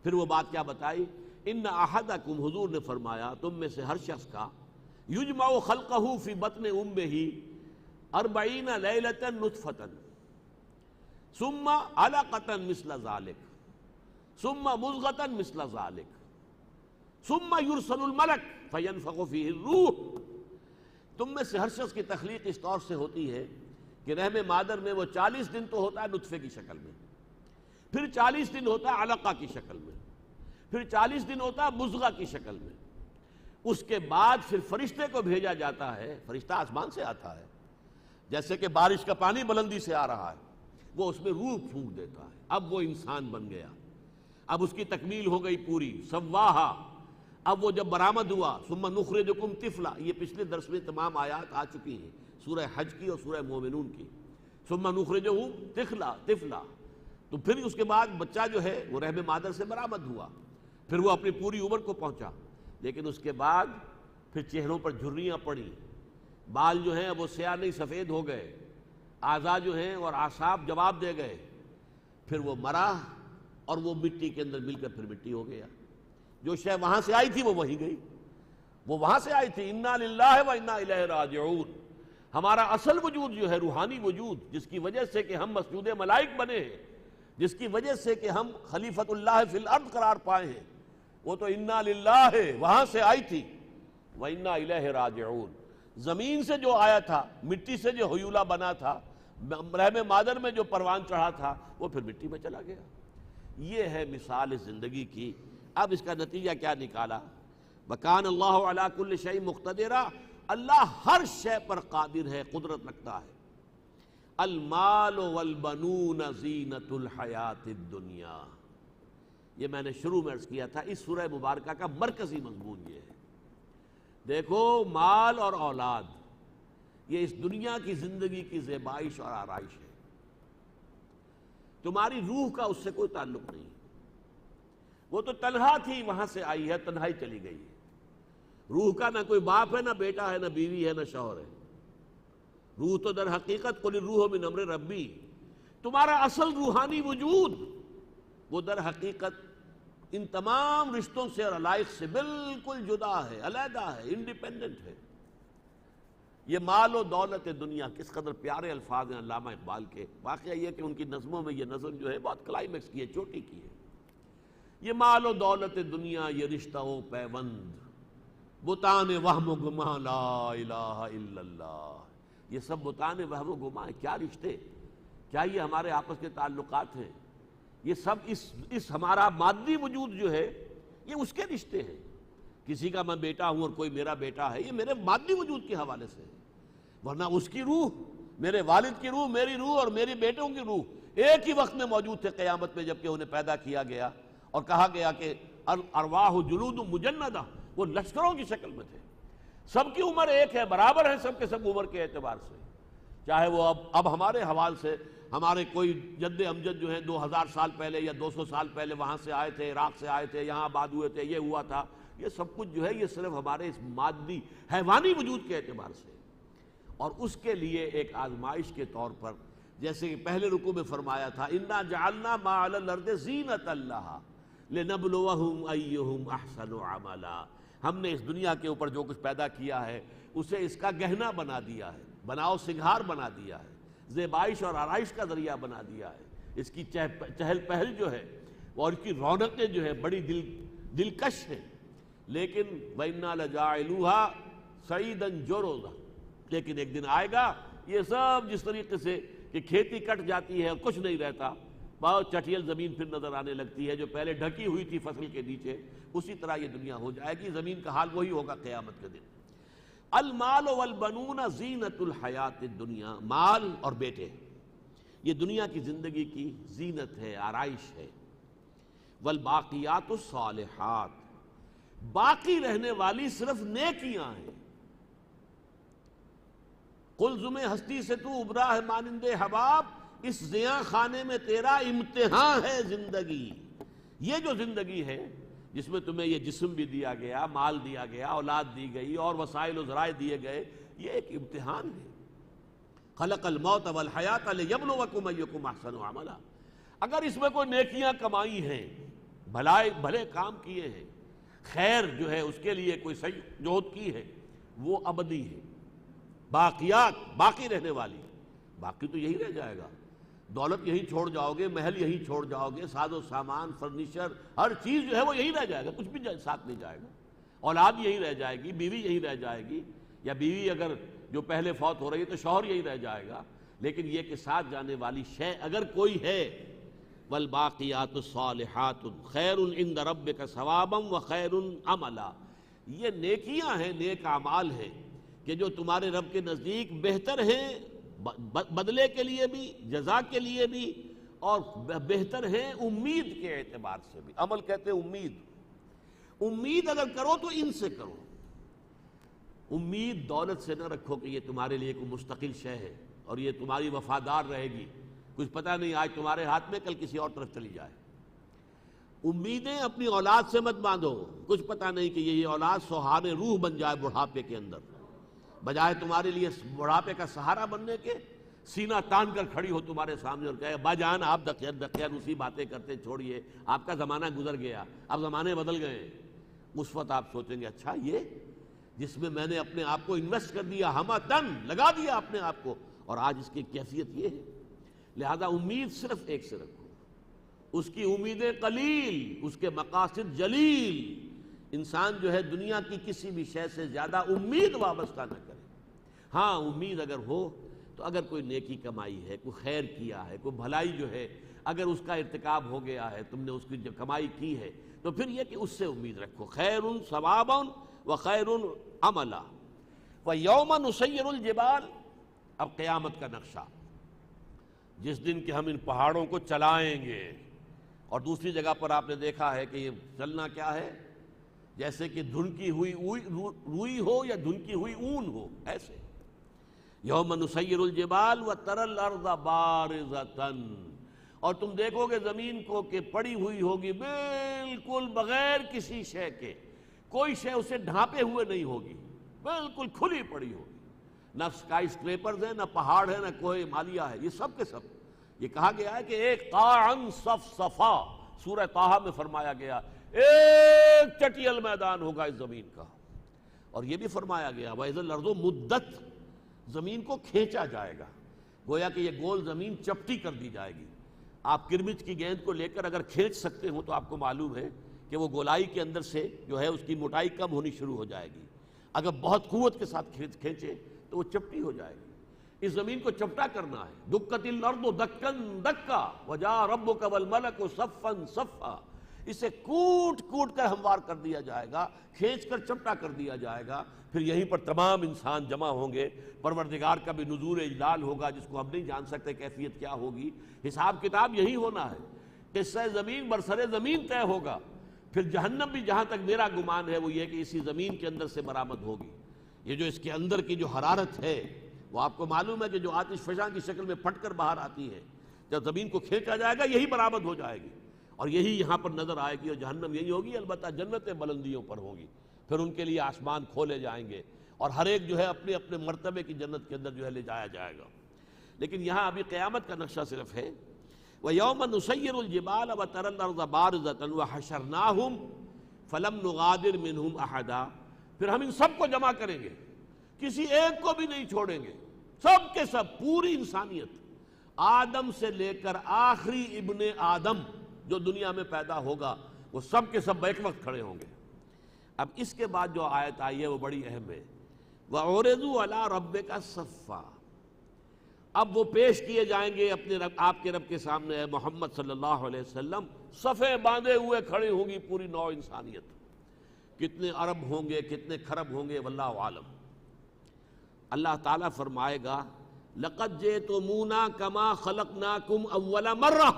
پھر وہ بات کیا بتائی؟ ان احدکم، حضور نے فرمایا تم میں سے ہر شخص کا، یجمع خلقہ فی بطن امہ 40 لیلۃ نطفۃ ثم علقۃ مثل ذلک ثم مضغۃ مثل ذلک ثم یرسل الملک فینفخ فیہ الروح۔ تم میں سے ہر شخص کی تخلیق اس طور سے ہوتی ہے کہ رحم مادر میں وہ 40 دن تو ہوتا ہے نطفے کی شکل میں، پھر 40 دن ہوتا ہے علقہ کی شکل میں، پھر 40 دن ہوتا ہے مضغہ کی شکل میں، اس کے بعد پھر فرشتے کو بھیجا جاتا ہے، فرشتہ آسمان سے آتا ہے، جیسے کہ بارش کا پانی بلندی سے آ رہا ہے، وہ اس میں روح پھونک دیتا ہے، اب وہ انسان بن گیا، اب اس کی تکمیل ہو گئی پوری، سواہا۔ اب وہ جب برآمد ہوا، ثم نخرجکم طفلا، یہ پچھلے درس میں تمام آیات آ چکی ہیں، سورہ حج کی اور سورہ مومنون کی، ثم نخرجہ طفلا، تو پھر اس کے بعد بچہ جو ہے وہ رحم مادر سے برآمد ہوا، پھر وہ اپنی پوری عمر کو پہنچا، لیکن اس کے بعد پھر چہروں پر جھریاں پڑیں، بال جو ہیں وہ سیاہ نہیں سفید ہو گئے، اعضاء جو ہیں اور اعصاب جواب دے گئے، پھر وہ مرا اور وہ مٹی کے اندر مل کر پھر مٹی ہو گیا۔ جو شے وہاں سے آئی تھی وہ وہیں گئی، وہ وہاں سے آئی تھی، انا للہ و انا الیہ راجعون۔ ہمارا اصل وجود جو ہے روحانی وجود، جس کی وجہ سے کہ ہم مسجود ملائک بنے ہیں، جس کی وجہ سے کہ ہم خلیفۃ اللہ فی الارض قرار پائے ہیں، وہ تو انا للہ ہے، وہاں سے آئی تھی، و انا الیہ راجعون۔ زمین سے جو آیا تھا، مٹی سے جو حیولہ بنا تھا، رحم مادر میں جو پروان چڑھا تھا، وہ پھر مٹی میں چلا گیا۔ یہ ہے مثال زندگی کی۔ اب اس کا نتیجہ کیا نکالا؟ وَكَانَ اللَّهُ عَلَىٰ كُلِّ شَيْءٍ مُقْتَدِرًا، اللہ ہر شے پر قادر ہے، قدرت رکھتا ہے۔ المال والبنون زینۃ الحیات الدنیا، یہ میں نے شروع میں عرض کیا تھا، اس سورہ مبارکہ کا مرکزی مضمون یہ ہے۔ دیکھو، مال اور اولاد یہ اس دنیا کی زندگی کی زیبائش اور آرائش ہے، تمہاری روح کا اس سے کوئی تعلق نہیں، وہ تو تنہا تھی، وہاں سے آئی ہے، تنہائی چلی گئی ہے۔ روح کا نہ کوئی باپ ہے، نہ بیٹا ہے، نہ بیوی ہے، نہ شوہر ہے۔ روح تو در حقیقت قل الروح من امر ربی، تمہارا اصل روحانی وجود وہ در حقیقت ان تمام رشتوں سے اور علائق سے بالکل جدا ہے، علیحدہ ہے، انڈیپینڈنٹ ہے۔ یہ مال و دولت دنیا، کس قدر پیارے الفاظ ہیں علامہ اقبال کے۔ واقعہ یہ کہ ان کی نظموں میں یہ نظم جو ہے بہت کلائمیکس کی ہے، چوٹی کی ہے۔ یہ مال و دولت دنیا، یہ رشتہ و پیوند، بتان وہم و گما لا الہ الا اللہ، یہ سب بتان وہم و گما ہے۔ کیا رشتے، کیا یہ ہمارے آپس کے تعلقات ہیں؟ یہ سب اس ہمارا مادی وجود جو ہے یہ اس کے رشتے ہیں۔ کسی کا میں بیٹا ہوں اور کوئی میرا بیٹا ہے، یہ میرے مادی وجود کے حوالے سے ہے، ورنہ اس کی روح، میرے والد کی روح، میری روح اور میری بیٹوں کی روح ایک ہی وقت میں موجود تھے قیامت میں، جبکہ انہیں پیدا کیا گیا اور کہا گیا کہ ارواح جلود مجندہ، وہ لشکروں کی شکل میں تھے، سب کی عمر ایک ہے، برابر ہیں سب کے سب عمر کے اعتبار سے، چاہے وہ اب ہمارے حوال سے ہمارے کوئی جد امجد جو ہیں 2000 سال پہلے یا 200 سال پہلے وہاں سے آئے تھے، عراق سے آئے تھے، یہاں آباد ہوئے تھے، یہ ہوا تھا، یہ سب کچھ جو ہے یہ صرف ہمارے اس مادی حیوانی وجود کے اعتبار سے، اور اس کے لیے ایک آزمائش کے طور پر، جیسے کہ پہلے رکوع میں فرمایا تھا، انا جعلنا ما علی الارض زینۃ لہا لنبلوہم ایہم احسن عملا، ہم نے اس دنیا کے اوپر جو کچھ پیدا کیا ہے اسے اس کا گہنا بنا دیا ہے، بناؤ سنگھار بنا دیا ہے، زیبائش اور آرائش کا ذریعہ بنا دیا ہے، اس کی چہل پہل جو ہے اور اس کی رونقیں جو ہے بڑی دلکش ہیں، لیکن وَإِنَّا لَجَاعِلُوهَا سَعِيدًا جُرُزًا، لیکن ایک دن آئے گا یہ سب جس طریقے سے کہ کھیتی کٹ جاتی ہے اور کچھ نہیں رہتا، بہت چٹیل زمین پھر نظر آنے لگتی ہے، جو پہلے ڈھکی ہوئی تھی فصل کے نیچے، اسی طرح یہ دنیا ہو جائے گی، زمین کا حال وہی ہوگا قیامت کے دن۔ المال والبنون زینۃ الحیات الدنیا، مال اور بیٹے یہ دنیا کی زندگی کی زینت ہے، آرائش ہے۔ والباقیات الصالحات، باقی رہنے والی صرف نیکیاں ہیں۔ قلزم ہستی سے تو ابرا ہے مانند حباب، اس زیاں خانے میں تیرا امتحان ہے زندگی۔ یہ جو زندگی ہے جس میں تمہیں یہ جسم بھی دیا گیا، مال دیا گیا، اولاد دی گئی اور وسائل و ذرائع دیے گئے، یہ ایک امتحان ہے۔ خلق الموت والحیات لیبلوکم ایکم احسن عملا، اگر اس میں کوئی نیکیاں کمائی ہیں، بھلے کام کیے ہیں، خیر جو ہے اس کے لیے کوئی صحیح جہد کی ہے، وہ ابدی ہے۔ باقیات، باقی رہنے والی، باقی تو یہی رہ جائے گا، دولت یہی چھوڑ جاؤ گے، محل یہی چھوڑ جاؤ گے، ساز و سامان، فرنیچر، ہر چیز جو ہے وہ یہی رہ جائے گا، کچھ بھی ساتھ نہیں جائے گا، اولاد یہی رہ جائے گی، بیوی یہی رہ جائے گی، یا بیوی اگر جو پہلے فوت ہو رہی ہے تو شوہر یہی رہ جائے گا، لیکن یہ کہ ساتھ جانے والی شے اگر کوئی ہے، والباقیات الصالحات خیر عند ربک ثوابا وخیر عملا، یہ نیکیاں ہیں، نیک اعمال ہیں کہ جو تمہارے رب کے نزدیک بہتر ہیں، بدلے کے لیے بھی، جزا کے لیے بھی، اور بہتر ہیں امید کے اعتبار سے بھی۔ عمل کہتے ہیں امید، امید اگر کرو تو ان سے کرو۔ امید دولت سے نہ رکھو کہ یہ تمہارے لیے کوئی مستقل شے ہے اور یہ تمہاری وفادار رہے گی، کچھ پتہ نہیں آج تمہارے ہاتھ میں کل کسی اور طرف چلی جائے۔ امیدیں اپنی اولاد سے مت باندھو، کچھ پتہ نہیں کہ یہ اولاد سہارِ روح بن جائے بڑھاپے کے اندر، بجائے تمہارے لیے بڑھاپے کا سہارا بننے کے سینہ تان کر کھڑی ہو تمہارے سامنے اور کہے با جان آپ دقیان اسی باتیں کرتے چھوڑیے، آپ کا زمانہ گزر گیا، اب زمانے بدل گئے۔ اس وقت آپ سوچیں گے اچھا یہ جس میں میں نے اپنے آپ کو انویسٹ کر دیا، ہمہ تن لگا دیا اپنے آپ کو، اور آج اس کی کیفیت یہ ہے۔ لہذا امید صرف ایک سے رکھو، اس کی امیدیں قلیل، اس کے مقاصد جلیل۔ انسان جو ہے دنیا کی کسی بھی شے سے زیادہ امید وابستہ نہ کرے۔ ہاں امید اگر ہو تو اگر کوئی نیکی کمائی ہے، کوئی خیر کیا ہے، کوئی بھلائی جو ہے اگر اس کا ارتکاب ہو گیا ہے، تم نے اس کی جو کمائی کی ہے، تو پھر یہ کہ اس سے امید رکھو۔ خیر ثوابا وخیر عملا ویوم نسیر الجبال۔ اب قیامت کا نقشہ، جس دن کہ ہم ان پہاڑوں کو چلائیں گے، اور دوسری جگہ پر آپ نے دیکھا ہے کہ یہ چلنا کیا ہے، جیسے کہ دھنکی ہوئی روئی ہو یا دھنکی ہوئی اون ہو، ایسے۔ یوم نسیر الجبال وتری الارض بارزۃ، اور تم دیکھو گے زمین کو کہ پڑی ہوئی ہوگی بالکل بغیر کسی شے کے، کوئی شے اسے ڈھانپے ہوئے نہیں ہوگی، بالکل کھلی پڑی ہوگی۔ نہ اسکائی اسکریپرز ہیں، نہ پہاڑ ہے، نہ کوہ ہمالیہ ہے، یہ سب کے سب۔ یہ کہا گیا ہے کہ ایک قاعًا صفصفا، سورہ طٰہٰ میں فرمایا گیا ایک چٹیل میدان ہوگا اس زمین کا۔ اور یہ بھی فرمایا گیا وَإِذَا الْأَرْضُ مُدَّتْ، زمین کو کھینچا جائے گا، گویا کہ یہ گول زمین چپٹی کر دی جائے گی۔ آپ کرمچ کی گیند کو لے کر اگر کھینچ سکتے ہو تو آپ کو معلوم ہے کہ وہ گولائی کے اندر سے جو ہے اس کی موٹائی کم ہونی شروع ہو جائے گی۔ اگر بہت قوت کے ساتھ کھینچے تو وہ چپٹی ہو جائے گی۔ اس زمین کو چپٹا کرنا ہے۔ دکت الارض دکن دکا وجاء ربک والملک صفا صفا، اسے کوٹ کوٹ کر ہموار کر دیا جائے گا، کھینچ کر چپٹا کر دیا جائے گا۔ پھر یہیں پر تمام انسان جمع ہوں گے، پروردگار کا بھی نزول اجلال ہوگا جس کو ہم نہیں جان سکتے کیفیت کیا ہوگی۔ حساب کتاب یہی ہونا ہے، قصہ زمین برسر زمین طے ہوگا۔ پھر جہنم بھی جہاں تک میرا گمان ہے وہ یہ کہ اسی زمین کے اندر سے برآمد ہوگی۔ یہ جو اس کے اندر کی جو حرارت ہے وہ آپ کو معلوم ہے کہ جو آتش فشاں کی شکل میں پھٹ کر باہر آتی ہے، جب زمین کو کھینچا جائے گا یہی برآمد ہو جائے گی، اور یہی یہاں پر نظر آئے گی، اور جہنم یہی ہوگی۔ البتہ جنتیں بلندیوں پر ہوں گی، پھر ان کے لیے آسمان کھولے جائیں گے، اور ہر ایک جو ہے اپنے اپنے مرتبے کی جنت کے اندر جو ہے لے جایا جائے گا۔ لیکن یہاں ابھی قیامت کا نقشہ صرف ہے وَيَوْمَ نُسَيِّرُ الْجِبَالَ وَتَرَى الْأَرْضَ بَارِزَةً وَحَشَرْنَاهُمْ فَلَمْ نُغَادِرْ مِنْهُمْ أَحَدًا، پھر ہم ان سب کو جمع کریں گے، کسی ایک کو بھی نہیں چھوڑیں گے، سب کے سب، پوری انسانیت، آدم سے لے کر آخری ابن آدم جو دنیا میں پیدا ہوگا، وہ سب کے سب ایک وقت کھڑے ہوں گے۔ اب اس کے بعد جو آیت آئی ہے وہ بڑی اہم ہے، وَعُرِضُوا عَلَىٰ رَبِّكَ صَفًّا، اب وہ پیش کیے جائیں گے اپنے رب، آپ کے رب کے سامنے ہے محمد صلی اللہ علیہ وسلم، صفیں باندھے ہوئے کھڑی ہوگی پوری نو انسانیت۔ کتنے ارب ہوں گے، کتنے کھرب ہوں گے، واللہ عالم۔ اللہ تعالیٰ فرمائے گا لَقَدْ جِئْتُمُونَا كَمَا خَلَقْنَاكُمْ أَوَّلَ مَرَّةٍ،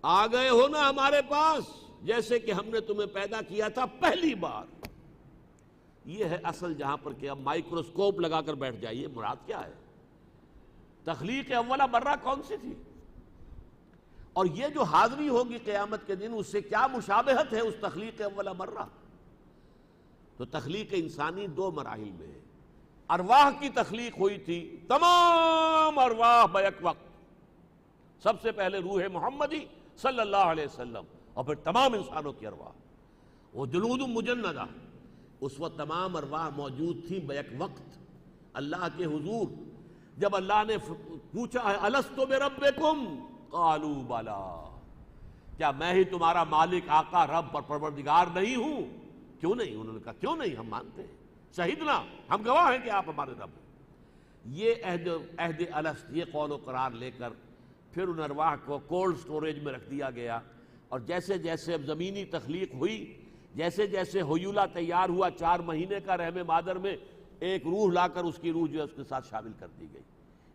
آ گئے ہو نا ہمارے پاس جیسے کہ ہم نے تمہیں پیدا کیا تھا پہلی بار۔ یہ ہے اصل جہاں پر کہ اب مائکروسکوپ لگا کر بیٹھ جائیے، مراد کیا ہے؟ تخلیق اولا مرہ کون سی تھی؟ اور یہ جو حاضری ہوگی قیامت کے دن اس سے کیا مشابہت ہے اس تخلیق اولا مرہ؟ تو تخلیق انسانی دو مراحل میں ہے۔ ارواح کی تخلیق ہوئی تھی، تمام ارواح بیک وقت، سب سے پہلے روح محمدی صلی اللہ علیہ وسلم، اور پھر تمام انسانوں کی ارواح، وہ جلود مجندہ، اس وقت تمام ارواح موجود تھیں بیک وقت اللہ کے حضور۔ جب اللہ نے پوچھا ہے الست بربکم قالوا بلا، کیا میں ہی تمہارا مالک، آقا، رب اور پروردگار نہیں ہوں؟ کیوں نہیں؟ انہوں نے کہا کیوں نہیں، ہم مانتے ہیں، شہیدنا، ہم گواہ ہیں کہ آپ ہمارے رب ہیں۔ یہ عہد الست، یہ قول و قرار لے کر پھر ان ارواح کو کولڈ سٹوریج میں رکھ دیا گیا، اور جیسے جیسے اب زمینی تخلیق ہوئی، جیسے جیسے حیولہ تیار ہوا 4 مہینے کا رحم مادر میں، ایک روح لا کر اس کی روح جو ہے اس کے ساتھ شامل کر دی گئی۔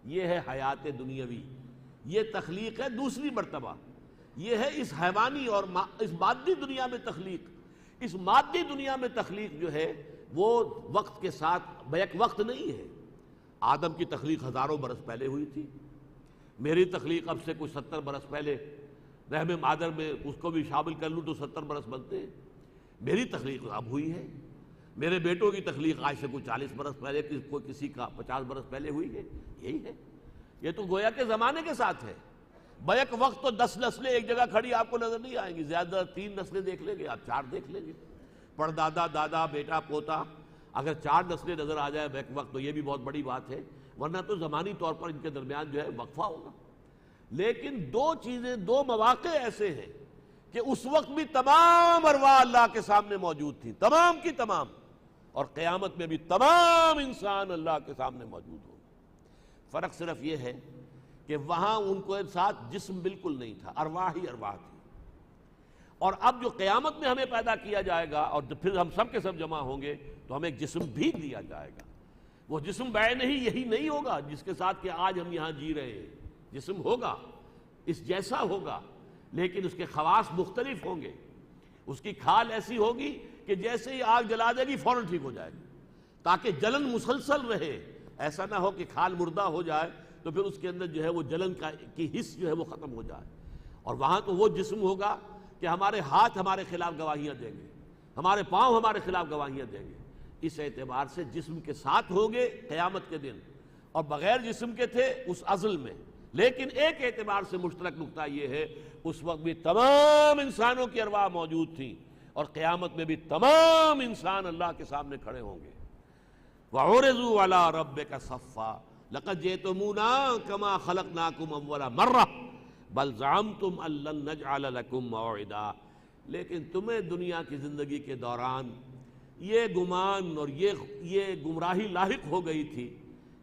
یہ ہے حیات دنیاوی، یہ تخلیق ہے دوسری مرتبہ۔ یہ ہے اس حیوانی اور اس مادی دنیا میں تخلیق۔ اس مادی دنیا میں تخلیق جو ہے وہ وقت کے ساتھ بیک وقت نہیں ہے۔ آدم کی تخلیق ہزاروں برس پہلے ہوئی تھی، میری تخلیق اب سے کچھ 70 برس پہلے، رحم مادر میں اس کو بھی شامل کر لوں تو 70 برس بنتے ہیں۔ میری تخلیق اب ہوئی ہے، میرے بیٹوں کی تخلیق آج سے کوئی 40 برس پہلے، کوئی کسی کا 50 برس پہلے ہوئی ہے۔ یہی ہے، یہ تو گویا کہ زمانے کے ساتھ ہے۔ بیک وقت تو 10 نسلیں ایک جگہ کھڑی آپ کو نظر نہیں آئیں گی، زیادہ 3 نسلیں دیکھ لیں گے آپ، 4 دیکھ لیں گے، پردادا، دادا، بیٹا، پوتا، اگر 4 نسلیں نظر آ جائے بیک وقت تو یہ بھی بہت بڑی بات ہے، ورنہ تو زمانی طور پر ان کے درمیان جو ہے وقفہ ہوگا۔ لیکن 2 چیزیں، 2 مواقع ایسے ہیں کہ اس وقت بھی تمام ارواح اللہ کے سامنے موجود تھیں، تمام کی تمام، اور قیامت میں بھی تمام انسان اللہ کے سامنے موجود ہوں۔ فرق صرف یہ ہے کہ وہاں ان کو ساتھ جسم بالکل نہیں تھا، ارواح ہی ارواح تھی، اور اب جو قیامت میں ہمیں پیدا کیا جائے گا اور پھر ہم سب کے سب جمع ہوں گے تو ہمیں ایک جسم بھی دیا جائے گا۔ وہ جسم بعین ہی یہی نہیں ہوگا جس کے ساتھ کہ آج ہم یہاں جی رہے ہیں، جسم ہوگا اس جیسا ہوگا، لیکن اس کے خواص مختلف ہوں گے۔ اس کی کھال ایسی ہوگی کہ جیسے ہی آگ جلا دے گی فوراً ٹھیک ہو جائے گی، تاکہ جلن مسلسل رہے، ایسا نہ ہو کہ کھال مردہ ہو جائے تو پھر اس کے اندر جو ہے وہ جلن کی حس جو ہے وہ ختم ہو جائے۔ اور وہاں تو وہ جسم ہوگا کہ ہمارے ہاتھ ہمارے خلاف گواہیاں دیں گے، ہمارے پاؤں ہمارے خلاف گواہیاں دیں گے۔ اس اعتبار سے جسم کے ساتھ ہوں گے قیامت کے دن، اور بغیر جسم کے تھے اس ازل میں۔ لیکن ایک اعتبار سے مشترک نقطہ یہ ہے، اس وقت بھی تمام انسانوں کی ارواح موجود تھیں، اور قیامت میں بھی تمام انسان اللہ کے سامنے کھڑے ہوں گے۔ وَعُرِضُوا عَلَىٰ رَبِّكَ صَفًّا لَقَدْ جِئْتُمُونَا كَمَا خَلَقْنَاكُمْ أَوَّلَ مَرَّةٍ بَلْ زَعَمْتُمْ أَن لَّن نَّجْعَلَ لَكُم مَّوْعِدًا۔ لیکن تمہیں دنیا کی زندگی کے دوران یہ گمان اور یہ گمراہی لاحق ہو گئی تھی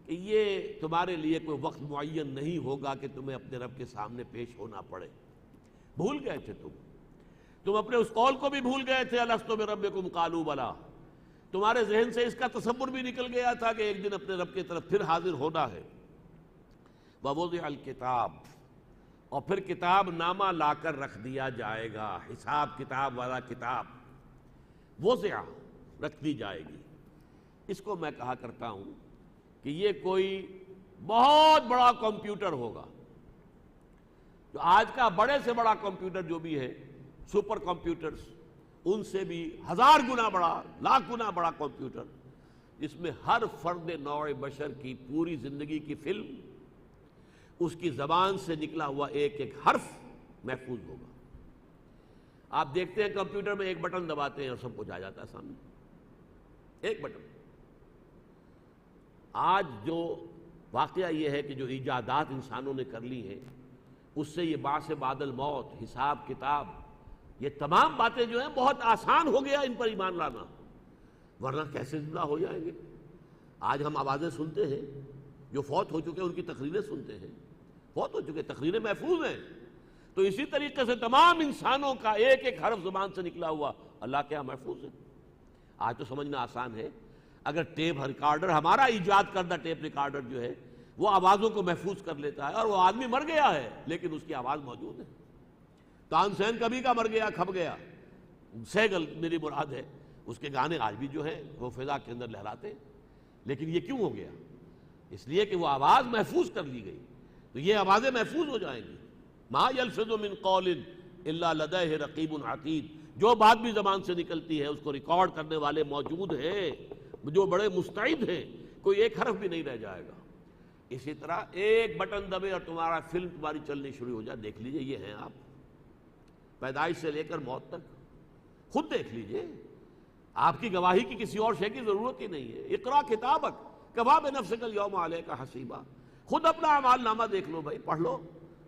کہ یہ تمہارے لیے کوئی وقت معین نہیں ہوگا کہ تمہیں اپنے رب کے سامنے پیش ہونا پڑے۔ بھول گئے تھے تم اپنے اس قول کو بھی بھول گئے تھے، الستو بربکم قالوا بلی۔ تمہارے ذہن سے اس کا تصور بھی نکل گیا تھا کہ ایک دن اپنے رب کی طرف پھر حاضر ہونا ہے۔ ووضع الکتاب، اور پھر کتاب نامہ لا کر رکھ دیا جائے گا، حساب کتاب والا کتاب وضع رکھ دی جائے گی۔ اس کو میں کہا کرتا ہوں کہ یہ کوئی بہت بڑا کمپیوٹر ہوگا، جو آج کا بڑے سے بڑا کمپیوٹر جو بھی ہے، سپر کمپیوٹرز، ان سے بھی 1000 گنا بڑا، 1,00,000 گنا بڑا کمپیوٹر، جس میں ہر فرد نوع بشر کی پوری زندگی کی فلم، اس کی زبان سے نکلا ہوا ایک ایک حرف محفوظ ہوگا۔ آپ دیکھتے ہیں کمپیوٹر میں ایک بٹن دباتے ہیں اور سب کچھ آ جاتا ہے سامنے، ایک بٹن۔ آج جو واقعہ یہ ہے کہ جو ایجادات انسانوں نے کر لی ہیں، اس سے یہ بعث بعد الموت، حساب کتاب، یہ تمام باتیں جو ہیں بہت آسان ہو گیا ان پر ایمان لانا، ورنہ کیسے زندہ ہو جائیں گے۔ آج ہم آوازیں سنتے ہیں، جو فوت ہو چکے ان کی تقریریں سنتے ہیں، فوت ہو چکے تقریریں محفوظ ہیں۔ تو اسی طریقے سے تمام انسانوں کا ایک ایک حرف زبان سے نکلا ہوا اللہ کے ہاں محفوظ ہے۔ آج تو سمجھنا آسان ہے، اگر ٹیپ ریکارڈر، ہمارا ایجاد کردہ ٹیپ ریکارڈر جو ہے وہ آوازوں کو محفوظ کر لیتا ہے، اور وہ آدمی مر گیا ہے لیکن اس کی آواز موجود ہے۔ تان سین کبھی کا مر گیا، کھپ گیا، سہگل میری مراد ہے، اس کے گانے آج بھی جو ہیں وہ فضا کے اندر لہراتے ہیں، لیکن یہ کیوں ہو گیا؟ اس لیے کہ وہ آواز محفوظ کر لی گئی، تو یہ آوازیں محفوظ ہو جائیں گی۔ ما یلفظ من قول الا لدیہ رقیب عتید، جو بات بھی زبان سے نکلتی ہے اس کو ریکارڈ کرنے والے موجود ہیں، جو بڑے مستعد ہیں، کوئی ایک حرف بھی نہیں رہ جائے گا۔ اسی طرح ایک بٹن دبے اور تمہارا فلم تمہاری چلنی شروع ہو جائے۔ دیکھ لیجئے، یہ ہیں آپ، پیدائش سے لے کر موت تک، خود دیکھ لیجئے، آپ کی گواہی کی کسی اور شے کی ضرورت ہی نہیں ہے۔ اقرا کتابک کفی بنفسک اليوم علیک حسیبا، خود اپنا اعمال نامہ دیکھ لو بھائی، پڑھ لو،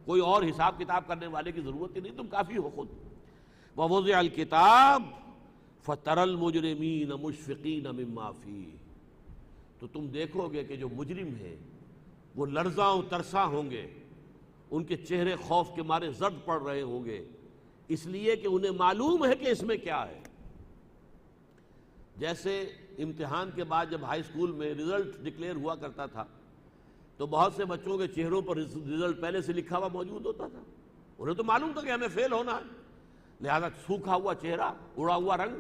کوئی اور حساب کتاب کرنے والے کی ضرورت ہی نہیں، تم کافی ہو خود۔ ووضع الکتاب فتری المجرمین مشفقین مما فیہ، تو تم دیکھو گے کہ جو مجرم ہیں وہ لرزاں و ترساں ہوں گے، ان کے چہرے خوف کے مارے زرد پڑ رہے ہوں گے، اس لیے کہ انہیں معلوم ہے کہ اس میں کیا ہے۔ جیسے امتحان کے بعد جب ہائی اسکول میں رزلٹ ڈکلیئر ہوا کرتا تھا تو بہت سے بچوں کے چہروں پر رزلٹ پہلے سے لکھا ہوا موجود ہوتا تھا. انہیں تو معلوم تھا کہ ہمیں فیل ہونا ہے، لہذا سوکھا ہوا چہرہ، اڑا ہوا رنگ.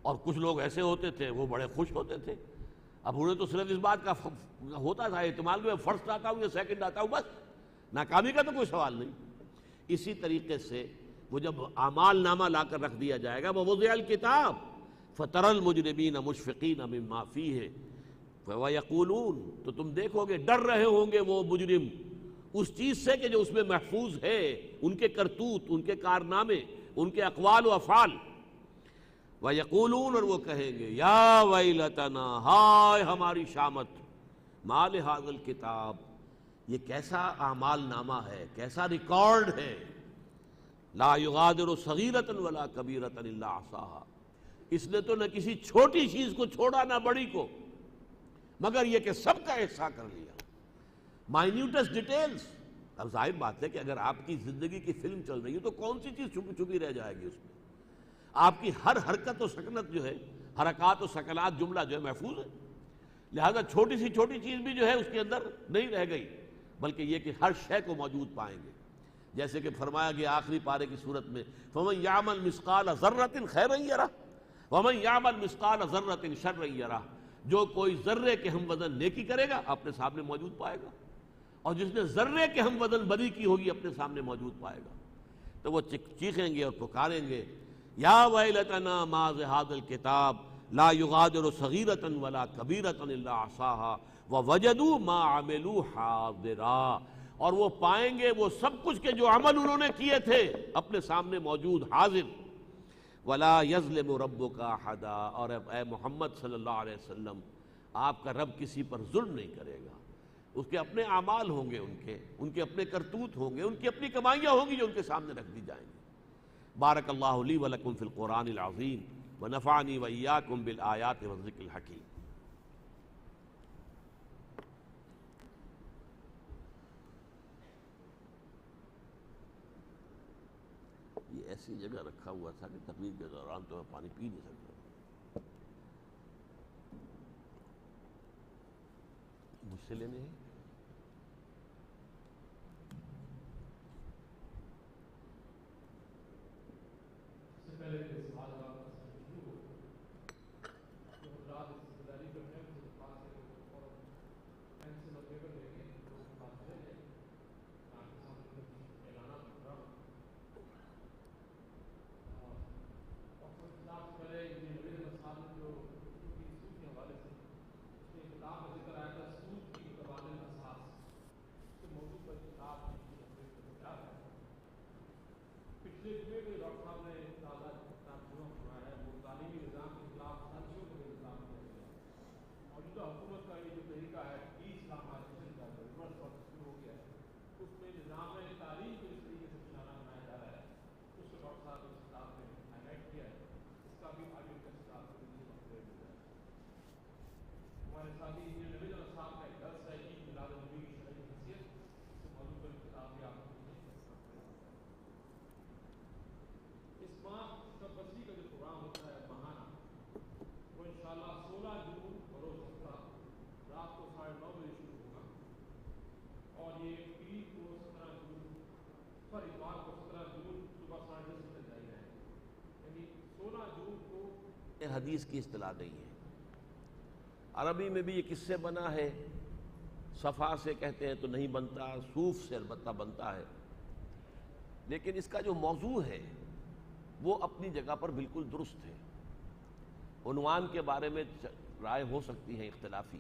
اور کچھ لوگ ایسے ہوتے تھے وہ بڑے خوش ہوتے تھے. اب انہیں تو صرف اس بات کا ہوتا تھا احتمال کہ میں فرسٹ آتا ہوں یا سیکنڈ آتا ہوں، بس ناکامی کا تو کوئی سوال نہیں. اسی طریقے سے وہ جب اعمال نامہ لا کر رکھ دیا جائے گا، وَوُضِعَ الْكِتَابُ فَتَرَى الْمُجْرِمِينَ مُشْفِقِينَ مِمَّا فِيهِ وَيَقُولُونَ، تو تم دیکھو گے ڈر رہے ہوں گے وہ مجرم اس چیز سے کہ جو اس میں محفوظ ہے، ان کے کرتوت، ان کے کارنامے، ان کے اقوال و افعال. وَيَقُولُونَ، اور وہ کہیں گے یا ویلتنا، ہائے ہماری شامت، ما لِهَذَا الْكِتَابِ، یہ کیسا اعمال نامہ ہے، کیسا ریکارڈ ہے. لا یغادر صغیرۃ ولا کبیرۃ الا احصاها، اس نے تو نہ کسی چھوٹی چیز کو چھوڑا نہ بڑی کو، مگر یہ کہ سب کا احصاء کر لیا. مائنیوٹس ڈیٹیلز. اب ظاہر بات ہے کہ اگر آپ کی زندگی کی فلم چل رہی ہے تو کون سی چیز چھپی چھپی رہ جائے گی اس میں. آپ کی ہر حرکت و سکنت جو ہے، حرکات و سکنات جملہ جو ہے محفوظ ہے. لہذا چھوٹی سی چھوٹی چیز بھی جو ہے اس کے اندر نہیں رہ گئی، بلکہ یہ کہ ہر شے کو موجود پائیں گے. جیسے کہ فرمایا گیا آخری پارے کی صورت میں، فَمَن يَعْمَلْ مِثْقَالَ ذَرَّةٍ خَيْرًا يَرَهُ وَمَن يَعْمَلْ مِثْقَالَ ذَرَّةٍ شَرًّا يَرَهُ، جو کوئی ذرے کے ہم وزن نیکی کرے گا اپنے سامنے موجود پائے گا، اور جس نے ذرے کے ہم وزن بدی کی ہوگی اپنے سامنے موجود پائے گا. تو وہ چیخیں گے اور پکاریں گے یا ویلتنا ما ذہذا الکتاب لا یغادر صغیرۃ ولا کبیرۃ الا احصاها ووجدوا ما عملوا حاضرا، اور وہ پائیں گے وہ سب کچھ کے جو عمل انہوں نے کیے تھے اپنے سامنے موجود حاضر. ولا یظلم ربک احدا، اور اے محمد صلی اللہ علیہ وسلم آپ کا رب کسی پر ظلم نہیں کرے گا. اس کے اپنے اعمال ہوں گے، ان کے اپنے کرتوت ہوں گے، ان کی اپنی کمائیاں ہوں گی جو ان کے سامنے رکھ دی جائیں گی. بارک اللہ لی ولکم فی القرآن العظیم ونفعنی وإیاکم بالآیات والذکر الحکیم. یہ ایسی جگہ رکھا ہوا تھا کہ تقریر کے دوران تو میں پانی پی نہیں سکتا. مجھ سے لینے ہیں. حدیث کی اصطلاح نہیں ہے. عربی میں بھی یہ کس سے بنا ہے؟ صفا سے کہتے ہیں تو نہیں بنتا، صوف سے البتہ بنتا ہے. لیکن اس کا جو موضوع ہے وہ اپنی جگہ پر بالکل درست ہے. عنوان کے بارے میں رائے ہو سکتی ہے اختلافی.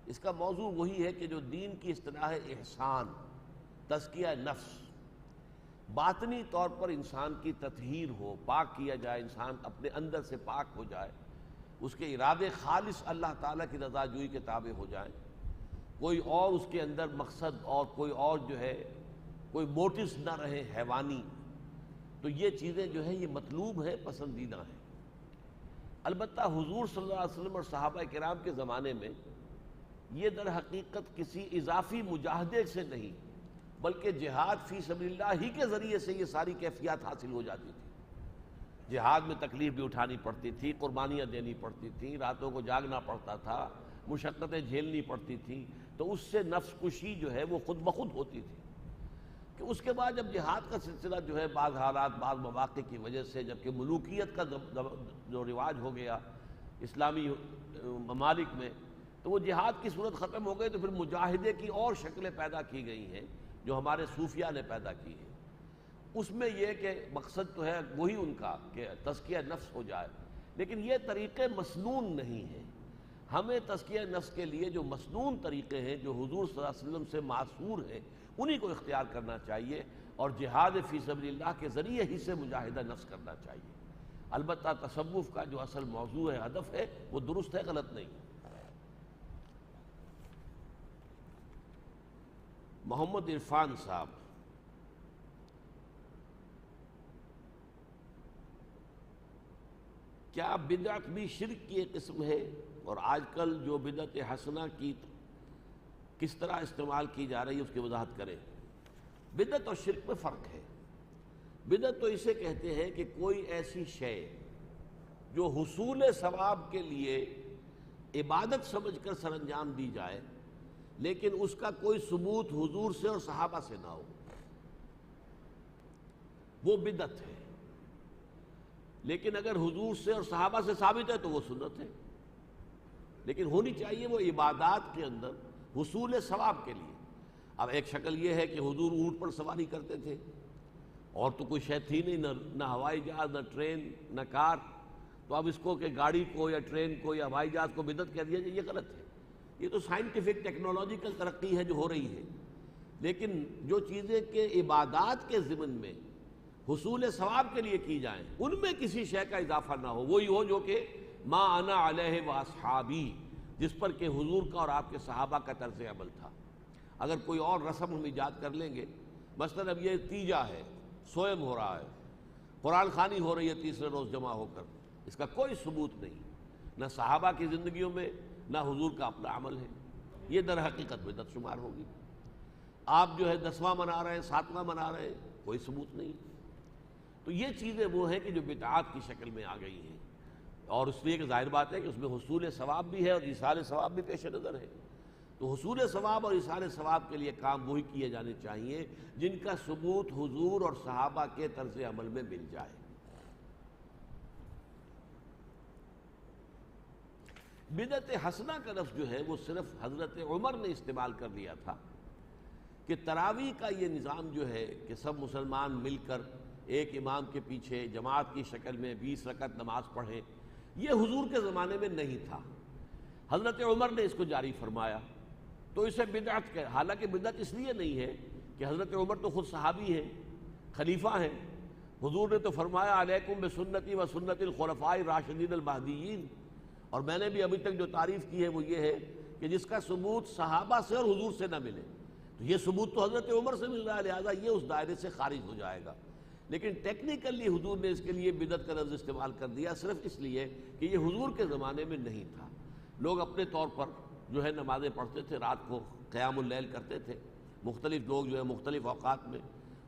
اس کا موضوع وہی ہے کہ جو دین کی اصطلاح ہے احسان، تزکیہ نفس، باطنی طور پر انسان کی تطہیر ہو، پاک کیا جائے، انسان اپنے اندر سے پاک ہو جائے، اس کے ارادے خالص اللہ تعالیٰ کی رضا جوئی کے تابع ہو جائیں، کوئی اور اس کے اندر مقصد اور کوئی اور جو ہے کوئی موٹیوز نہ رہے حیوانی. تو یہ چیزیں جو ہیں یہ مطلوب ہیں، پسندیدہ ہیں. البتہ حضور صلی اللہ علیہ وسلم اور صحابہ کرام کے زمانے میں یہ در حقیقت کسی اضافی مجاہدے سے نہیں بلکہ جہاد فی سبیل اللہ ہی کے ذریعے سے یہ ساری کیفیات حاصل ہو جاتی تھی. جہاد میں تکلیف بھی اٹھانی پڑتی تھی، قربانیاں دینی پڑتی تھیں، راتوں کو جاگنا پڑتا تھا، مشقتیں جھیلنی پڑتی تھیں، تو اس سے نفس کشی جو ہے وہ خود بخود ہوتی تھی کہ اس کے بعد جب جہاد کا سلسلہ جو ہے بعض حالات بعض مواقع کی وجہ سے جبکہ ملوکیت کا جو رواج ہو گیا اسلامی ممالک میں، تو وہ جہاد کی صورت ختم ہو گئی، تو پھر مجاہدے کی اور شکلیں پیدا کی گئی ہیں جو ہمارے صوفیاء نے پیدا کی ہیں۔ اس میں یہ کہ مقصد تو ہے وہی ان کا کہ تزکیہ نفس ہو جائے، لیکن یہ طریقے مسنون نہیں ہیں۔ ہمیں تزکیہ نفس کے لیے جو مسنون طریقے ہیں جو حضور صلی اللہ علیہ وسلم سے معصور ہیں انہی کو اختیار کرنا چاہیے، اور جہاد فی سبیل اللہ کے ذریعے ہی سے مجاہدہ نفس کرنا چاہیے۔ البتہ تصوف کا جو اصل موضوع ہے، ہدف ہے، وہ درست ہے، غلط نہیں۔ محمد عرفان صاحب، کیا بدعت بھی شرک کی ایک قسم ہے؟ اور آج کل جو بدعت حسنہ کی کس طرح استعمال کی جا رہی ہے اس کی وضاحت کریں۔ بدعت اور شرک میں فرق ہے۔ بدعت تو اسے کہتے ہیں کہ کوئی ایسی شے جو حصول ثواب کے لیے عبادت سمجھ کر سر انجام دی جائے لیکن اس کا کوئی ثبوت حضور سے اور صحابہ سے نہ ہو، وہ بدعت ہے۔ لیکن اگر حضور سے اور صحابہ سے ثابت ہے تو وہ سنت ہے، لیکن ہونی چاہیے وہ عبادات کے اندر حصول ثواب کے لیے۔ اب ایک شکل یہ ہے کہ حضور اونٹ پر سواری کرتے تھے، اور تو کوئی شے تھی نہیں، نہ ہوائی جہاز، نہ ٹرین، نہ کار، تو اب اس کو کہ گاڑی کو یا ٹرین کو یا ہوائی جہاز کو بدعت کہہ دیا جائے، یہ غلط ہے۔ یہ تو سائنٹیفک ٹیکنالوجیکل ترقی ہے جو ہو رہی ہے، لیکن جو چیزیں کہ عبادات کے ضمن میں حصول ثواب کے لیے کی جائیں ان میں کسی شے کا اضافہ نہ ہو، وہی ہو جو کہ ما انا علیہ واصحابی، جس پر کہ حضور کا اور آپ کے صحابہ کا طرز عمل تھا۔ اگر کوئی اور رسم ہم ایجاد کر لیں گے، مثلا اب یہ تیجا ہے، سوئم ہو رہا ہے، قرآن خوانی ہو رہی ہے تیسرے روز جمع ہو کر، اس کا کوئی ثبوت نہیں، نہ صحابہ کی زندگیوں میں نہ حضور کا اپنا عمل ہے، یہ در حقیقت بدعت شمار ہوگی۔ آپ جو ہے 10واں منا رہے ہیں، 7واں منا رہے ہیں، کوئی ثبوت نہیں۔ تو یہ چیزیں وہ ہیں کہ جو بدعات کی شکل میں آ گئی ہیں، اور اس لیے کہ ظاہر بات ہے کہ اس میں حصول ثواب بھی ہے اور ایصال ثواب بھی پیش نظر ہے۔ تو حصول ثواب اور ایصال ثواب کے لیے کام وہی کیے جانے چاہیے جن کا ثبوت حضور اور صحابہ کے طرز عمل میں مل جائے۔ بدعت حسنہ کا لفظ جو ہے وہ صرف حضرت عمر نے استعمال کر لیا تھا کہ تراویح کا یہ نظام جو ہے کہ سب مسلمان مل کر ایک امام کے پیچھے جماعت کی شکل میں 20 رکعت نماز پڑھیں، یہ حضور کے زمانے میں نہیں تھا، حضرت عمر نے اس کو جاری فرمایا، تو اسے بدعت کہ حالانکہ بدعت اس لیے نہیں ہے کہ حضرت عمر تو خود صحابی ہیں، خلیفہ ہیں، حضور نے تو فرمایا علیکم بسنتی و سنت الخلفاء الراشدین المہدیین، اور میں نے بھی ابھی تک جو تعریف کی ہے وہ یہ ہے کہ جس کا ثبوت صحابہ سے اور حضور سے نہ ملے، تو یہ ثبوت تو حضرت عمر سے مل رہا ہے، لہٰذا یہ اس دائرے سے خارج ہو جائے گا۔ لیکن ٹیکنیکلی حضور نے اس کے لیے بدعت کا لفظ استعمال کر دیا صرف اس لیے کہ یہ حضور کے زمانے میں نہیں تھا۔ لوگ اپنے طور پر جو ہے نمازیں پڑھتے تھے، رات کو قیام اللیل کرتے تھے، مختلف لوگ جو ہے مختلف اوقات میں،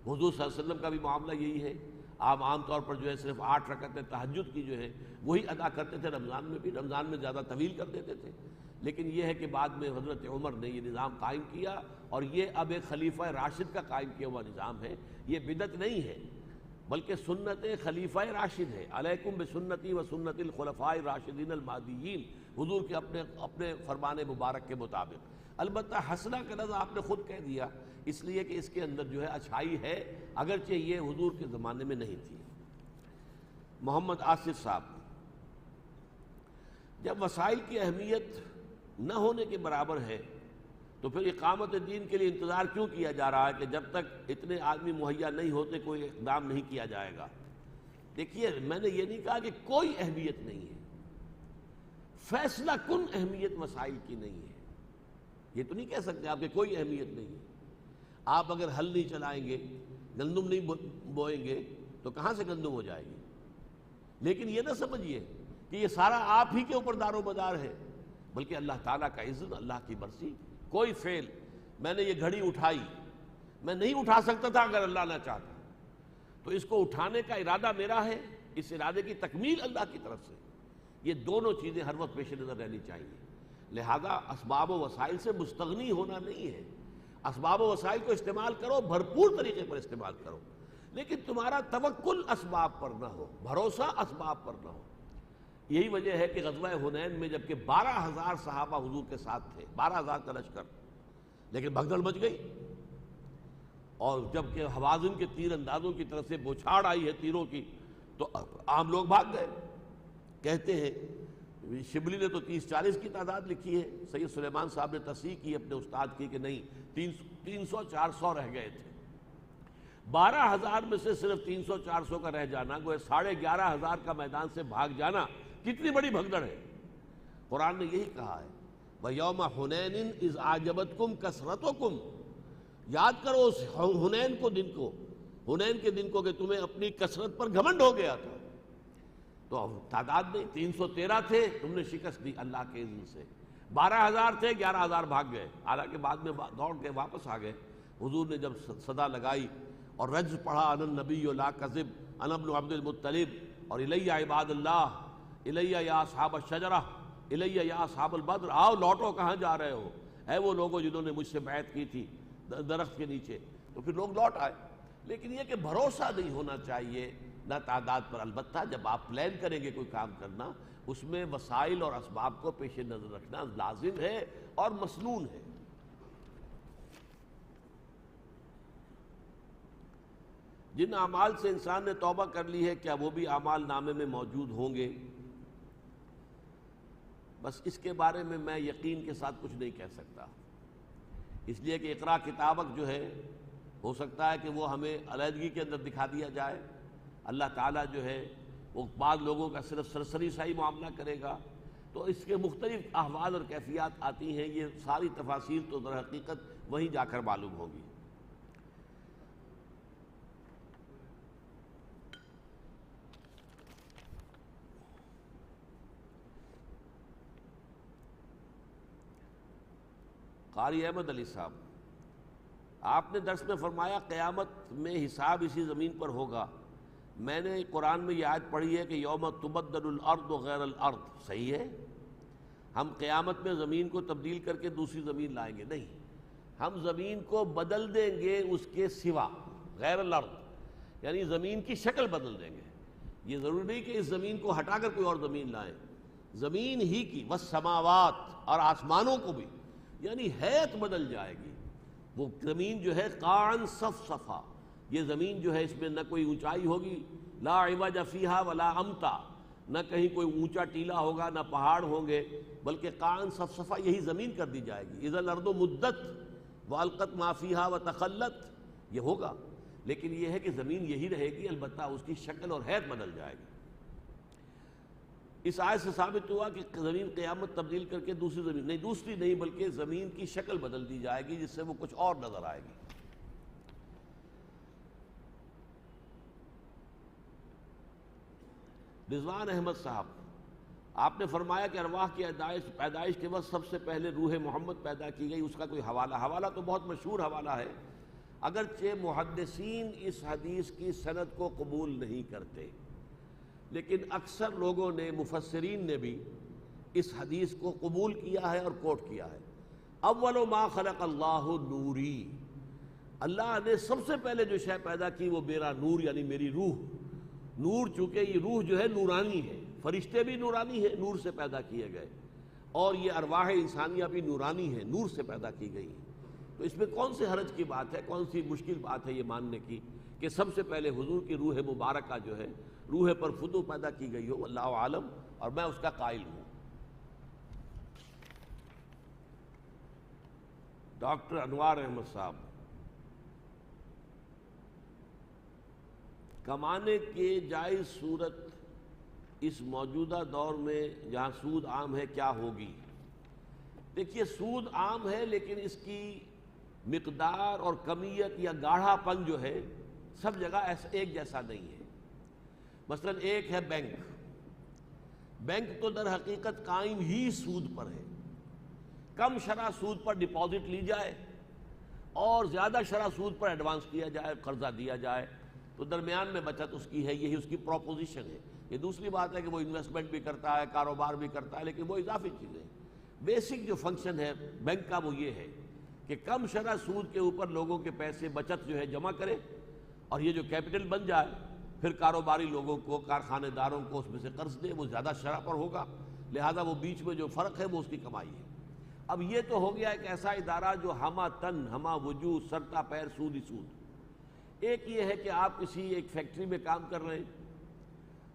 حضور صلی اللہ علیہ وسلم کا بھی معاملہ یہی ہے، آپ عام طور پر جو ہے صرف 8 رکعتیں تہجد کی جو ہے وہی ادا کرتے تھے، رمضان میں بھی، رمضان میں زیادہ طویل کر دیتے تھے، لیکن یہ ہے کہ بعد میں حضرت عمر نے یہ نظام قائم کیا، اور یہ اب ایک خلیفہ راشد کا قائم کیا ہوا نظام ہے، یہ بدعت نہیں ہے بلکہ سنت خلیفہ راشد ہے۔ علیکم بسنتی و سنت الخلفاء الراشدین المہدیین، حضور کے اپنے فرمان مبارک کے مطابق۔ البتہ حسنہ کا لفظ آپ نے خود کہہ دیا، اس لیے کہ اس کے اندر جو ہے اچھائی ہے، اگرچہ یہ حضور کے زمانے میں نہیں تھی۔ محمد آصف صاحب، جب وسائل کی اہمیت نہ ہونے کے برابر ہے تو پھر اقامت دین کے لیے انتظار کیوں کیا جا رہا ہے کہ جب تک اتنے آدمی مہیا نہیں ہوتے کوئی اقدام نہیں کیا جائے گا؟ دیکھیے، میں نے یہ نہیں کہا کہ کوئی اہمیت نہیں ہے، فیصلہ کن اہمیت وسائل کی نہیں ہے، یہ تو نہیں کہہ سکتے آپ کہ کوئی اہمیت نہیں ہے۔ آپ اگر ہل نہیں چلائیں گے، گندم نہیں بوئیں گے تو کہاں سے گندم ہو جائے گی؟ لیکن یہ نہ سمجھیے کہ یہ سارا آپ ہی کے اوپر دار و مدار ہے، بلکہ اللہ تعالیٰ کا اذن، اللہ کی مرضی۔ کوئی فعل، میں نے یہ گھڑی اٹھائی، میں نہیں اٹھا سکتا تھا اگر اللہ نہ چاہتا، تو اس کو اٹھانے کا ارادہ میرا ہے، اس ارادے کی تکمیل اللہ کی طرف سے. یہ دونوں چیزیں ہر وقت پیش نظر رہنی چاہیے. لہذا اسباب و وسائل سے مستغنی ہونا نہیں ہے. اسباب و وسائل کو استعمال کرو، بھرپور طریقے پر استعمال کرو، لیکن تمہارا توکل اسباب پر نہ ہو، بھروسہ اسباب پر نہ ہو. یہی وجہ ہے کہ غزوہ حنین میں جبکہ 12,000 صحابہ حضور کے ساتھ تھے، 12,000 کا لشکر، لیکن بھگدڑ مچ گئی. اور جبکہ حوازن کے تیر اندازوں کی طرف سے بوچھاڑ آئی ہے تیروں کی، تو عام لوگ بھاگ گئے. کہتے ہیں شبلی نے تو 30-40 کی تعداد لکھی ہے، سید سلیمان صاحب نے تصحیح کی اپنے استاد کی کہ نہیں 300-400 رہ گئے تھے. 12,000 میں سے صرف 300-400 کا رہ جانا، گویا 11,500 کا میدان سے بھاگ جانا کتنی بڑی بھگدڑ ہے. قرآن نے یہی کہا ہے وَيَوْمَ حُنَيْنٍ إِذْ أَعْجَبَتْكُمْ كَثْرَتُكُمْ. یاد کرو اس حنین کو، دن کو، حنین کے دن کو کہ تمہیں اپنی کثرت پر گھمنڈ ہو گیا تھا. تو تعداد میں 313 تھے، تم نے شکست دی اللہ کے اذن سے. 12,000 تھے، 11,000 بھاگ گئے. حالانکہ بعد میں دوڑ کے واپس آ گئے. حضور نے جب صدا لگائی اور رجز پڑھا انا النبی لا کذب انا ابن عبد المطلب اور الیہ عباد اللہ الیہ یا اصحاب الشجرہ الیہ یا اصحاب البدر، آؤ لوٹو، کہاں جا رہے ہو، اے وہ لوگوں جنہوں نے مجھ سے بیعت کی تھی درخت کے نیچے. تو پھر لوگ لوٹ آئے. لیکن یہ کہ بھروسہ نہیں ہونا چاہیے نہ تعداد پر. البتہ جب آپ پلان کریں گے کوئی کام کرنا، اس میں وسائل اور اسباب کو پیش نظر رکھنا لازم ہے اور مسنون ہے. جن اعمال سے انسان نے توبہ کر لی ہے، کیا وہ بھی اعمال نامے میں موجود ہوں گے؟ بس اس کے بارے میں میں یقین کے ساتھ کچھ نہیں کہہ سکتا، اس لیے کہ اقرا کتابک جو ہے ہو سکتا ہے کہ وہ ہمیں علیحدگی کے اندر دکھا دیا جائے. اللہ تعالیٰ جو ہے وہ بعض لوگوں کا صرف سرسری سا ہی معاملہ کرے گا. تو اس کے مختلف احوال اور کیفیات آتی ہیں. یہ ساری تفاصیل تو در حقیقت وہیں جا کر معلوم ہوگی. قاری احمد علی صاحب، آپ نے درس میں فرمایا قیامت میں حساب اسی زمین پر ہوگا. میں نے قرآن میں یہ آیت پڑھی ہے کہ یوم تبدل الارض غیر الارض. صحیح ہے، ہم قیامت میں زمین کو تبدیل کر کے دوسری زمین لائیں گے؟ نہیں، ہم زمین کو بدل دیں گے اس کے سوا، غیر الارض یعنی زمین کی شکل بدل دیں گے. یہ ضروری نہیں کہ اس زمین کو ہٹا کر کوئی اور زمین لائیں، زمین ہی کی والسماوات اور آسمانوں کو بھی، یعنی حیت بدل جائے گی. وہ زمین جو ہے قاعن صفصفا، یہ زمین جو ہے اس میں نہ کوئی اونچائی ہوگی، لا عوج فیہا ولا امتا، نہ کہیں کوئی اونچا ٹیلا ہوگا، نہ پہاڑ ہوں گے، بلکہ قاعن صفصفا یہی زمین کر دی جائے گی. اذا الارض مدت والقت ما فیہا وتخلت، یہ ہوگا. لیکن یہ ہے کہ زمین یہی رہے گی، البتہ اس کی شکل اور حیت بدل جائے گی. اس آیت سے ثابت ہوا کہ زمین قیامت تبدیل کر کے دوسری زمین نہیں، دوسری نہیں بلکہ زمین کی شکل بدل دی جائے گی جس سے وہ کچھ اور نظر آئے گی. رضوان احمد صاحب، آپ نے فرمایا کہ ارواح کی پیدائش کے وقت سب سے پہلے روح محمد پیدا کی گئی. اس کا کوئی حوالہ تو بہت مشہور حوالہ ہے، اگرچہ محدثین اس حدیث کی سند کو قبول نہیں کرتے، لیکن اکثر لوگوں نے، مفسرین نے بھی اس حدیث کو قبول کیا ہے اور کوٹ کیا ہے. اول ما خلق اللہ نوری، اللہ نے سب سے پہلے جو شے پیدا کی وہ میرا نور، یعنی میری روح. نور چونکہ یہ روح جو ہے نورانی ہے، فرشتے بھی نورانی ہیں، نور سے پیدا کیے گئے، اور یہ ارواح انسانیہ بھی نورانی ہے، نور سے پیدا کی گئی ہیں. تو اس میں کون سے حرج کی بات ہے، کون سی مشکل بات ہے یہ ماننے کی کہ سب سے پہلے حضور کی روح مبارکہ جو ہے روح پر فتو پیدا کی گئی ہو؟ اللہ عالم، اور میں اس کا قائل ہوں. ڈاکٹر انوار احمد صاحب، کمانے کے جائز صورت اس موجودہ دور میں جہاں سود عام ہے کیا ہوگی؟ دیکھیے، سود عام ہے لیکن اس کی مقدار اور کمیت یا گاڑھا پن جو ہے سب جگہ ایک جیسا نہیں ہے. مثلا ایک ہے بینک. بینک تو در حقیقت قائم ہی سود پر ہے. کم شرح سود پر ڈپازٹ لی جائے اور زیادہ شرح سود پر ایڈوانس کیا جائے، قرضہ دیا جائے، تو درمیان میں بچت اس کی ہے، یہی اس کی پروپوزیشن ہے۔ یہ دوسری بات ہے کہ وہ انویسٹمنٹ بھی کرتا ہے، کاروبار بھی کرتا ہے، لیکن وہ اضافی چیزیں ہیں۔ بیسک جو فنکشن ہے بینک کا وہ یہ ہے کہ کم شرح سود کے اوپر لوگوں کے پیسے بچت جو ہے جمع کرے، اور یہ جو کیپٹل بن جائے پھر کاروباری لوگوں کو، کارخانے داروں کو اس میں سے قرض دے، وہ زیادہ شرح پر ہوگا، لہذا وہ بیچ میں جو فرق ہے وہ اس کی کمائی ہے۔ اب یہ تو ہو گیا ایک ایسا ادارہ جو ہمہ تن ہمہ وجود سرتا پیر سود ہی سود۔ ایک یہ ہے کہ آپ کسی ایک فیکٹری میں کام کر رہے ہیں،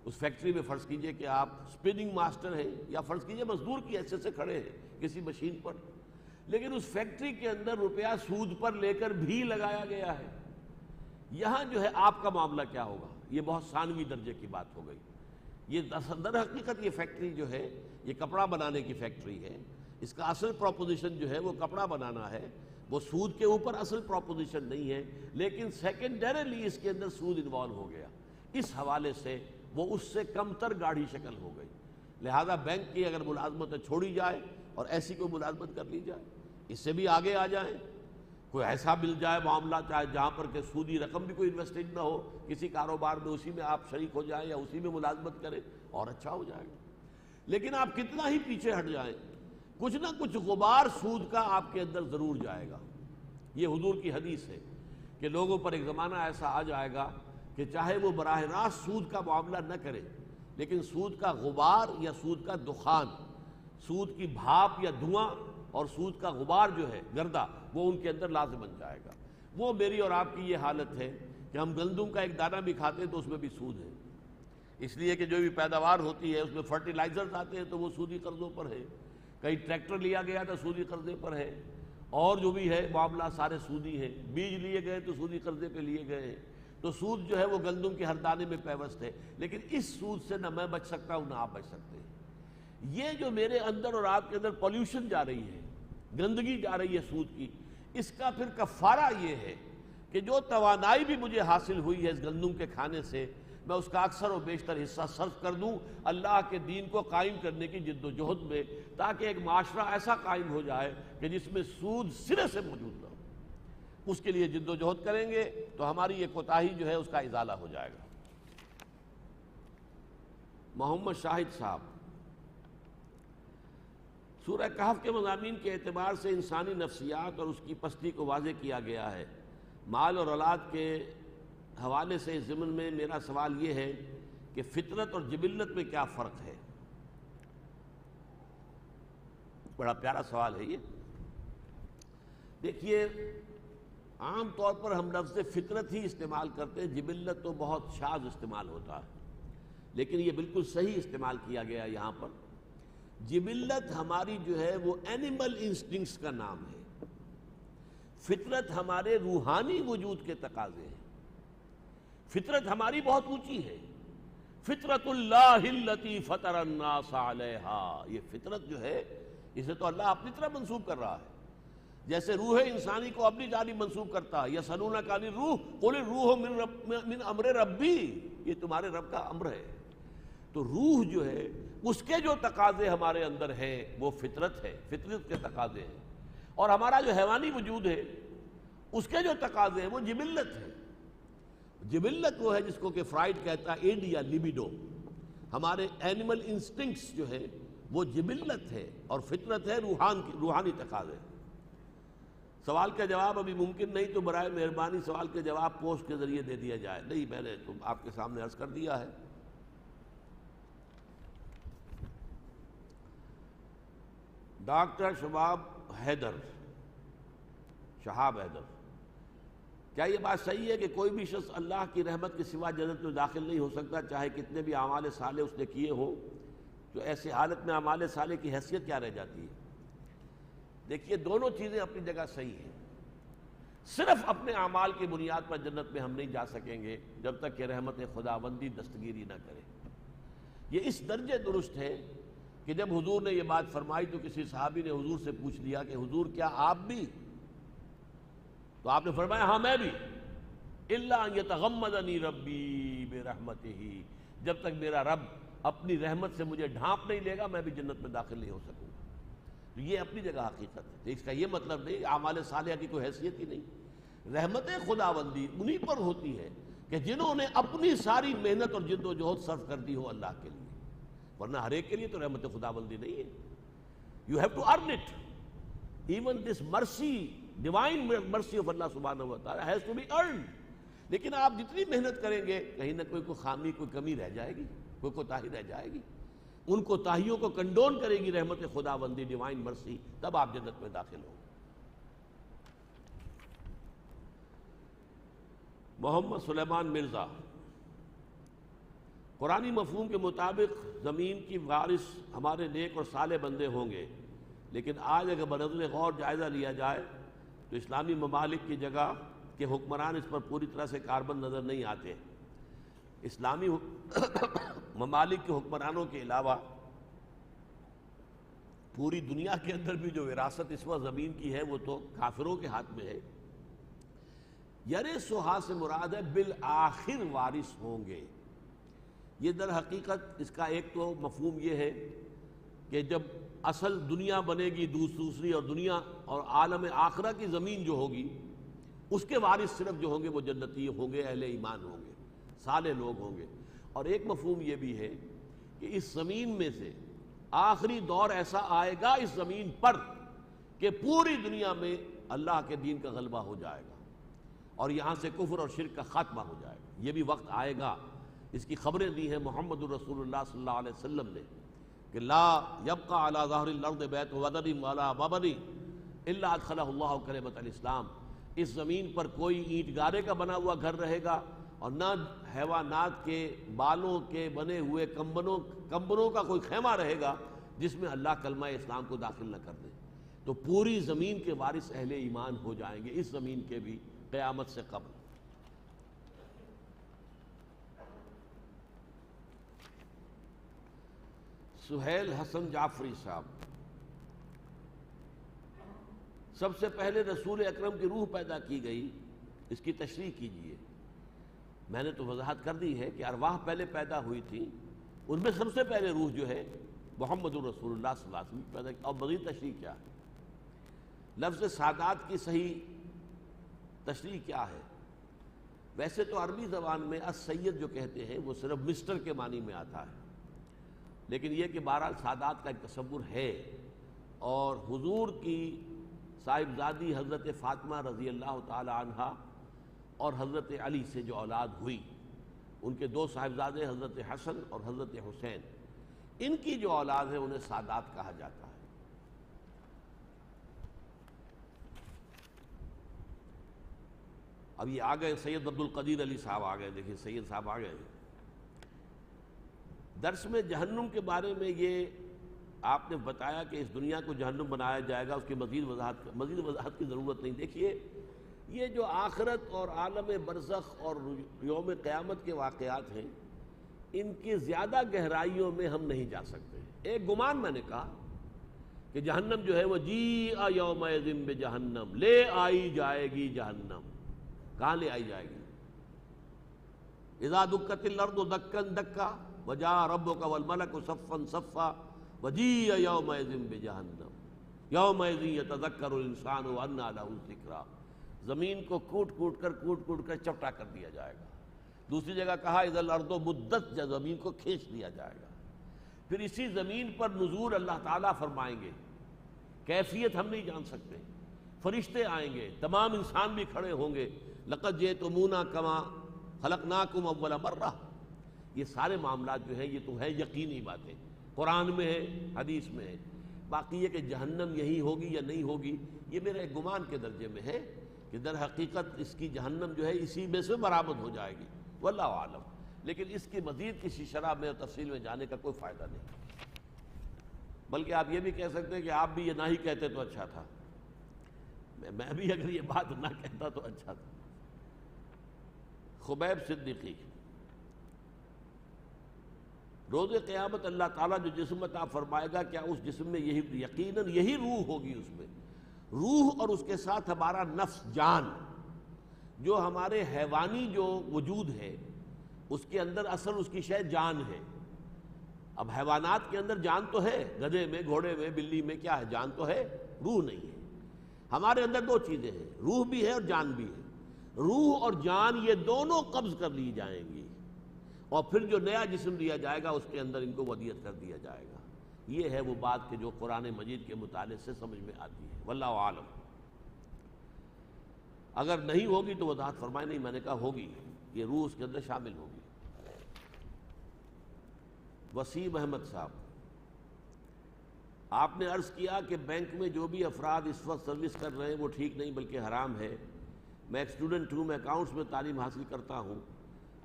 اس فیکٹری میں فرض کیجئے کہ آپ سپننگ ماسٹر ہیں، یا فرض کیجئے مزدور کی حیثیت سے کھڑے ہیں کسی مشین پر، لیکن اس فیکٹری کے اندر روپیہ سود پر لے کر بھی لگایا گیا ہے۔ یہاں جو ہے آپ کا معاملہ کیا ہوگا؟ یہ بہت ثانوی درجے کی بات ہو گئی۔ یہ در حقیقت یہ فیکٹری جو ہے یہ کپڑا بنانے کی فیکٹری ہے، اس کا اصل پروپوزیشن جو ہے وہ کپڑا بنانا ہے، وہ سود کے اوپر اصل پروپوزیشن نہیں ہے، لیکن سیکنڈریلی اس کے اندر سود انوالو ہو گیا، اس حوالے سے وہ اس سے کم تر گاڑھی شکل ہو گئی۔ لہذا بینک کی اگر ملازمتیں چھوڑی جائے اور ایسی کوئی ملازمت کر لی جائے، اس سے بھی آگے آ جائیں، کوئی ایسا مل جائے معاملہ چاہے جہاں پر کہ سودی رقم بھی کوئی انویسٹڈ نہ ہو کسی کاروبار میں، اسی میں آپ شریک ہو جائیں یا اسی میں ملازمت کریں، اور اچھا ہو جائے گا۔ لیکن آپ کتنا ہی پیچھے ہٹ جائیں، کچھ نہ کچھ غبار سود کا آپ کے اندر ضرور جائے گا۔ یہ حضور کی حدیث ہے کہ لوگوں پر ایک زمانہ ایسا آ جائے گا کہ چاہے وہ براہ راست سود کا معاملہ نہ کرے، لیکن سود کا غبار یا سود کا دخان، سود کی بھاپ یا دھواں اور سود کا غبار جو ہے گردہ، وہ ان کے اندر لازم بن جائے گا۔ وہ میری اور آپ کی یہ حالت ہے کہ ہم گندم کا ایک دانہ بھی کھاتے ہیں تو اس میں بھی سود ہے، اس لیے کہ جو بھی پیداوار ہوتی ہے اس میں فرٹیلائزرز آتے ہیں تو وہ سودی قرضوں پر ہے، کئی ٹریکٹر لیا گیا تو سودی قرضے پر ہے، اور جو بھی ہے معاملہ سارے سودی ہیں، بیج لیے گئے تو سودی قرضے پہ لیے گئے ہیں۔ تو سود جو ہے وہ گندم کے ہر دانے میں پیوست ہے، لیکن اس سود سے نہ میں بچ سکتا ہوں نہ آپ بچ سکتے ہیں۔ یہ جو میرے اندر اور آپ کے اندر پولیوشن جا رہی ہے، گندگی جا رہی ہے سود کی، اس کا پھر کفارہ یہ ہے کہ جو توانائی بھی مجھے حاصل ہوئی ہے اس گندم کے کھانے سے، میں اس کا اکثر و بیشتر حصہ صرف کر دوں اللہ کے دین کو قائم کرنے کی جد و جہد میں، تاکہ ایک معاشرہ ایسا قائم ہو جائے کہ جس میں سود سرے سے موجود نہ ہو۔ اس کے لیے جد و جہد کریں گے تو ہماری یہ کوتاہی جو ہے اس کا ازالہ ہو جائے گا۔ محمد شاہد صاحب، سورہ کہف کے مضامین کے اعتبار سے انسانی نفسیات اور اس کی پستی کو واضح کیا گیا ہے۔ مال اور اولاد کے حوالے سے اس ضمن میں میرا سوال یہ ہے کہ فطرت اور جبلت میں کیا فرق ہے؟ بڑا پیارا سوال ہے یہ۔ دیکھیے، عام طور پر ہم لفظ فطرت ہی استعمال کرتے ہیں، جبلت تو بہت شاذ استعمال ہوتا ہے، لیکن یہ بالکل صحیح استعمال کیا گیا یہاں پر۔ جبلت ہماری جو ہے وہ اینیمل انسٹنکٹس کا نام ہے، فطرت ہمارے روحانی وجود کے تقاضے ہیں۔ فطرت ہماری بہت اونچی ہے، فطرت اللہ التی فطر الناس علیہا، یہ فطرت جو ہے اسے تو اللہ اپنی طرح منسوب کر رہا ہے، جیسے روح انسانی کو اپنی جانب منسوب کرتا ہے۔ یسألونک عن الروح قل الروح من امر ربی، یہ تمہارے رب کا امر ہے۔ تو روح جو ہے اس کے جو تقاضے ہمارے اندر ہیں وہ فطرت ہے، فطرت کے تقاضے ہیں، اور ہمارا جو حیوانی وجود ہے اس کے جو تقاضے ہیں وہ جبلت ہے۔ جبلت وہ ہے جس کو کہ فرائڈ کہتا ہے ایڈ یا لیبیڈو، ہمارے اینیمل انسٹنکٹس جو ہے وہ جبلت ہے، اور فطرت ہے روحانی تقاضے۔ سوال کا جواب ابھی ممکن نہیں تو برائے مہربانی سوال کے جواب پوسٹ کے ذریعے دے دیا جائے۔ نہیں، میں نے تو آپ کے سامنے عرض کر دیا ہے۔ ڈاکٹر شہاب حیدر، کیا یہ بات صحیح ہے کہ کوئی بھی شخص اللہ کی رحمت کے سوا جنت میں داخل نہیں ہو سکتا چاہے کتنے بھی اعمال صالح اس نے کیے ہوں؟ تو ایسی حالت میں اعمال صالح کی حیثیت کیا رہ جاتی ہے؟ دیکھیے، دونوں چیزیں اپنی جگہ صحیح ہیں۔ صرف اپنے اعمال کی بنیاد پر جنت میں ہم نہیں جا سکیں گے جب تک کہ رحمت خداوندی دستگیری نہ کرے۔ یہ اس درجے درست ہے کہ جب حضور نے یہ بات فرمائی تو کسی صحابی نے حضور سے پوچھ لیا کہ حضور کیا آپ بھی؟ تو آپ نے فرمایا ہاں میں بھی، الا ان یتغمدنی ربی برحمتہ، جب تک میرا رب اپنی رحمت سے مجھے ڈھانپ نہیں لے گا میں بھی جنت میں داخل نہیں ہو سکوں گا۔ تو یہ اپنی جگہ حقیقت ہے، اس کا یہ مطلب نہیں اعمال صالحہ کی کوئی حیثیت ہی نہیں۔ رحمت خداوندی انہی پر ہوتی ہے کہ جنہوں نے اپنی ساری محنت اور جد و جہد صرف کر دی ہو اللہ کے لیے، ورنہ ہر ایک کے لیے تو رحمت خداوندی نہیں ہے. You have to earn it. Even this mercy, divine mercy of Allah subhanahu wa ta'ala has to be earned. لیکن آپ جتنی محنت کریں گے کہیں نہ کوئی خامی، کوئی کمی رہ جائے گی، کوئی کوتاہی رہ جائے گی. ان کوتاہیوں کو کنڈون کرے گی رحمت خداوندی، ڈیوائن مرسی، تب آپ جنت میں داخل ہوں. محمد سلیمان مرزا، قرآنی مفہوم کے مطابق زمین کی وارث ہمارے نیک اور صالح بندے ہوں گے، لیکن آج اگر بنظر غور جائزہ لیا جائے تو اسلامی ممالک کی جگہ کے حکمران اس پر پوری طرح سے کاربند نظر نہیں آتے. اسلامی ممالک کے حکمرانوں کے علاوہ پوری دنیا کے اندر بھی جو وراثت اس وقت زمین کی ہے وہ تو کافروں کے ہاتھ میں ہے. یرثھا سے مراد ہے بالآخر وارث ہوں گے. یہ در حقیقت اس کا ایک تو مفہوم یہ ہے کہ جب اصل دنیا بنے گی دوسری، اور دنیا اور عالم آخرہ کی زمین جو ہوگی اس کے وارث صرف جو ہوں گے وہ جنتی ہوں گے، اہل ایمان ہوں گے، صالح لوگ ہوں گے. اور ایک مفہوم یہ بھی ہے کہ اس زمین میں سے آخری دور ایسا آئے گا اس زمین پر کہ پوری دنیا میں اللہ کے دین کا غلبہ ہو جائے گا اور یہاں سے کفر اور شرک کا خاتمہ ہو جائے گا. یہ بھی وقت آئے گا، اس کی خبریں دی ہیں محمد الرسول اللہ صلی اللہ علیہ وسلم نے کہ لا یبقى علی ظہر الارض بیت وبر ولا وبر الا ادخلہ اللہ کلمۃ الاسلام. اس زمین پر کوئی اینٹ گارے کا بنا ہوا گھر رہے گا اور نہ حیوانات کے بالوں کے بنے ہوئے کمبنوں کا کوئی خیمہ رہے گا جس میں اللہ کلمہ اسلام کو داخل نہ کر دے. تو پوری زمین کے وارث اہل ایمان ہو جائیں گے، اس زمین کے بھی، قیامت سے قبل. سہیل حسن جعفری صاحب، سب سے پہلے رسول اکرم کی روح پیدا کی گئی، اس کی تشریح کیجیے. میں نے تو وضاحت کر دی ہے کہ ارواح پہلے پیدا ہوئی تھی، ان میں سب سے پہلے روح جو ہے محمد الرسول اللہ صلی اللہ علیہ وسلم پیدا کی. اور مزید تشریح کیا ہے؟ لفظ سادات کی صحیح تشریح کیا ہے؟ ویسے تو عربی زبان میں السید جو کہتے ہیں وہ صرف مسٹر کے معنی میں آتا ہے، لیکن یہ کہ بہرحال سادات کا ایک تصور ہے. اور حضور کی صاحبزادی حضرت فاطمہ رضی اللہ تعالی عنہا اور حضرت علی سے جو اولاد ہوئی، ان کے دو صاحبزادے حضرت حسن اور حضرت حسین، ان کی جو اولاد ہے انہیں سادات کہا جاتا ہے. اب یہ آ گئے سید عبد القدیر علی صاحب آ گئے، دیکھیں سید صاحب آ گئے. درس میں جہنم کے بارے میں یہ آپ نے بتایا کہ اس دنیا کو جہنم بنایا جائے گا، اس کی مزید وضاحت کی ضرورت نہیں. دیکھیے یہ جو آخرت اور عالم برزخ اور یوم قیامت کے واقعات ہیں، ان کی زیادہ گہرائیوں میں ہم نہیں جا سکتے. ایک گمان میں نے کہا کہ جہنم جو ہے وہ جیء یومئذ بجہنم، لے آئی جائے گی جہنم. کہاں لے آئی جائے گی؟ اذا دکت الارض دکا دکا وجاء ربک والملک صفا صفا وجیء یومئذ بجہنم یومئذ یتذکر الانسان وانى له الذکریٰ. زمین کو کوٹ کوٹ کر چپٹا کر دیا جائے گا. دوسری جگہ کہا اذا الارض مدت، زمین کو کھینچ دیا جائے گا. پھر اسی زمین پر نزول اللہ تعالیٰ فرمائیں گے، کیفیت ہم نہیں جان سکتے. فرشتے آئیں گے، تمام انسان بھی کھڑے ہوں گے. لقد جئتمونا کما خلقناکم اول مرہ. یہ سارے معاملات جو ہیں یہ تو ہے یقینی باتیں، قرآن میں ہے، حدیث میں ہے. باقی یہ کہ جہنم یہی ہوگی یا نہیں ہوگی، یہ میرے ایک گمان کے درجے میں ہے کہ در حقیقت اس کی جہنم جو ہے اسی میں سے برآمد ہو جائے گی، واللہ عالم. لیکن اس کی مزید کسی شرح میں اور تفصیل میں جانے کا کوئی فائدہ نہیں. بلکہ آپ یہ بھی کہہ سکتے ہیں کہ آپ بھی یہ نہ ہی کہتے تو اچھا تھا، میں بھی اگر یہ بات نہ کہتا تو اچھا تھا. خبیب صدیقی، روز قیامت اللہ تعالیٰ جو جسم عطا فرمائے گا، کیا اس جسم میں یقیناً یہی روح ہوگی؟ اس میں روح اور اس کے ساتھ ہمارا نفس، جان، جو ہمارے حیوانی جو وجود ہے اس کے اندر اصل اس کی شے جان ہے. اب حیوانات کے اندر جان تو ہے، گدھے میں، گھوڑے میں، بلی میں کیا ہے؟ جان تو ہے، روح نہیں ہے. ہمارے اندر دو چیزیں ہیں، روح بھی ہے اور جان بھی ہے. روح اور جان یہ دونوں قبض کر لی جائیں گی، اور پھر جو نیا جسم دیا جائے گا اس کے اندر ان کو ودیعت کر دیا جائے گا۔ یہ ہے وہ بات کہ جو قرآن مجید کے مطالعے سے سمجھ میں آتی ہے، واللہ عالم۔ اگر نہیں ہوگی تو وضاحت فرمائے، نہیں میں نے کہا ہوگی، یہ روح اس کے اندر شامل ہوگی۔ وسیم احمد صاحب، آپ نے عرض کیا کہ بینک میں جو بھی افراد اس وقت سروس کر رہے ہیں وہ ٹھیک نہیں بلکہ حرام ہے۔ میں ایک اسٹوڈنٹ ہوں، میں اکاؤنٹس میں تعلیم حاصل کرتا ہوں،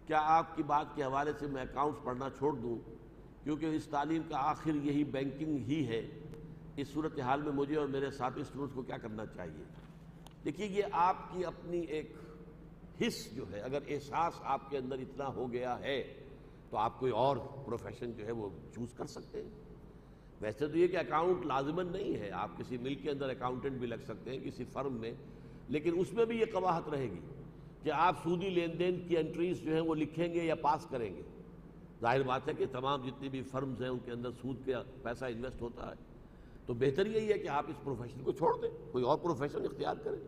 کیا آپ کی بات کے حوالے سے میں اکاؤنٹس پڑھنا چھوڑ دوں کیونکہ اس تعلیم کا آخر یہی بینکنگ ہی ہے؟ اس صورتحال میں مجھے اور میرے ساتھی اسٹوڈنٹس کو کیا کرنا چاہیے؟ دیکھیے، یہ آپ کی اپنی ایک حس جو ہے، اگر احساس آپ کے اندر اتنا ہو گیا ہے تو آپ کوئی اور پروفیشن جو ہے وہ چوز کر سکتے ہیں۔ ویسے تو یہ کہ اکاؤنٹ لازماً نہیں ہے، آپ کسی ملک کے اندر اکاؤنٹنٹ بھی لگ سکتے ہیں کسی فرم میں، لیکن اس میں بھی یہ قباحت رہے گی کہ آپ سودی لین دین کی انٹریز جو ہیں وہ لکھیں گے یا پاس کریں گے۔ ظاہر بات ہے کہ تمام جتنی بھی فرمز ہیں ان کے اندر سود کا پیسہ انویسٹ ہوتا ہے، تو بہتر یہی ہے کہ آپ اس پروفیشن کو چھوڑ دیں، کوئی اور پروفیشن اختیار کریں۔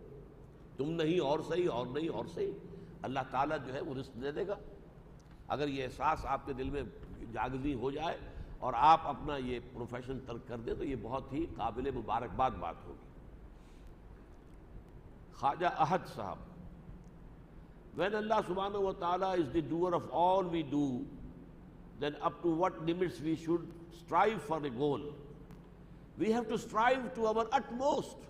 تم نہیں اور صحیح، اور نہیں اور صحیح، اللہ تعالیٰ جو ہے وہ رزق دے دے گا۔ اگر یہ احساس آپ کے دل میں جاگزی ہو جائے اور آپ اپنا یہ پروفیشن ترک کر دیں تو یہ بہت ہی قابل مبارکباد بات ہوگی۔ خواجہ احد صاحب، when Allah subhanahu wa ta'ala is the doer of all we do, then up to what limits we should strive for a goal? We have to strive to our utmost،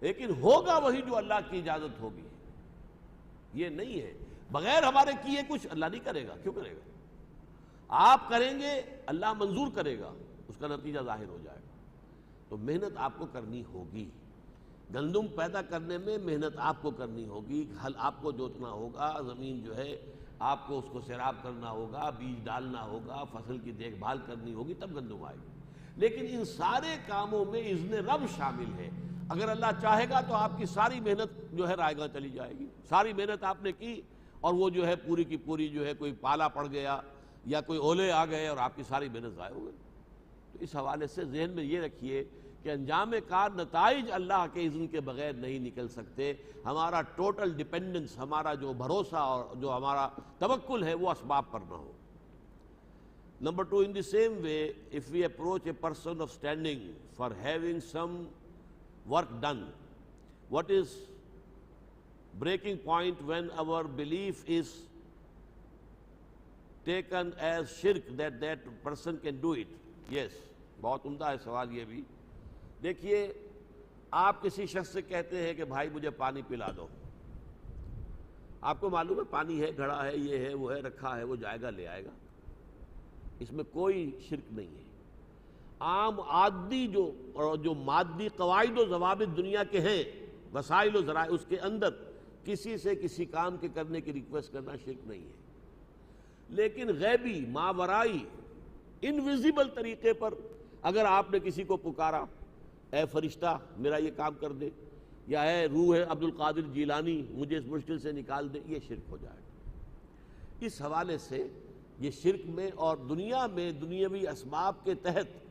لیکن ہوگا وہی جو اللہ کی اجازت ہوگی، یہ نہیں ہے بغیر ہمارے کیے کچھ اللہ نہیں کرے گا۔ کیوں کرے گا؟ آپ کریں گے اللہ منظور کرے گا، اس کا نتیجہ ظاہر ہو جائے گا۔ تو محنت آپ کو کرنی ہوگی، گندم پیدا کرنے میں محنت آپ کو کرنی ہوگی، ہل آپ کو جوتنا ہوگا، زمین جو ہے آپ کو اس کو سیراب کرنا ہوگا، بیج ڈالنا ہوگا، فصل کی دیکھ بھال کرنی ہوگی، تب گندم آئے گی۔ لیکن ان سارے کاموں میں اذن رب شامل ہے۔ اگر اللہ چاہے گا تو آپ کی ساری محنت جو ہے رائے گاں چلی جائے گی، ساری محنت آپ نے کی اور وہ جو ہے پوری کی پوری جو ہے کوئی پالا پڑ گیا یا کوئی اولے آ گئے اور آپ کی ساری محنت ضائع ہو گئی۔ تو اس حوالے سے ذہن میں یہ رکھیے کہ انجام کار نتائج اللہ کے اذن کے بغیر نہیں نکل سکتے۔ ہمارا ٹوٹل ڈیپینڈنس، ہمارا جو بھروسہ اور جو ہمارا توکل ہے وہ اسباب پر نہ ہو۔ Number 2, in the same way, if we approach a person of standing for having some work done, what is breaking point when our belief is taken as shirk that that person can do it? Yes، بہت عمدہ ہے سوال یہ بھی۔ دیکھیے، آپ کسی شخص سے کہتے ہیں کہ بھائی مجھے پانی پلا دو، آپ کو معلوم ہے پانی ہے، گھڑا ہے، یہ ہے، وہ ہے، رکھا ہے، وہ جائے گا لے آئے گا، اس میں کوئی شرک نہیں ہے۔ عام عادی جو مادی قواعد و ضوابط دنیا کے ہیں، وسائل و ذرائع، اس کے اندر کسی سے کسی کام کے کرنے کی ریکویسٹ کرنا شرک نہیں ہے۔ لیکن غیبی، ماورائی، انویزیبل طریقے پر اگر آپ نے کسی کو پکارا، اے فرشتہ میرا یہ کام کر دے، یا اے روح عبد القادر جیلانی مجھے اس مشکل سے نکال دے، یہ شرک ہو جائے گا۔ اس حوالے سے یہ شرک میں اور دنیا میں دنیاوی اسباب کے تحت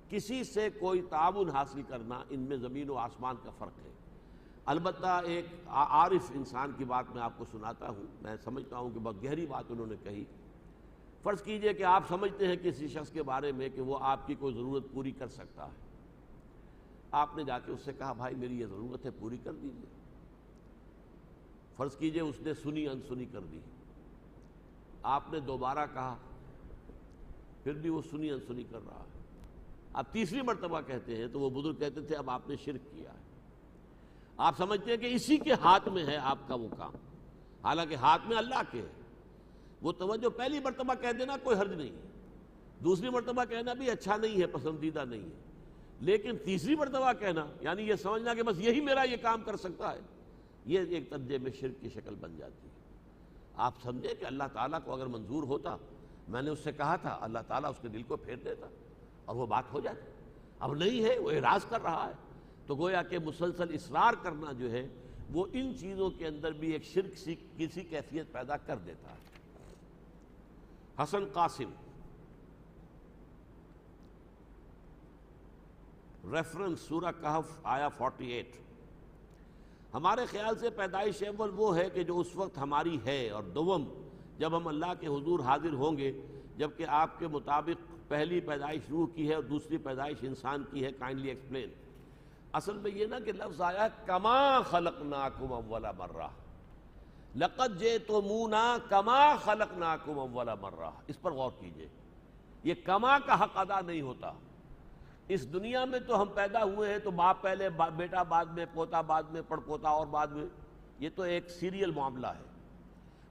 کسی سے کوئی تعاون حاصل کرنا، ان میں زمین و آسمان کا فرق ہے۔ البتہ ایک عارف انسان کی بات میں آپ کو سناتا ہوں، میں سمجھتا ہوں کہ بہت گہری بات انہوں نے کہی۔ فرض کیجئے کہ آپ سمجھتے ہیں کسی شخص کے بارے میں کہ وہ آپ کی کوئی ضرورت پوری کر سکتا ہے، آپ نے جا کے اس سے کہا بھائی میری یہ ضرورت ہے، پوری کر دیجیے۔ فرض کیجئے اس نے سنی انسنی کر دی، آپ نے دوبارہ کہا، پھر بھی وہ سنی انسنی کر رہا ہے، آپ تیسری مرتبہ کہتے ہیں تو وہ بزرگ کہتے تھے اب آپ نے شرک کیا ہے۔ آپ سمجھتے ہیں کہ اسی کے ہاتھ میں ہے آپ کا وہ کام، حالانکہ ہاتھ میں اللہ کے ہے۔ وہ توجہ پہلی مرتبہ کہہ دینا کوئی حرج نہیں ہے، دوسری مرتبہ کہنا بھی اچھا نہیں ہے، پسندیدہ نہیں ہے، لیکن تیسری مرتبہ کہنا یعنی یہ سمجھنا کہ بس یہی میرا یہ کام کر سکتا ہے، یہ ایک درجے میں شرک کی شکل بن جاتی ہے۔ آپ سمجھیں کہ اللہ تعالیٰ کو اگر منظور ہوتا، میں نے اس سے کہا تھا، اللہ تعالیٰ اس کے دل کو پھیر دیتا اور وہ بات ہو جاتی۔ اب نہیں ہے، وہ اعراض کر رہا ہے، تو گویا کہ مسلسل اصرار کرنا جو ہے وہ ان چیزوں کے اندر بھی ایک شرک کسی کیفیت پیدا کر دیتا ہے۔ حسن قاسم، ریفرنس سورہ کہف آیا 48، ہمارے خیال سے پیدائش اول وہ ہے کہ جو اس وقت ہماری ہے، اور دوم جب ہم اللہ کے حضور حاضر ہوں گے، جبکہ آپ کے مطابق پہلی پیدائش روح کی ہے اور دوسری پیدائش انسان کی ہے. Kindly explain. اصل میں یہ نا کہ لفظ آیا کما خلقناکم اول مرہ، لقد جئتمونا کما خلقناکم اول مرہ. اس پر غور کیجئے، یہ کما کا حق ادا نہیں ہوتا. اس دنیا میں تو ہم پیدا ہوئے ہیں تو باپ پہلے، بیٹا بعد میں، پوتا بعد میں، پڑپوتا اور بعد میں. یہ تو ایک سیریل معاملہ ہے،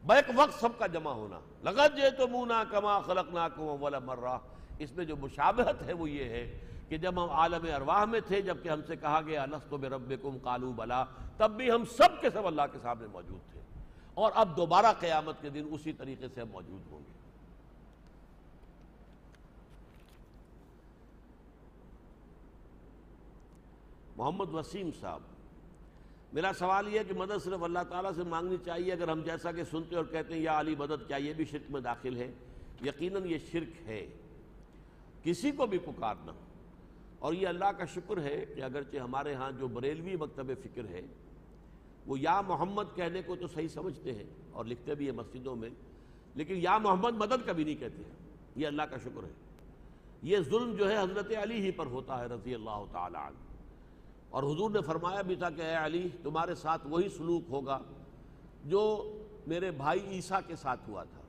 بیک وقت سب کا جمع ہونا. لقد جئتمونا کما خلقناکم اول مرہ. اس میں جو مشابہت ہے وہ یہ ہے کہ جب ہم عالم ارواح میں تھے، جبکہ ہم سے کہا گیا الست بربکم قالوا بلا، تب بھی ہم سب کے سب اللہ کے سامنے موجود تھے، اور اب دوبارہ قیامت کے دن اسی طریقے سے ہم موجود ہوں گے. محمد وسیم صاحب، میرا سوال یہ ہے کہ مدد صرف اللہ تعالیٰ سے مانگنی چاہیے؟ اگر ہم جیسا کہ سنتے اور کہتے ہیں یا علی مدد، کیا یہ بھی شرک میں داخل ہے؟ یقیناً یہ شرک ہے، کسی کو بھی پکارنا. اور یہ اللہ کا شکر ہے کہ اگرچہ ہمارے ہاں جو بریلوی مکتب فکر ہے وہ یا محمد کہنے کو تو صحیح سمجھتے ہیں اور لکھتے بھی ہیں مسجدوں میں، لیکن یا محمد مدد کبھی نہیں کہتے ہیں. یہ اللہ کا شکر ہے. یہ ظلم جو ہے حضرت علی ہی پر ہوتا ہے رضی اللہ تعالی عنہ، اور حضور نے فرمایا بھی تھا کہ اے علی، تمہارے ساتھ وہی سلوک ہوگا جو میرے بھائی عیسیٰ کے ساتھ ہوا تھا.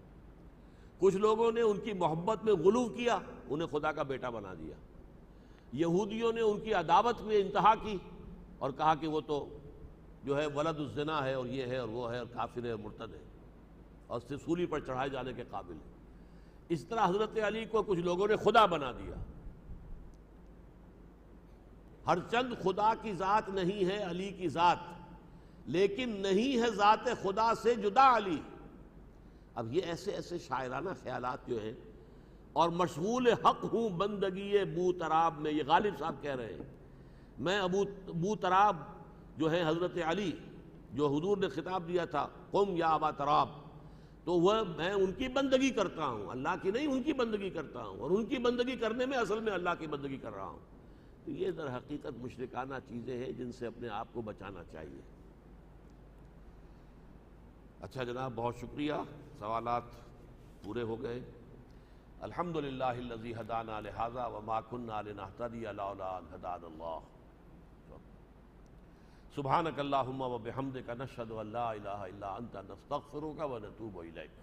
کچھ لوگوں نے ان کی محبت میں غلو کیا، انہیں خدا کا بیٹا بنا دیا. یہودیوں نے ان کی عداوت میں انتہا کی اور کہا کہ وہ تو جو ہے ولد الزنا ہے، اور یہ ہے اور وہ ہے، اور کافر ہے اور مرتد ہے، اور سولی پر چڑھائے جانے کے قابل ہے. اس طرح حضرت علی کو کچھ لوگوں نے خدا بنا دیا. ہر چند خدا کی ذات نہیں ہے علی کی ذات، لیکن نہیں ہے ذات خدا سے جدا علی. اب یہ ایسے ایسے شاعرانہ خیالات جو ہیں، اور مشغول حق ہوں بندگی بو تراب میں، یہ غالب صاحب کہہ رہے ہیں. میں بو تراب جو ہے حضرت علی، جو حضور نے خطاب دیا تھا قم یا ابا تراب، تو وہ میں ان کی بندگی کرتا ہوں، اللہ کی نہیں، ان کی بندگی کرتا ہوں، اور ان کی بندگی کرنے میں اصل میں اللہ کی بندگی کر رہا ہوں. تو یہ در حقیقت مشرکانہ چیزیں ہیں جن سے اپنے آپ کو بچانا چاہیے. اچھا جناب، بہت شکریہ، سوالات پورے ہو گئے. الحمدللہ الذی ہدانا لہذا وما کنا لنہتدی لولا ان ہدانا اللہ. سبحانک اللہم وبحمدک نشہد ان لا الہ الا انت نستغفرک ونتوب الیک.